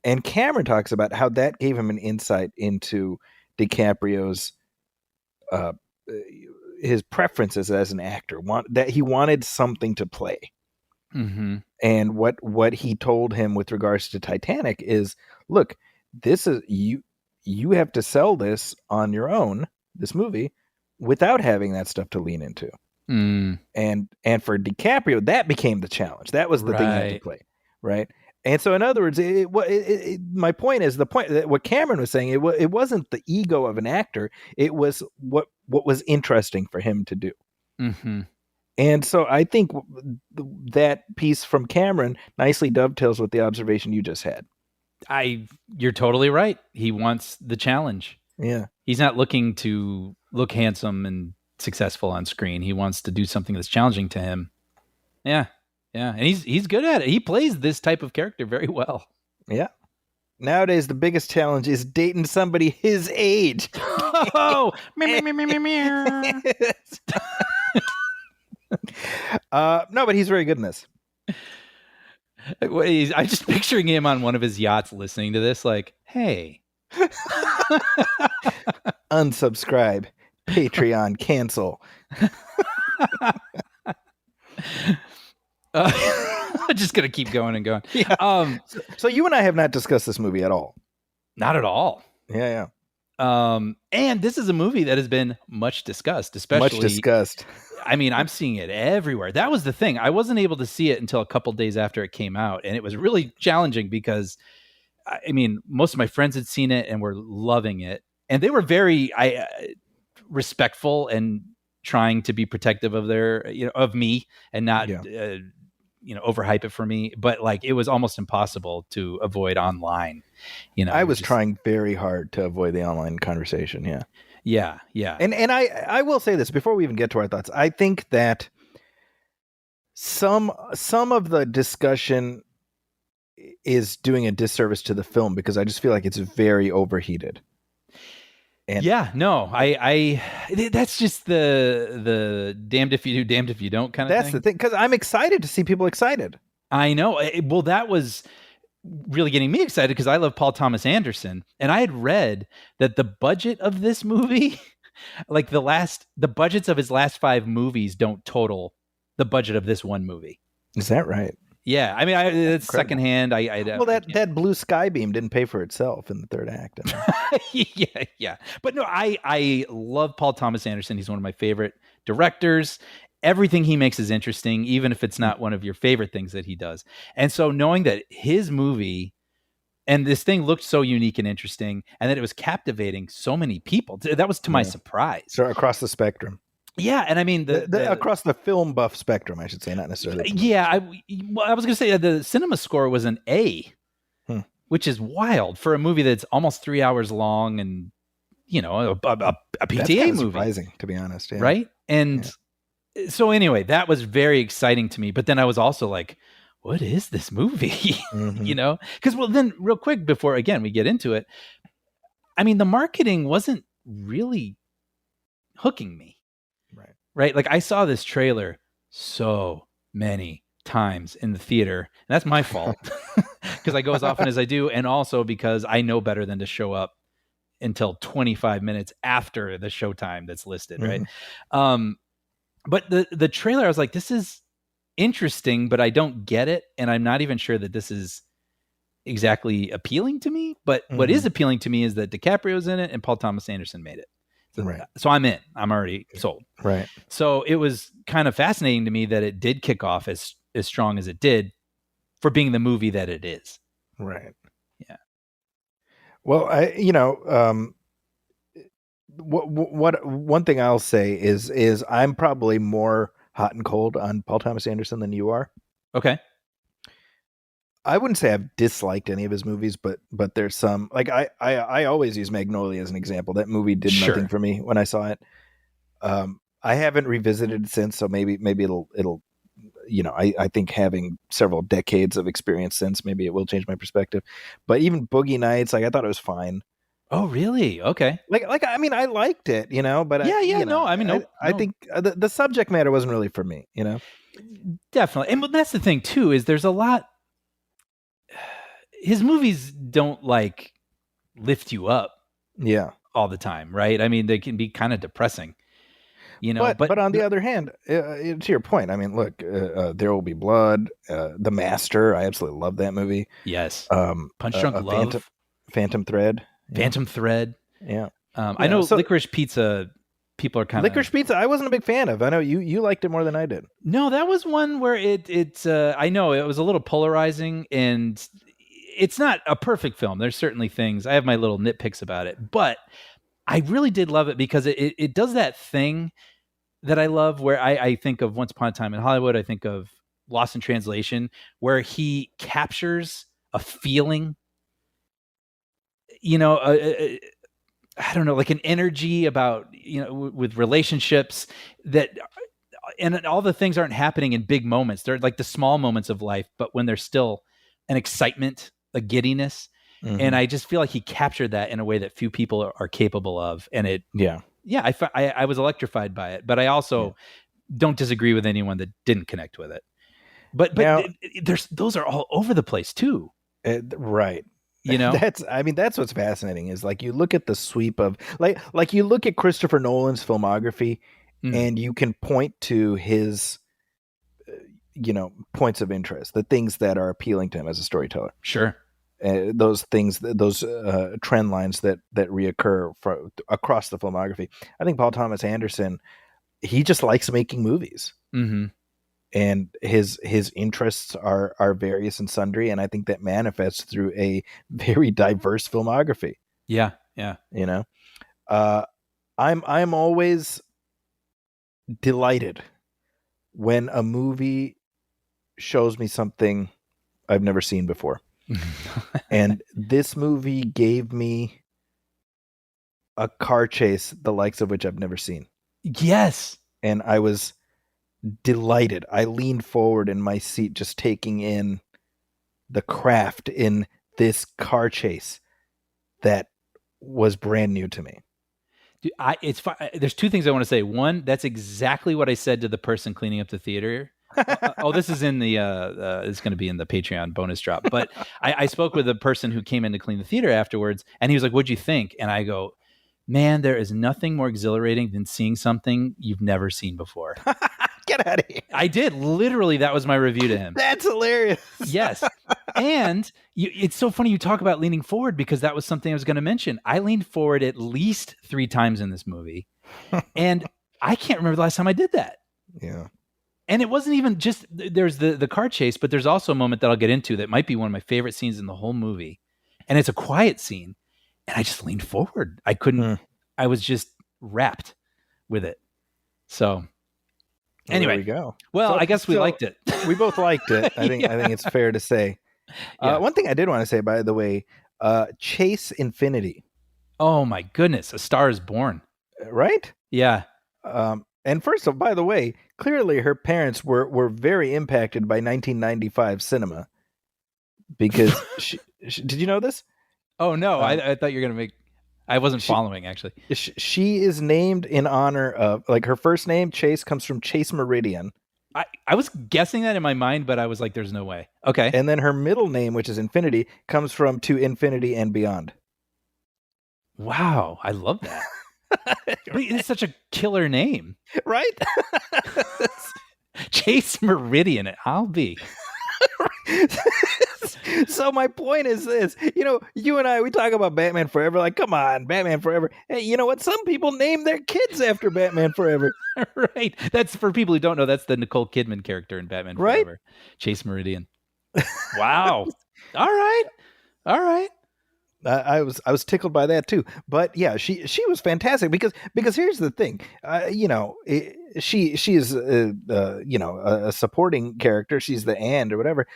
And Cameron talks about how that gave him an insight into DiCaprio's his preferences as an actor. That he wanted something to play. And what he told him with regards to Titanic is, look, this is you have to sell this on your own, this movie, without having that stuff to lean into. And for DiCaprio, that became the challenge. That was the thing he had to play. Right. And so, in other words, my point is that what Cameron was saying, it wasn't the ego of an actor. It was what was interesting for him to do. And so I think that piece from Cameron nicely dovetails with the observation you just had. You're totally right. He wants the challenge. Yeah. He's not looking to look handsome and successful on screen. He wants to do something that's challenging to him. Yeah. Yeah, and he's good at it. He plays this type of character very well. Yeah. Nowadays, the biggest challenge is dating somebody his age. Oh, no, but he's very good in this. I'm just picturing him on one of his yachts listening to this, like, "Hey, unsubscribe, Patreon, cancel." Just gonna keep going and going. Yeah. So you and I have not discussed this movie at all. Not at all. Yeah. And this is a movie that has been much discussed, especially much discussed. I mean, I'm seeing it everywhere. That was the thing. I wasn't able to see it until a couple days after it came out, and it was really challenging because, I mean, most of my friends had seen it and were loving it, and they were very respectful and trying to be protective of of me and not overhype it for me. But like, it was almost impossible to avoid online. I was trying very hard to avoid the online conversation. Yeah. And I will say this before we even get to our thoughts. I think that some of the discussion is doing a disservice to the film because I just feel like it's very overheated. And I that's just the damned if you do, damned if you don't kind of thing. That's the thing, because I'm excited to see people excited. I know. Well, that was really getting me excited because I love Paul Thomas Anderson, and I had read that the budget of this movie, like the budgets of his last 5 movies don't total the budget of this one movie. Is that right? Yeah, I mean, it's secondhand. Well, that blue sky beam didn't pay for itself in the third act. yeah. But no, I love Paul Thomas Anderson. He's one of my favorite directors. Everything he makes is interesting, even if it's not one of your favorite things that he does. And so knowing that his movie and this thing looked so unique and interesting, and that it was captivating so many people, that was to my surprise. So across the spectrum. Yeah, and I mean the across the film buff spectrum, I should say, not necessarily. Yeah, I was going to say the cinema score was an A, which is wild for a movie that's almost 3 hours long, and a PTA movie. Surprising, to be honest. Yeah. Right? And so anyway, that was very exciting to me. But then I was also like, what is this movie? Because then real quick before again we get into it, I mean the marketing wasn't really hooking me. Right. Like I saw this trailer so many times in the theater, and that's my fault because I go as often as I do. And also because I know better than to show up until 25 minutes after the showtime that's listed. Right. But the trailer, I was like, this is interesting, but I don't get it. And I'm not even sure that this is exactly appealing to me. But what is appealing to me is that DiCaprio's in it and Paul Thomas Anderson made it. So I'm in. I'm already sold. Right. So it was kind of fascinating to me that it did kick off as strong as it did for being the movie that it is. Right. Yeah. Well, what one thing I'll say is I'm probably more hot and cold on Paul Thomas Anderson than you are. Okay. I wouldn't say I've disliked any of his movies, but there's some, like I always use Magnolia as an example. That movie did nothing for me when I saw it. I haven't revisited it since, so maybe it'll I think having several decades of experience since, maybe it will change my perspective. But even Boogie Nights, like I thought it was fine. Oh, really? Okay. Like I mean, I liked it, but I think the subject matter wasn't really for me, Definitely. And that's the thing too, is there's a lot. His movies don't like lift you up all the time, right? I mean, they can be kind of depressing, but on the other hand, to your point, I mean, look, There Will Be Blood, The Master, I absolutely love that movie. Yes. Punch Drunk Love. Phantom Thread. Phantom Thread. Yeah. I know Licorice Pizza, people are kind of... Licorice Pizza, I wasn't a big fan of. I know you liked it more than I did. No, that was one where it's I know it was a little polarizing, and it's not a perfect film. There's certainly things. I have my little nitpicks about it, but I really did love it because it does that thing that I love where I think of Once Upon a Time in Hollywood. I think of Lost in Translation, where he captures a feeling, I don't know, like an energy about, with relationships that, and all the things aren't happening in big moments. They're like the small moments of life, but when there's still an excitement, a giddiness. And I just feel like he captured that in a way that few people are capable of. And I was electrified by it, but I also don't disagree with anyone that didn't connect with it. But now, those are all over the place too. Right. That's what's fascinating is like, you look at the sweep of like you look at Christopher Nolan's filmography and you can point to his, points of interest, the things that are appealing to him as a storyteller. Sure. Those things, those trend lines that reoccur across the filmography. I think Paul Thomas Anderson, he just likes making movies, and his interests are various and sundry, and I think that manifests through a very diverse filmography. Yeah. I'm always delighted when a movie shows me something I've never seen before. And this movie gave me a car chase, the likes of which I've never seen. Yes. And I was delighted. I leaned forward in my seat, just taking in the craft in this car chase that was brand new to me. Dude, it's fine. There's two things I want to say. One, that's exactly what I said to the person cleaning up the theater This is in the it's going to be in the Patreon bonus drop. But I spoke with a person who came in to clean the theater afterwards, and he was like, "What'd you think?" And I go, "Man, there is nothing more exhilarating than seeing something you've never seen before." Get out of here. I did. Literally, that was my review to him. That's hilarious. Yes. And it's so funny you talk about leaning forward, because that was something I was going to mention. I leaned forward at least 3 times in this movie. And I can't remember the last time I did that. Yeah. And it wasn't even just, there's the car chase, but there's also a moment that I'll get into that might be one of my favorite scenes in the whole movie. And it's a quiet scene. And I just leaned forward. I couldn't, I was just wrapped with it. So anyway, there we go. Well, I guess we liked it. We both liked it. I think it's fair to say. One thing I did want to say, by the way, Chase Infinity. Oh my goodness, A Star Is Born. Right? Yeah. And first of all, by the way, clearly her parents were very impacted by 1995 cinema, because did you know this? Oh no, I thought you were gonna make. I wasn't following, actually. She is named in honor of, like, her first name, Chase, comes from Chase Meridian. I was guessing that in my mind, but I was like, there's no way. Okay. And then her middle name, which is Infinity, comes from To Infinity and Beyond. Wow, I love that. It's such a killer name. Right? Chase Meridian, I'll be. So my point is this, you and I, we talk about Batman Forever, like, come on, Batman Forever. Hey, you know what? Some people name their kids after Batman Forever. Right. That's, for people who don't know, that's the Nicole Kidman character in Batman Forever. Chase Meridian. Wow. All right. I was tickled by that too. But yeah, she was fantastic, because here's the thing, she is a supporting character. She's the and or whatever.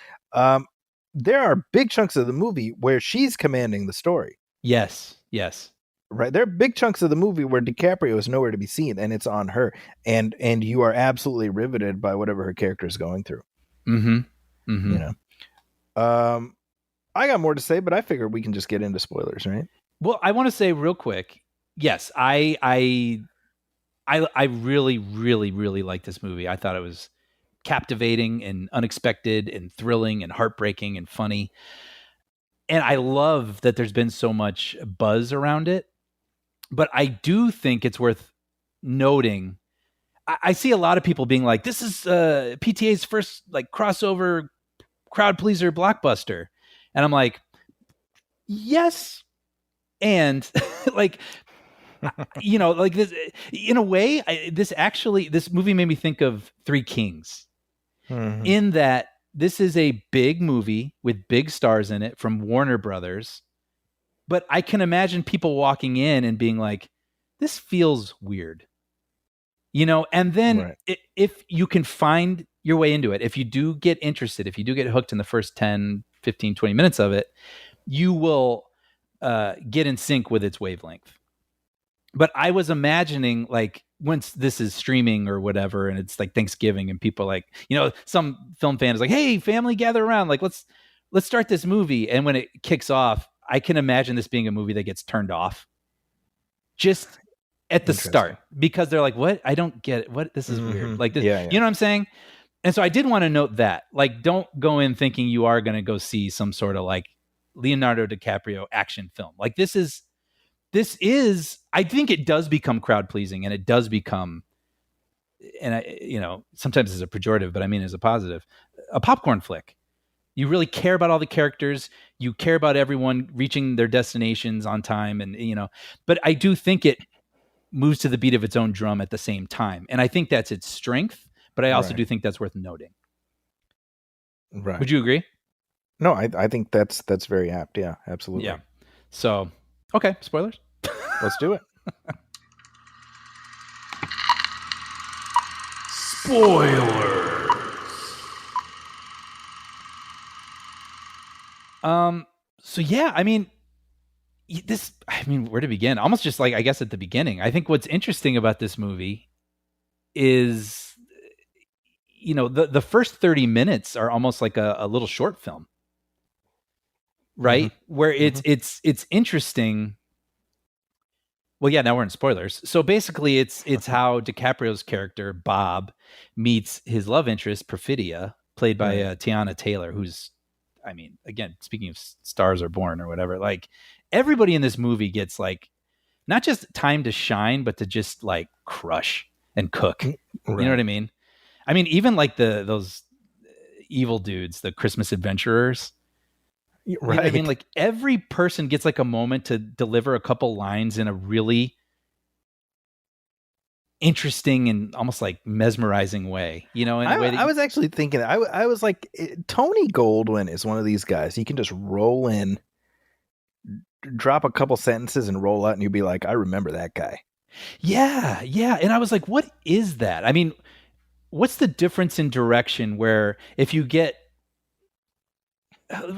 There are big chunks of the movie where she's commanding the story. Yes. Right. There are big chunks of the movie where DiCaprio is nowhere to be seen, and it's on her, and you are absolutely riveted by whatever her character is going through. Mm-hmm. I got more to say, but I figure we can just get into spoilers, right? Well, I want to say real quick, yes, I really, really, really liked this movie. I thought it was captivating and unexpected and thrilling and heartbreaking and funny. And I love that there's been so much buzz around it. But I do think it's worth noting. I see a lot of people being like, this is PTA's first like crossover crowd pleaser blockbuster. And I'm like, yes. And like, like this, in a way, this movie made me think of Three Kings, in that this is a big movie with big stars in it from Warner Brothers. But I can imagine people walking in and being like, this feels weird, and then if you can find your way into it, if you do get interested, if you do get hooked in the first 10, 15, 20 minutes of it, you will get in sync with its wavelength. But I was imagining, like, once this is streaming or whatever, and it's like Thanksgiving and people like, some film fan is like, hey, family, gather around. Like, let's start this movie. And when it kicks off, I can imagine this being a movie that gets turned off just at the start, because they're like, what? I don't get it. What? This is weird. Like, this, you know what I'm saying? And so I did want to note that, like, don't go in thinking you are going to go see some sort of like Leonardo DiCaprio action film. Like, this is, I think it does become crowd pleasing, and it does become, and sometimes as a pejorative, but I mean as a positive, a popcorn flick. You really care about all the characters. You care about everyone reaching their destinations on time, and but I do think it moves to the beat of its own drum at the same time, and I think that's its strength. But I also do think that's worth noting. Right? Would you agree? No, I think that's very apt. Yeah, absolutely. Yeah. So, okay, spoilers. Let's do it. Spoilers. So yeah, I mean, where to begin? Almost just like, I guess at the beginning. I think what's interesting about this movie is, the first 30 minutes are almost like a little short film, right? Where it's interesting. Well, yeah, now we're in spoilers. So basically, it's how DiCaprio's character Bob meets his love interest Perfidia, played by Tiana Taylor, who's, I mean, again, speaking of Stars Are Born or whatever, like everybody in this movie gets like not just time to shine, but to just like crush and cook. You know what I mean? I mean, even like those evil dudes, the Christmas adventurers. Right. You know what I mean? Like every person gets like a moment to deliver a couple lines in a really interesting and almost like mesmerizing way, you know, in a way that I was actually thinking, I was like, Tony Goldwyn is one of these guys. He can just roll in, drop a couple sentences and roll out and you'd be like, I remember that guy. Yeah. Yeah. And I was like, what is that? I mean, what's the difference in direction where if you get,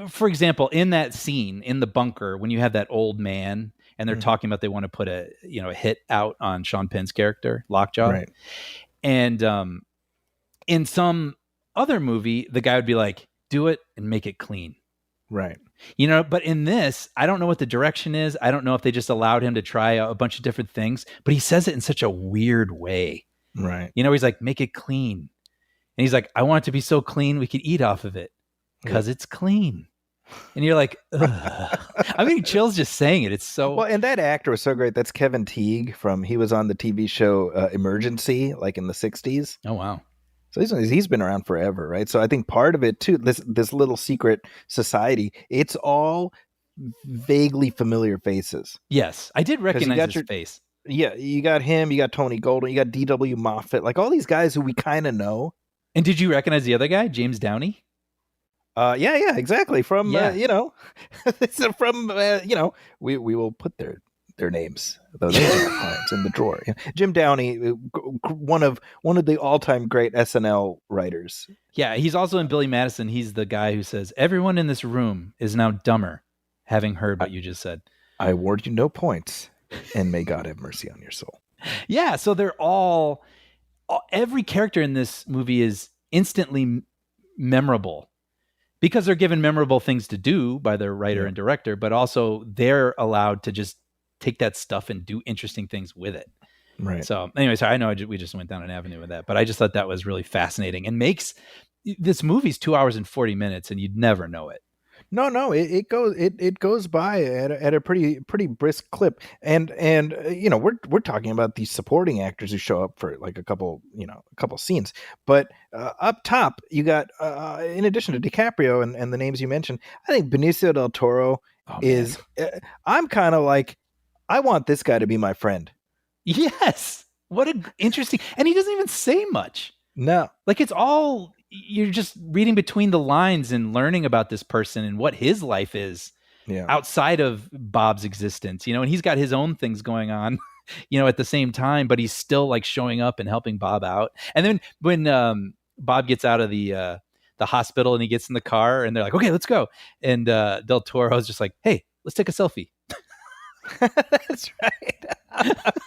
for example, in that scene in the bunker, when you have that old man and they're talking about they want to put a hit out on Sean Penn's character, Lockjaw. Right. And in some other movie, the guy would be like, do it and make it clean. Right. You know, but in this, I don't know what the direction is. I don't know if they just allowed him to try a bunch of different things, but he says it in such a weird way. Right. You know, he's like, make it clean. And he's like, I want it to be so clean we could eat off of it because it's clean. And you're like, ugh. I'm getting chills just saying it. It's so... Well, and that actor was so great. That's Kevin Teague he was on the TV show Emergency, like in the 60s. Oh, wow. So he's been around forever, right? So I think part of it too, this little secret society, it's all vaguely familiar faces. Yes, I did recognize his face. Yeah, you got him, you got Tony Goldwyn, you got D.W. Moffat, like all these guys who we kind of know. And did you recognize the other guy, James Downey? Yeah, exactly. From we will put their names, those names in the drawer. Yeah. Jim Downey, one of the all-time great SNL writers. Yeah, he's also in Billy Madison. He's the guy who says, everyone in this room is now dumber, having heard what you just said. I award you no points, and may God have mercy on your soul. Yeah, so they're all every character in this movie is instantly memorable because they're given memorable things to do by their writer and director, but also they're allowed to just take that stuff and do interesting things with it. Right. So anyway, I know we just went down an avenue with that, but I just thought that was really fascinating and makes this movie's 2 hours and 40 minutes and you'd never know it. No, it goes by at a pretty brisk clip, and we're talking about these supporting actors who show up for like a couple scenes, but up top you got in addition to DiCaprio and the names you mentioned, I think Benicio del Toro is. I'm kind of like, I want this guy to be my friend. Yes, what an interesting, and he doesn't even say much. No, like it's all. You're just reading between the lines and learning about this person and what his life is outside of Bob's existence, and he's got his own things going on, at the same time, but he's still like showing up and helping Bob out. And then when Bob gets out of the hospital and he gets in the car and they're like, okay, let's go. And Del Toro's just like, hey, let's take a selfie. That's right.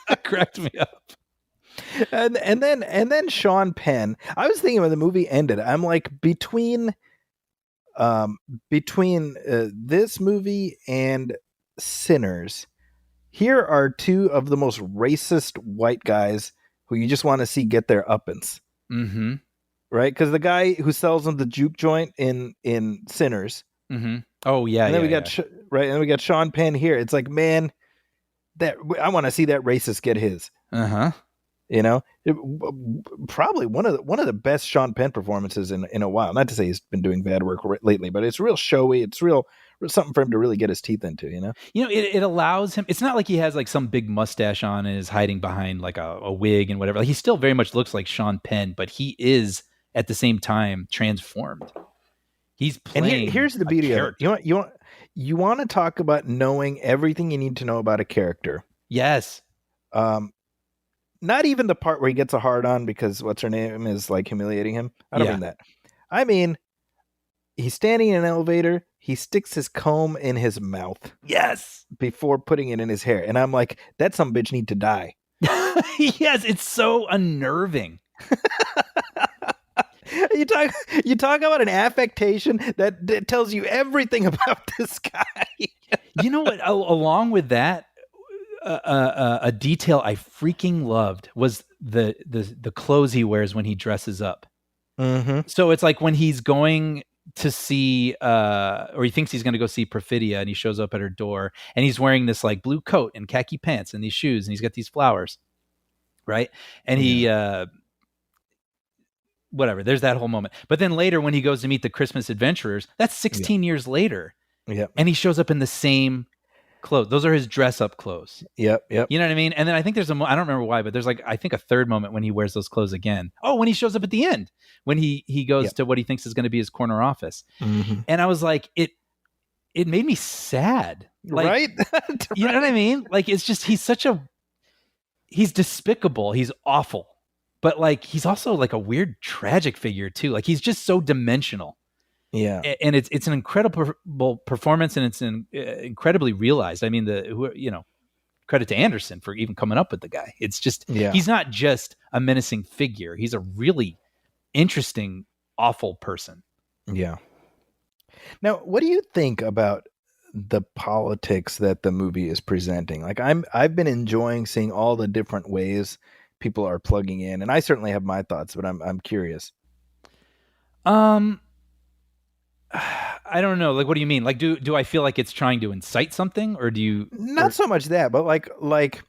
It cracked me up. And then Sean Penn. I was thinking when the movie ended, I'm like between this movie and Sinners, here are two of the most racist white guys who you just want to see get their uppins. Mm-hmm. Right? Because the guy who sells them the juke joint in Sinners. Mm-hmm. Oh yeah. And then we got and we got Sean Penn here. It's like, man, that I want to see that racist get his. Uh-huh. Probably one of the best Sean Penn performances in a while. Not to say he's been doing bad work lately, but it's real showy. It's real something for him to really get his teeth into. It allows him. It's not like he has like some big mustache on and is hiding behind like a wig and whatever. Like he still very much looks like Sean Penn, but he is at the same time transformed. He's playing. And here's the beauty of it. You want to talk about knowing everything you need to know about a character. Yes. Not even the part where he gets a hard on because what's her name is like humiliating him. I don't mean that. I mean, he's standing in an elevator. He sticks his comb in his mouth. Yes. Before putting it in his hair. And I'm like, that some bitch need to die. Yes. It's so unnerving. You talk about an affectation that tells you everything about this guy. You know what? Along with that, a detail I freaking loved was the clothes he wears when he dresses up. Mm-hmm. So it's like when he's going to see, or he thinks he's going to go see Perfidia, and he shows up at her door, and he's wearing this like blue coat and khaki pants and these shoes, and he's got these flowers, right? And he, whatever. There's that whole moment. But then later, when he goes to meet the Christmas adventurers, that's 16 years later, and he shows up in the same clothes. Those are his dress up clothes. Yep. You know what I mean? And then I think there's I don't remember why, but there's like, I think a third moment when he wears those clothes again. Oh, when he shows up at the end, when he goes to what he thinks is going to be his corner office. Mm-hmm. And I was like, it made me sad. Like, right? You know what I mean? Like, it's just, he's despicable. He's awful, but like, he's also like a weird tragic figure too. Like, he's just so dimensional. Yeah. And it's an incredible performance, and it's incredibly realized. I mean, credit to Anderson for even coming up with the guy. It's just, he's not just a menacing figure. He's a really interesting, awful person. Yeah. Now, what do you think about the politics that the movie is presenting? Like, I've been enjoying seeing all the different ways people are plugging in, and I certainly have my thoughts, but I'm curious. I don't know. Like, what do you mean? Like, do I feel like it's trying to incite something, or do you? Not so much that, but like,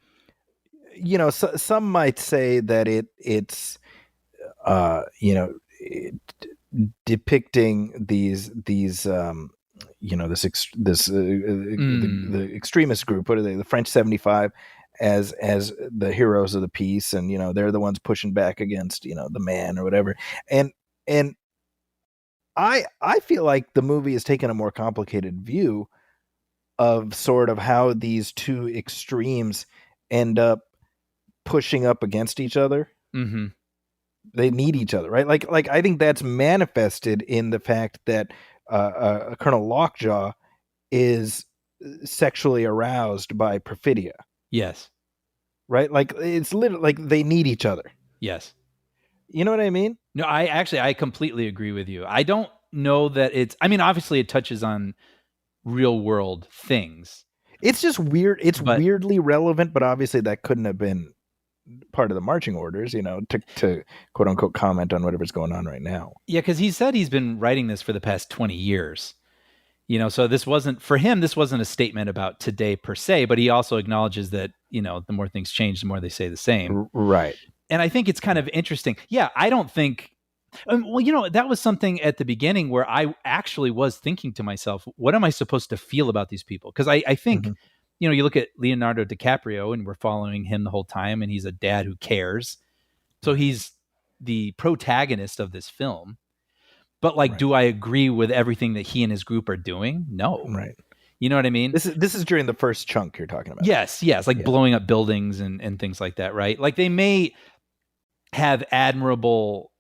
you know, some might say that it's, you know, depicting these, you know, the extremist group. What are they? The French 75 as the heroes of the peace, and you know, they're the ones pushing back against, you know, the man or whatever, and. I feel like the movie has taken a more complicated view of sort of how these two extremes end up pushing up against each other. Mm-hmm. They need each other, right? Like I think that's manifested in the fact that Colonel Lockjaw is sexually aroused by Perfidia. Yes. Right? Like, it's literally like they need each other. Yes. You know what I mean? No, I completely agree with you. I don't know that I mean, obviously it touches on real world things. It's just weird. It's weirdly relevant, but obviously that couldn't have been part of the marching orders, you know, to quote unquote comment on whatever's going on right now. Yeah, because he said he's been writing this for the past 20 years. You know, so this wasn't a statement about today per se, but he also acknowledges that, you know, the more things change, the more they say the same. Right. And I think it's kind of interesting. Yeah, I don't think, well, you know, that was something at the beginning where I actually was thinking to myself, what am I supposed to feel about these people? Because I think, you know, you look at Leonardo DiCaprio and we're following him the whole time, and he's a dad who cares. So he's the protagonist of this film. But like, do I agree with everything that he and his group are doing? No. Right. You know what I mean? This is during the first chunk you're talking about. Yes. Like blowing up buildings and things like that, right? Like, they may have admirable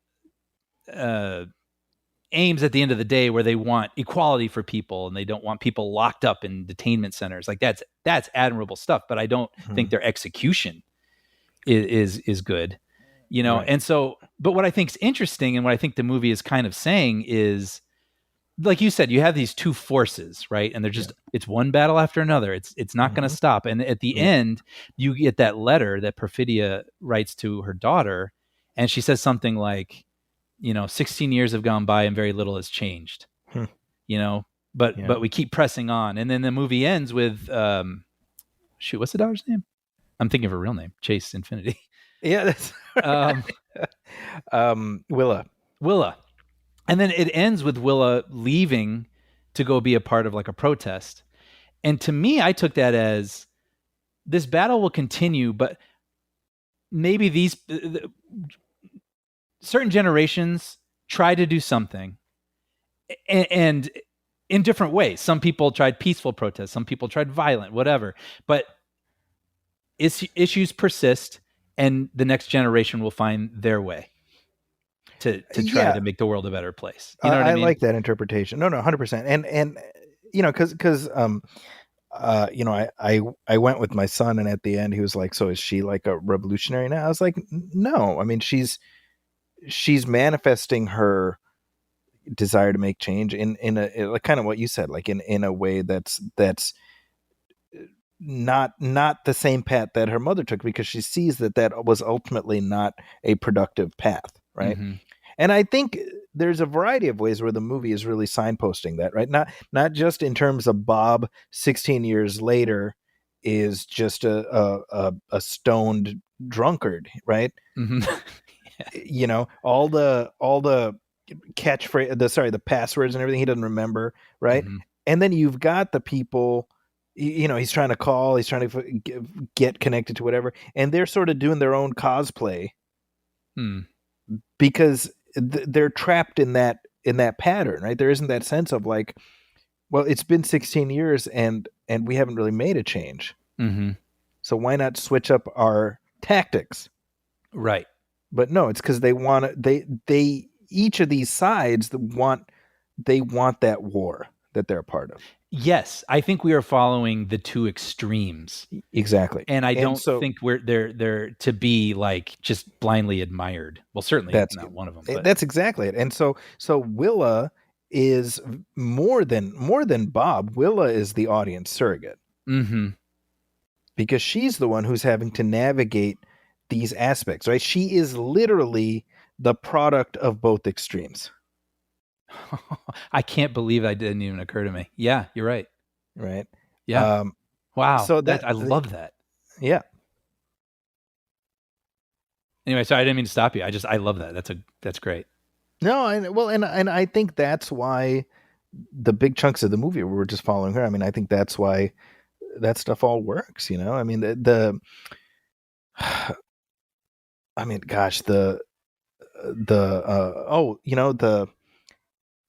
aims at the end of the day where they want equality for people and they don't want people locked up in detainment centers. Like, that's admirable stuff, but I don't think their execution is good, you know? Right. And so, but what I think is interesting and what I think the movie is kind of saying is, like you said, you have these two forces, right? And they're just, it's one battle after another. It's not going to stop. And at the end, you get that letter that Perfidia writes to her daughter, and she says something like, you know, 16 years have gone by and very little has changed, you know, but we keep pressing on. And then the movie ends with, what's the daughter's name? I'm thinking of her real name, Chase Infinity. Yeah. That's Willa. And then it ends with Willa leaving to go be a part of like a protest. And to me, I took that as this battle will continue, but maybe certain generations try to do something and in different ways. Some people tried peaceful protests. Some people tried violent, whatever. But issues persist, and the next generation will find their way to try to make the world a better place. You know what I mean? I like that interpretation. No, 100%. And you know, because you know, I went with my son, and at the end he was like, so is she like a revolutionary now? I was like, no. I mean, she's manifesting her desire to make change in a like kind of what you said, like in a way that's not the same path that her mother took, because she sees that was ultimately not a productive path, right? Mm-hmm. And I think there's a variety of ways where the movie is really signposting that, right? Not just in terms of Bob 16 years later is just a stoned drunkard, right? Mm-hmm. You know, all the catchphrase, the passwords and everything he doesn't remember, right? Mm-hmm. And then you've got the people, you know, he's trying to call, he's trying to get connected to whatever, and they're sort of doing their own cosplay because they're trapped in that pattern, right? There isn't that sense of like, well, it's been 16 years and we haven't really made a change. Mm-hmm. So why not switch up our tactics? Right. But no, it's because they want to, they each of these sides want that war that they're a part of. Yes, I think we are following the two extremes. Exactly. And I don't think they're to be like just blindly admired. Well, certainly that's not one of them. But. That's exactly it. And so Willa is more than Bob. Willa is the audience surrogate. Mm-hmm. Because she's the one who's having to navigate these aspects, right? She is literally the product of both extremes. I can't believe that didn't even occur to me. Yeah, you're right. Right. Yeah. Wow. So I love that. Yeah. Anyway, sorry, I didn't mean to stop you. I love that. That's great. No, and I think that's why the big chunks of the movie were just following her. I mean, I think that's why that stuff all works, you know? I mean,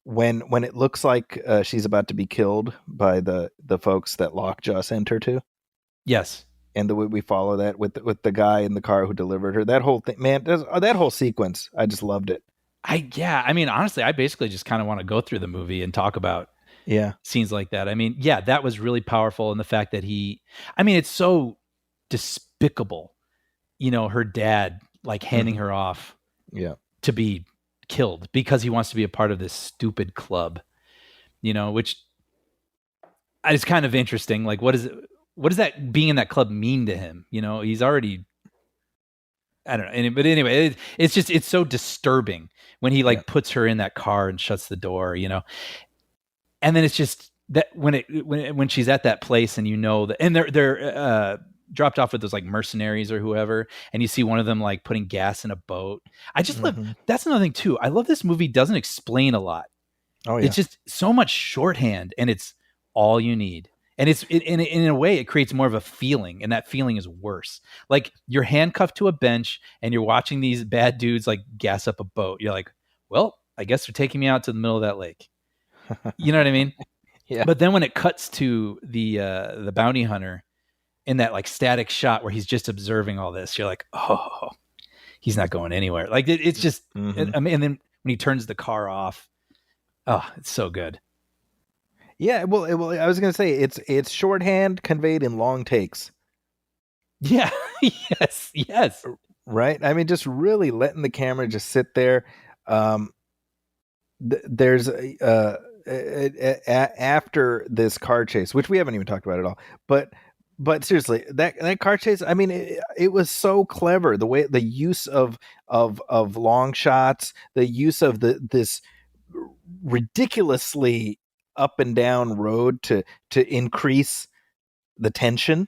when it looks like she's about to be killed by the folks that Lockjaw sent her to. Yes. And the way we follow that with the guy in the car who delivered her, that whole thing, man, that whole sequence, I just loved it. I mean, honestly, I basically just kind of want to go through the movie and talk about scenes like that. I mean, yeah, that was really powerful. And the fact that it's so despicable, you know, her dad, like handing her off to be killed because he wants to be a part of this stupid club, you know, which is kind of interesting. Like, what does that being in that club mean to him? You know, he's already, I don't know. But anyway, it's so disturbing when he puts her in that car and shuts the door, you know, and then it's just that when she's at that place and you know that, and they're dropped off with those like mercenaries or whoever, and you see one of them like putting gas in a boat. I just love, that's another thing too. I love this movie doesn't explain a lot. Oh yeah. It's just so much shorthand and it's all you need. And in a way, it creates more of a feeling, and that feeling is worse. Like you're handcuffed to a bench and you're watching these bad dudes like gas up a boat. You're like, well, I guess they're taking me out to the middle of that lake. You know what I mean? Yeah. But then when it cuts to the bounty hunter in that like static shot where he's just observing all this, you're like, oh, he's not going anywhere. Like it's just, I mean, and then when he turns the car off, oh, it's so good. Yeah, well, I was going to say it's shorthand conveyed in long takes. Yeah, yes. Right? I mean, just really letting the camera just sit there. There's after this car chase, which we haven't even talked about at all, but seriously, that car chase, I mean, it was so clever. The way the use of long shots, the use of this ridiculously up and down road to increase the tension.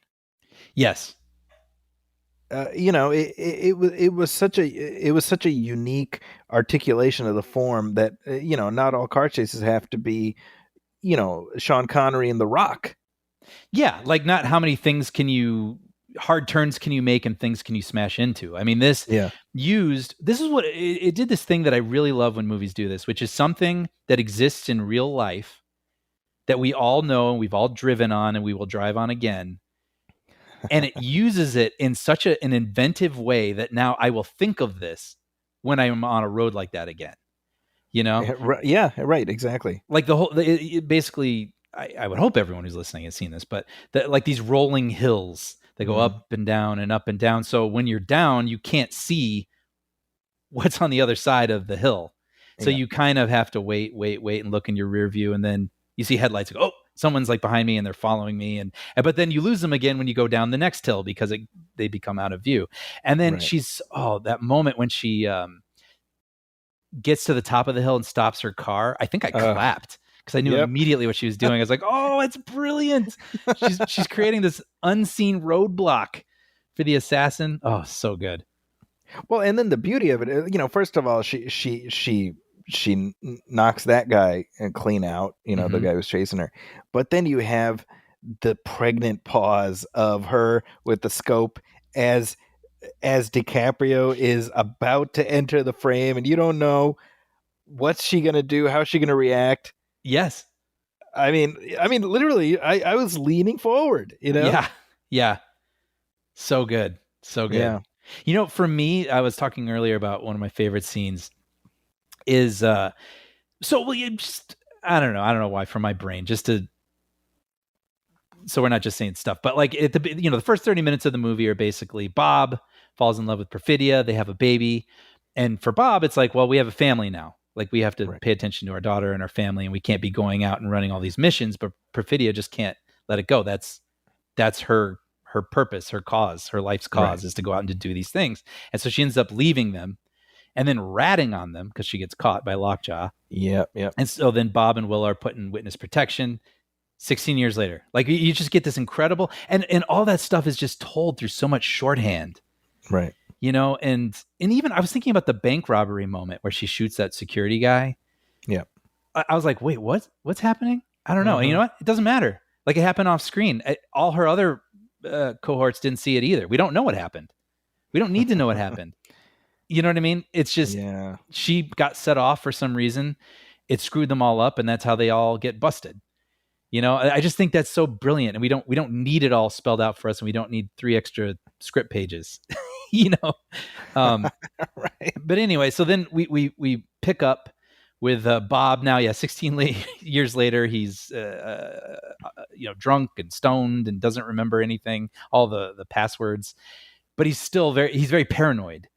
Yes. You know, it was such a unique articulation of the form that you know, not all car chases have to be, you know, Sean Connery and The Rock. Yeah, like not how many hard turns can you make and things can you smash into? I mean, this is what it did, this thing that I really love when movies do this, which is something that exists in real life that we all know and we've all driven on and we will drive on again. And it uses it in such an inventive way that now I will think of this when I'm on a road like that again. You know? Yeah, right, exactly. Like basically, I would hope everyone who's listening has seen this, but like these rolling hills that go up and down and up and down. So when you're down, you can't see what's on the other side of the hill. So you kind of have to wait and look in your rear view, and then you see headlights. Oh, someone's like behind me and they're following me. But then you lose them again when you go down the next hill because they become out of view. And then that moment when she gets to the top of the hill and stops her car. I think I clapped because I knew immediately what she was doing. I was like, oh, it's brilliant. She's creating this unseen roadblock for the assassin. Oh, so good. Well, and then the beauty of it, first of all, she knocks that guy clean out, the guy who's chasing her. But then you have the pregnant pause of her with the scope as DiCaprio is about to enter the frame, and you don't know what's she gonna do, how's she gonna react. Yes, I mean, literally, I was leaning forward. Yeah, so good. Yeah. For me, I was talking earlier about one of my favorite scenes is I don't know why, from my brain, just to. So we're not just saying stuff, but like at the first 30 minutes of the movie are basically Bob falls in love with Perfidia. They have a baby. And for Bob, it's like, well, we have a family now. Like we have to pay attention to our daughter and our family, and we can't be going out and running all these missions, but Perfidia just can't let it go. That's her purpose, her cause, her life's cause is to go out and to do these things. And so she ends up leaving them and then ratting on them because she gets caught by Lockjaw. Yeah. And so then Bob and Will are put in witness protection. 16 years later, like you just get this incredible, and all that stuff is just told through so much shorthand, right? And even I was thinking about the bank robbery moment where she shoots that security guy. Yeah, I was like, wait, what's happening? I don't know. And you know what? It doesn't matter. Like it happened off screen. All her other cohorts didn't see it either. We don't know what happened. We don't need to know what happened. You know what I mean? It's just she got set off for some reason. It screwed them all up, and that's how they all get busted. I just think that's so brilliant, and we don't need it all spelled out for us, and we don't need 3 extra script pages, Right. But anyway, so then we pick up with Bob now. Yeah, 16 years later, he's drunk and stoned and doesn't remember anything, all the passwords, but he's still very paranoid,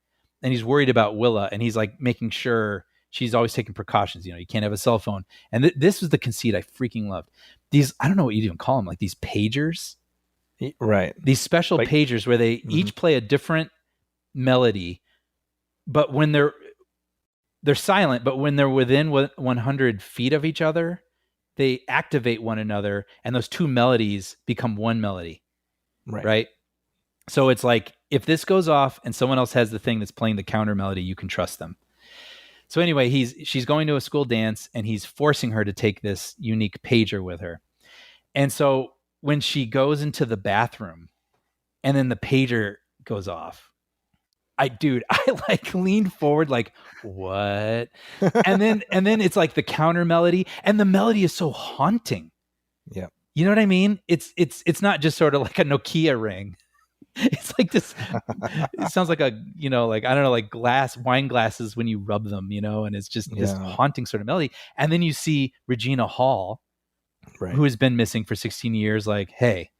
and he's worried about Willa, and he's like making sure she's always taking precautions. You can't have a cell phone. And this was the conceit I freaking loved. These, I don't know what you'd even call them, like these pagers. Right. These special pagers where they each play a different melody, but when they're silent, but when they're within 100 feet of each other, they activate one another, and those two melodies become one melody. Right. So it's like, if this goes off and someone else has the thing that's playing the counter melody, you can trust them. So anyway, she's going to a school dance, and he's forcing her to take this unique pager with her. And so when she goes into the bathroom and then the pager goes off, I like leaned forward like, what? And then it's like the counter melody, and the melody is so haunting. Yeah. You know what I mean? It's not just sort of like a Nokia ring. It's like this, it sounds like a, like, I don't know, like wine glasses when you rub them, and it's just this haunting sort of melody. And then you see Regina Hall, who has been missing for 16 years, like, hey,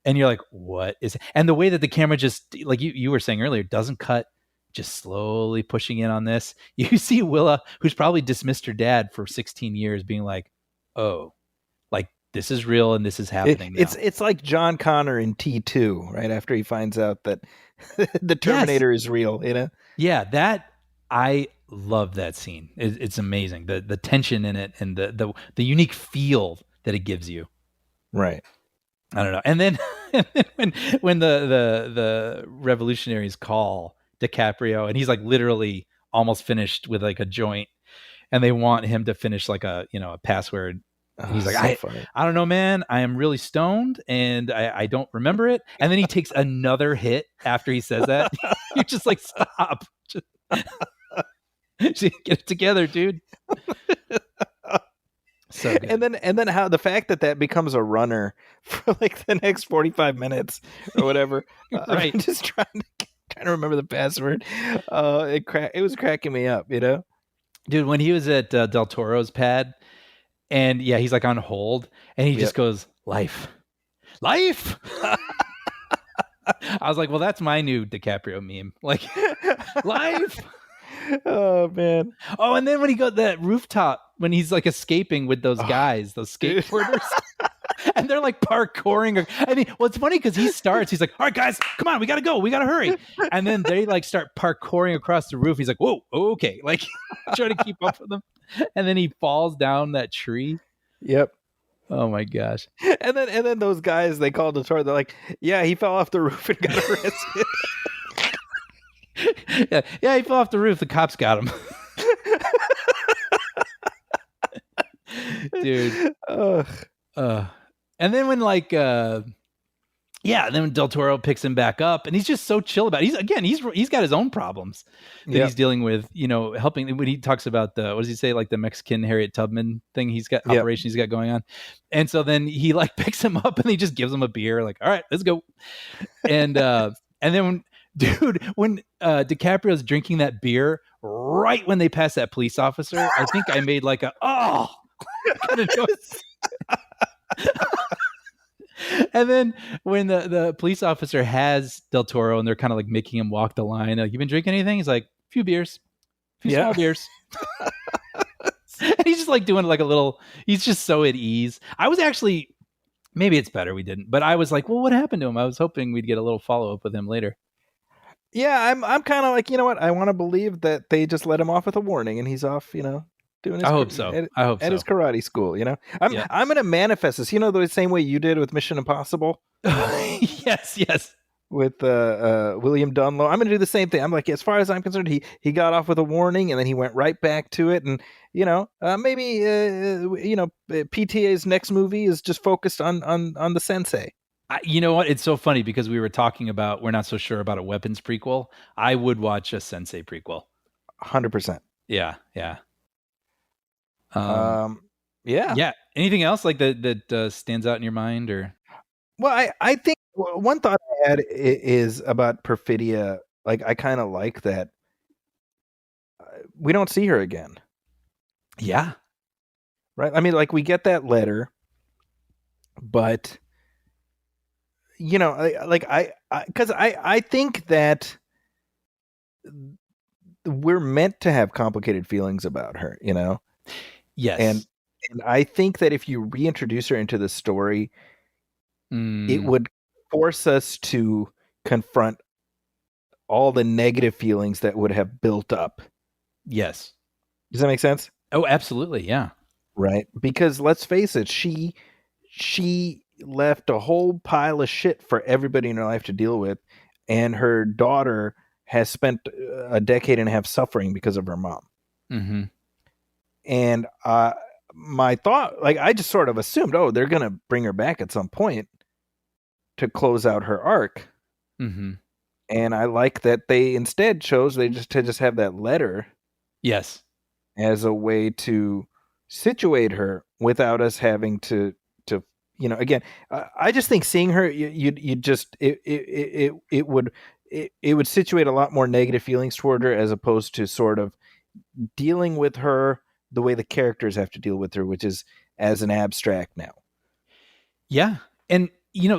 and you're like, what is it? And the way that the camera just, like you were saying earlier, doesn't cut, just slowly pushing in on this. You see Willa, who's probably dismissed her dad for 16 years, being like, oh, like, this is real and this is happening now. It's like John Connor in T2, right after he finds out that the Terminator is real, Yeah, that I love that scene. It's amazing. The tension in it and the unique feel that it gives you. Right. I don't know. And then when the revolutionaries call DiCaprio, and he's like literally almost finished with like a joint, and they want him to finish like a password. And he's like, I don't know, man. I am really stoned and I don't remember it. And then he takes another hit after he says that. You're just like, stop. Just get it together, dude. So good. And then how the fact that becomes a runner for like the next 45 minutes or whatever. Right. I'm just trying to remember the password. It was cracking me up, Dude, when he was at Del Toro's pad, and he's like on hold, and he just goes, life. I was like, well, that's my new DiCaprio meme. Like, life. Oh, man. Oh, and then when he got that rooftop, when he's like escaping with those guys, those skateboarders. And they're like parkouring. I mean, well, it's funny because he starts. He's like, "All right, guys, come on, we gotta go. We gotta hurry." And then they like start parkouring across the roof. He's like, "Whoa, okay," like trying to keep up with them. And then he falls down that tree. Yep. Oh my gosh. And then those guys, they called the tour. They're like, "Yeah, he fell off the roof and got arrested." yeah, he fell off the roof. The cops got him. Dude. And then when then when Del Toro picks him back up, and he's just so chill about it. He's got his own problems that he's dealing with, helping when he talks about what does he say, like the Mexican Harriet Tubman thing operation he's got going on. And so then he like picks him up and he just gives him a beer, like, all right, let's go. And then when DiCaprio's drinking that beer right when they pass that police officer, I think I made like a kind of noise. And then when the police officer has Del Toro and they're kind of like making him walk the line, like, "You been drinking anything?" He's like, "A few beers, small beers." And he's just like doing like he's just so at ease. I was actually, maybe it's better we didn't, but I was like, well, what happened to him? I was hoping we'd get a little follow up with him later. Yeah, I'm kind of like, you know what? I want to believe that they just let him off with a warning and he's off, doing his, I hope so. At his karate school, I'm going to manifest this, the same way you did with Mission Impossible. Yes. With William Dunlow. I'm going to do the same thing. I'm like, as far as I'm concerned, he got off with a warning and then he went right back to it. And, maybe, PTA's next movie is just focused on the sensei. You know what? It's so funny because we were talking about, we're not so sure about a weapons prequel. I would watch a sensei prequel. 100%. Yeah. Yeah. Anything else like that stands out in your mind, or? Well, I think one thought I had is about Perfidia. Like, I kind of like that we don't see her again. Yeah. Right. I mean, like, we get that letter, but I think that we're meant to have complicated feelings about her, Yes. And I think that if you reintroduce her into the story, it would force us to confront all the negative feelings that would have built up. Yes. Does that make sense? Oh, absolutely. Yeah. Right. Because let's face it, she left a whole pile of shit for everybody in her life to deal with. And her daughter has spent a decade and a half suffering because of her mom. Mm-hmm. And my thought, like, I just sort of assumed, they're going to bring her back at some point to close out her arc. Mm-hmm. And I like that they instead chose to just have that letter. Yes. As a way to situate her without us having to again, I just think seeing her, it would situate a lot more negative feelings toward her, as opposed to sort of dealing with her the way the characters have to deal with her, which is as an abstract now. Yeah. And,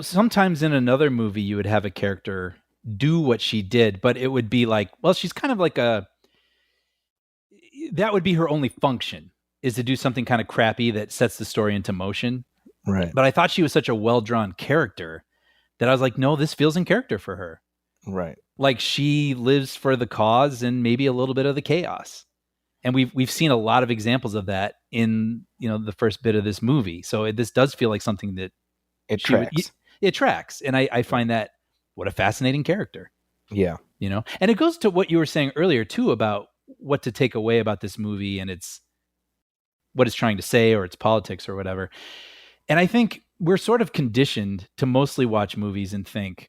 sometimes in another movie, you would have a character do what she did, but it would be like, well, she's kind of like that would be her only function, is to do something kind of crappy that sets the story into motion. Right. But I thought she was such a well-drawn character that I was like, no, this feels in character for her. Right. Like, she lives for the cause and maybe a little bit of the chaos. And we've seen a lot of examples of that in, the first bit of this movie. So this does feel like something that it tracks. It tracks. And I find that, what a fascinating character. Yeah. And it goes to what you were saying earlier too, about what to take away about this movie and what it's trying to say, or its politics or whatever. And I think we're sort of conditioned to mostly watch movies and think,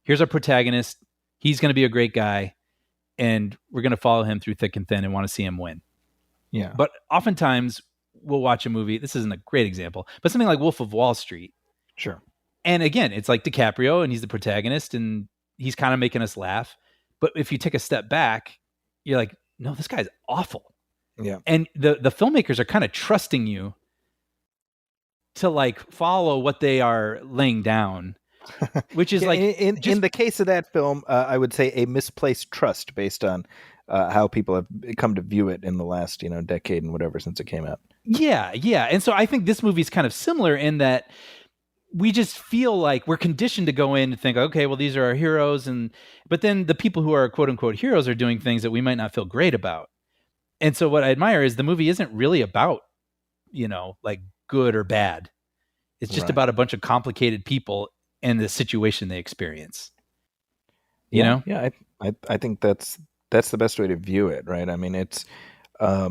here's our protagonist. He's going to be a great guy, and we're going to follow him through thick and thin and want to see him win. Yeah. But oftentimes we'll watch a movie. This isn't a great example, but something like Wolf of Wall Street. Sure. And again, it's like DiCaprio, and he's the protagonist, and he's kind of making us laugh. But if you take a step back, you're like, no, this guy's awful. Yeah. And the filmmakers are kind of trusting you to like follow what they are laying down, which is like in the case of that film, I would say a misplaced trust based on how people have come to view it in the last decade and whatever since it came out. Yeah, and so I think this movie's kind of similar in that we just feel like we're conditioned to go in and think, okay, well, these are our heroes, but then the people who are quote unquote heroes are doing things that we might not feel great about. And so what I admire is the movie isn't really about, like good or bad. It's just about a bunch of complicated people and the situation they experience. Yeah, I think that's the best way to view it, right? I mean, it's not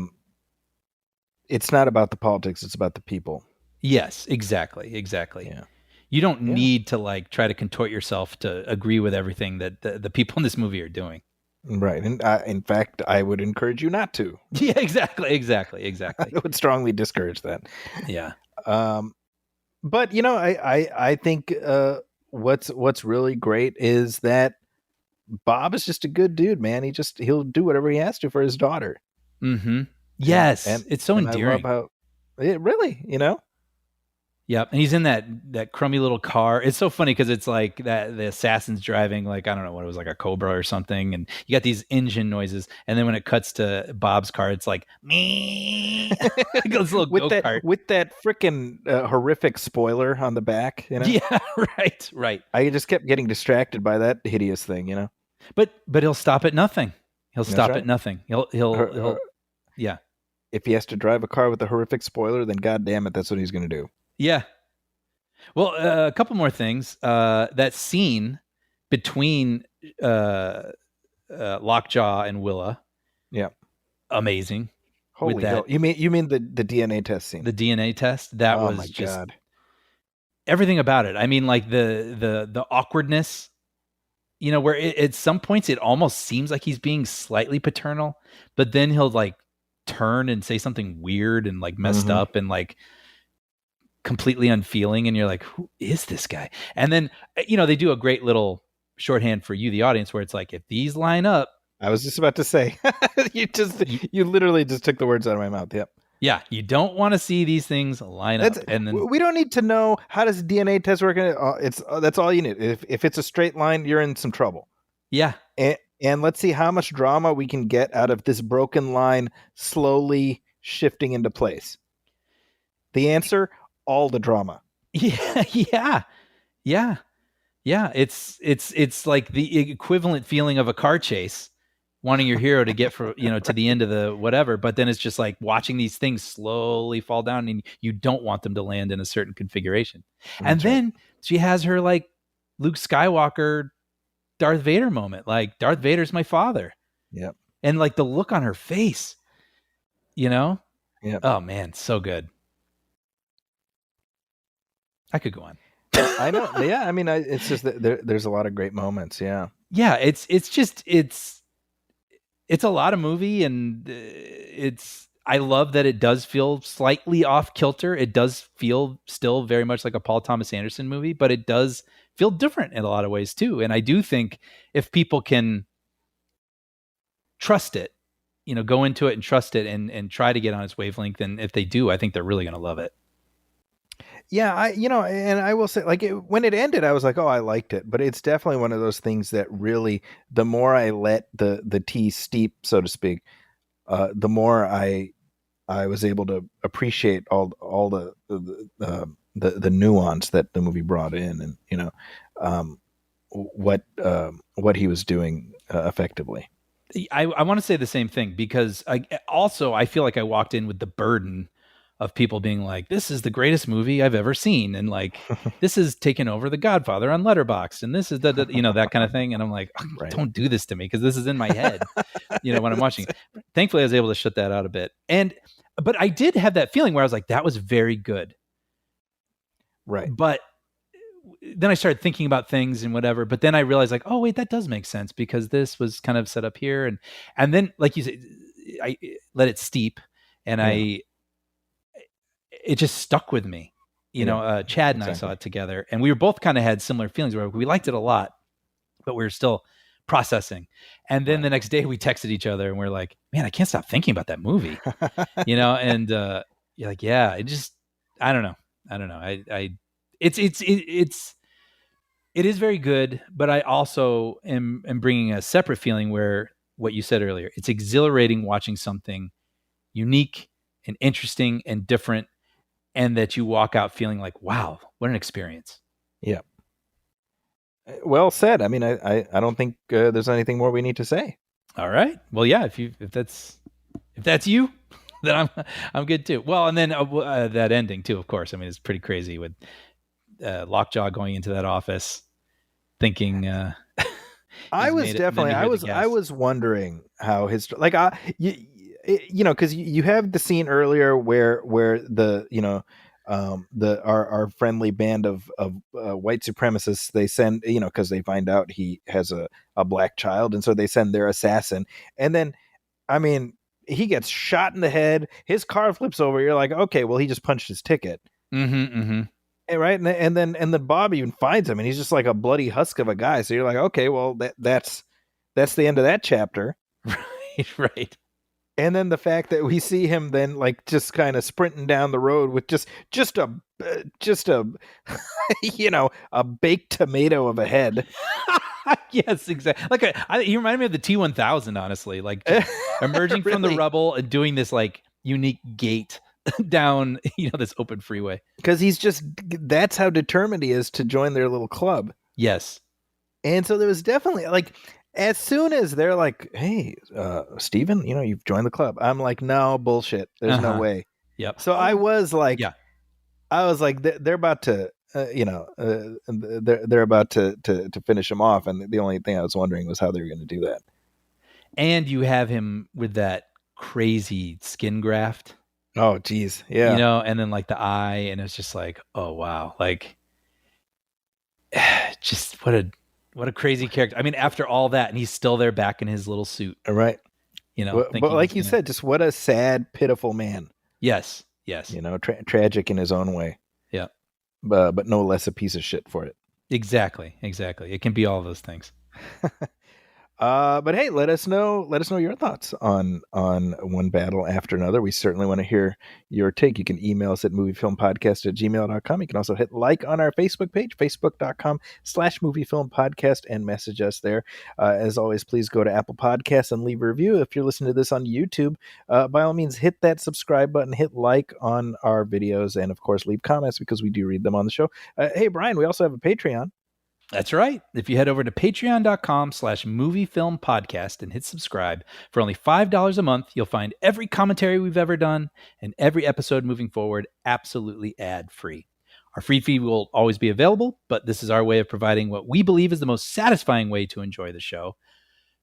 about the politics; it's about the people. Yes, exactly. Yeah. You don't need to like try to contort yourself to agree with everything that the people in this movie are doing. Right. And in fact, I would encourage you not to. Yeah, exactly. I would strongly discourage that. Yeah. But I think what's really great is that Bob is just a good dude, man. He'll do whatever he has to for his daughter. Mm-hmm. Yes. And it's so endearing. I love how it really, Yep, and he's in that crummy little car. It's so funny because it's like that the assassin's driving like, I don't know what it was, like a Cobra or something, and you got these engine noises, and then when it cuts to Bob's car, it's like me. It goes a little go-kart with that freaking horrific spoiler on the back. Yeah, right. I just kept getting distracted by that hideous thing. But he'll stop at nothing. He'll stop at nothing. He'll yeah. If he has to drive a car with a horrific spoiler, then god damn it, that's what he's going to do. Yeah. Well, a couple more things. That scene between Lockjaw and Willa. Yeah. Amazing. Holy hell. You mean the DNA test scene? The DNA test? That was my just God. Everything about it. I mean, like the awkwardness, where at some points it almost seems like he's being slightly paternal, but then he'll like turn and say something weird and like messed up and like completely unfeeling, and you're like, who is this guy? And then they do a great little shorthand for you, the audience, where it's like, if these line up. I was just about to say, you literally just took the words out of my mouth. Yep. Yeah, you don't want to see these things line up, and then we don't need to know how does a DNA test work. That's all you need. If it's a straight line, you're in some trouble. Yeah. And let's see how much drama we can get out of this broken line slowly shifting into place. The answer: all the drama. Yeah. It's like the equivalent feeling of a car chase, wanting your hero to get to the end of the whatever, but then it's just like watching these things slowly fall down, and you don't want them to land in a certain configuration. And then she has her like Luke Skywalker, Darth Vader moment, like Darth Vader's my father. Yep. And like the look on her face, Yep. Oh man, so good. I could go on. I know. Yeah. I mean, it's just that there's a lot of great moments. Yeah. Yeah. It's a lot of movie, and I love that it does feel slightly off kilter. It does feel still very much like a Paul Thomas Anderson movie, but it does feel different in a lot of ways too. And I do think if people can trust it, go into it and trust it and try to get on its wavelength, and if they do, I think they're really going to love it. Yeah, and I will say, like, when it ended, I was like, oh, I liked it. But it's definitely one of those things that really, the more I let the tea steep, so to speak, the more I was able to appreciate all the nuance that the movie brought in, and what he was doing effectively. I want to say the same thing, because I feel like I walked in with the burden of people being like, this is the greatest movie I've ever seen, and like this is taking over The Godfather on Letterboxd, and this is that kind of thing. And I'm like, oh, don't do this to me, because this is in my head when I'm watching it. Thankfully I was able to shut that out a bit, but I did have that feeling where I was like, that was very good, right? But then I started thinking about things and whatever, but then I realized like, oh wait, that does make sense, because this was kind of set up here, and then like you said, I let it steep, and it just stuck with me. Chad and I saw it together, and we were both kind of had similar feelings where we liked it a lot, but we were still processing. And then the next day we texted each other and we're like, man, I can't stop thinking about that movie, and you're like, yeah, I don't know. It is very good, but I also am bringing a separate feeling where what you said earlier. It's exhilarating watching something unique and interesting and different, and that you walk out feeling like, wow, what an experience. Yeah. Well said. I mean, I don't think there's anything more we need to say. All right. Well, yeah, if that's you, then I'm good too. Well, and then that ending too, of course. I mean, it's pretty crazy with Lockjaw going into that office thinking I was wondering how his, like, you know, because you have the scene earlier where the, you know, our friendly band of white supremacists, they send, you know, because they find out he has a black child, and so they send their assassin, and then, I mean, he gets shot in the head, his car flips over, you're like, okay, well, he just punched his ticket. Right, and then Bob even finds him, and he's just like a bloody husk of a guy, so you're like, okay, well, that's the end of that chapter. Right. And then the fact that we see him then like just kind of sprinting down the road with just a you know, a baked tomato of a head. Yes, exactly. Like he reminded me of the T-1000, honestly. Like just emerging from the rubble and doing this like unique gait down, you know, this open freeway. Because that's how determined he is to join their little club. Yes. And so there was definitely like, as soon as they're like, hey, Steven, you know, you've joined the club. I'm like, no, bullshit. There's no way. Yep. So I was like, yeah. I was like, they're about to, you know, they're about to finish him off. And the only thing I was wondering was how they were going to do that. And you have him with that crazy skin graft. Oh, geez. Yeah. You know, and then like the eye, and it's just like, oh, wow. Like, just what a crazy character. I mean, after all that, and he's still there back in his little suit. Right. You know, but like you said, just what a sad, pitiful man. Yes. You know, tragic in his own way. Yeah. But no less a piece of shit for it. Exactly. It can be all of those things. But hey, let us know your thoughts on one battle after another. We certainly want to hear your take. You can email us at moviefilmpodcast@gmail.com. You can also hit like on our Facebook page, facebook.com/moviefilmpodcast, and message us there. As always, please go to Apple Podcasts and leave a review. If you're listening to this on YouTube, by all means, hit that subscribe button, hit like on our videos, and of course, leave comments because we do read them on the show. Hey, Brian, we also have a Patreon. That's right. If you head over to patreon.com/moviefilmpodcast and hit subscribe for only $5 a month, you'll find every commentary we've ever done and every episode moving forward absolutely ad-free. Our free feed will always be available, but this is our way of providing what we believe is the most satisfying way to enjoy the show.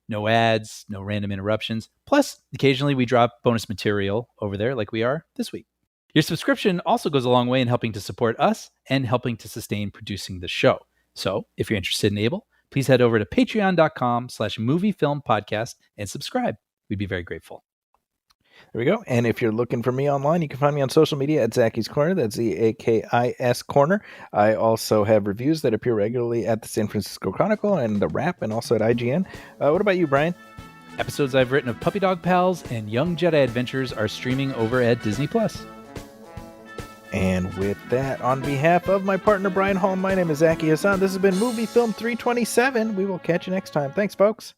No ads, no random interruptions. Plus, occasionally we drop bonus material over there like we are this week. Your subscription also goes a long way in helping to support us and helping to sustain producing the show. So if you're interested and able, please head over to patreon.com/moviefilmpodcast and subscribe. We'd be very grateful. There we go. And if you're looking for me online, you can find me on social media at Zacky's Corner. That's ZAKIS Corner. I also have reviews that appear regularly at the San Francisco Chronicle and the Wrap, and also at IGN. What about you, Brian? Episodes I've written of Puppy Dog Pals and Young Jedi Adventures are streaming over at Disney+. And with that, on behalf of my partner, Brian Hall, my name is Zachy Hassan. This has been Movie Film 327. We will catch you next time. Thanks, folks.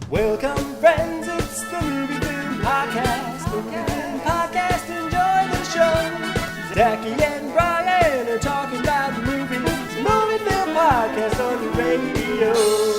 Welcome, friends, it's the Movie Film Podcast. Movie Film Podcast, enjoy the show. Zachy and Brian are talking about movies. Movie Film Podcast on the radio.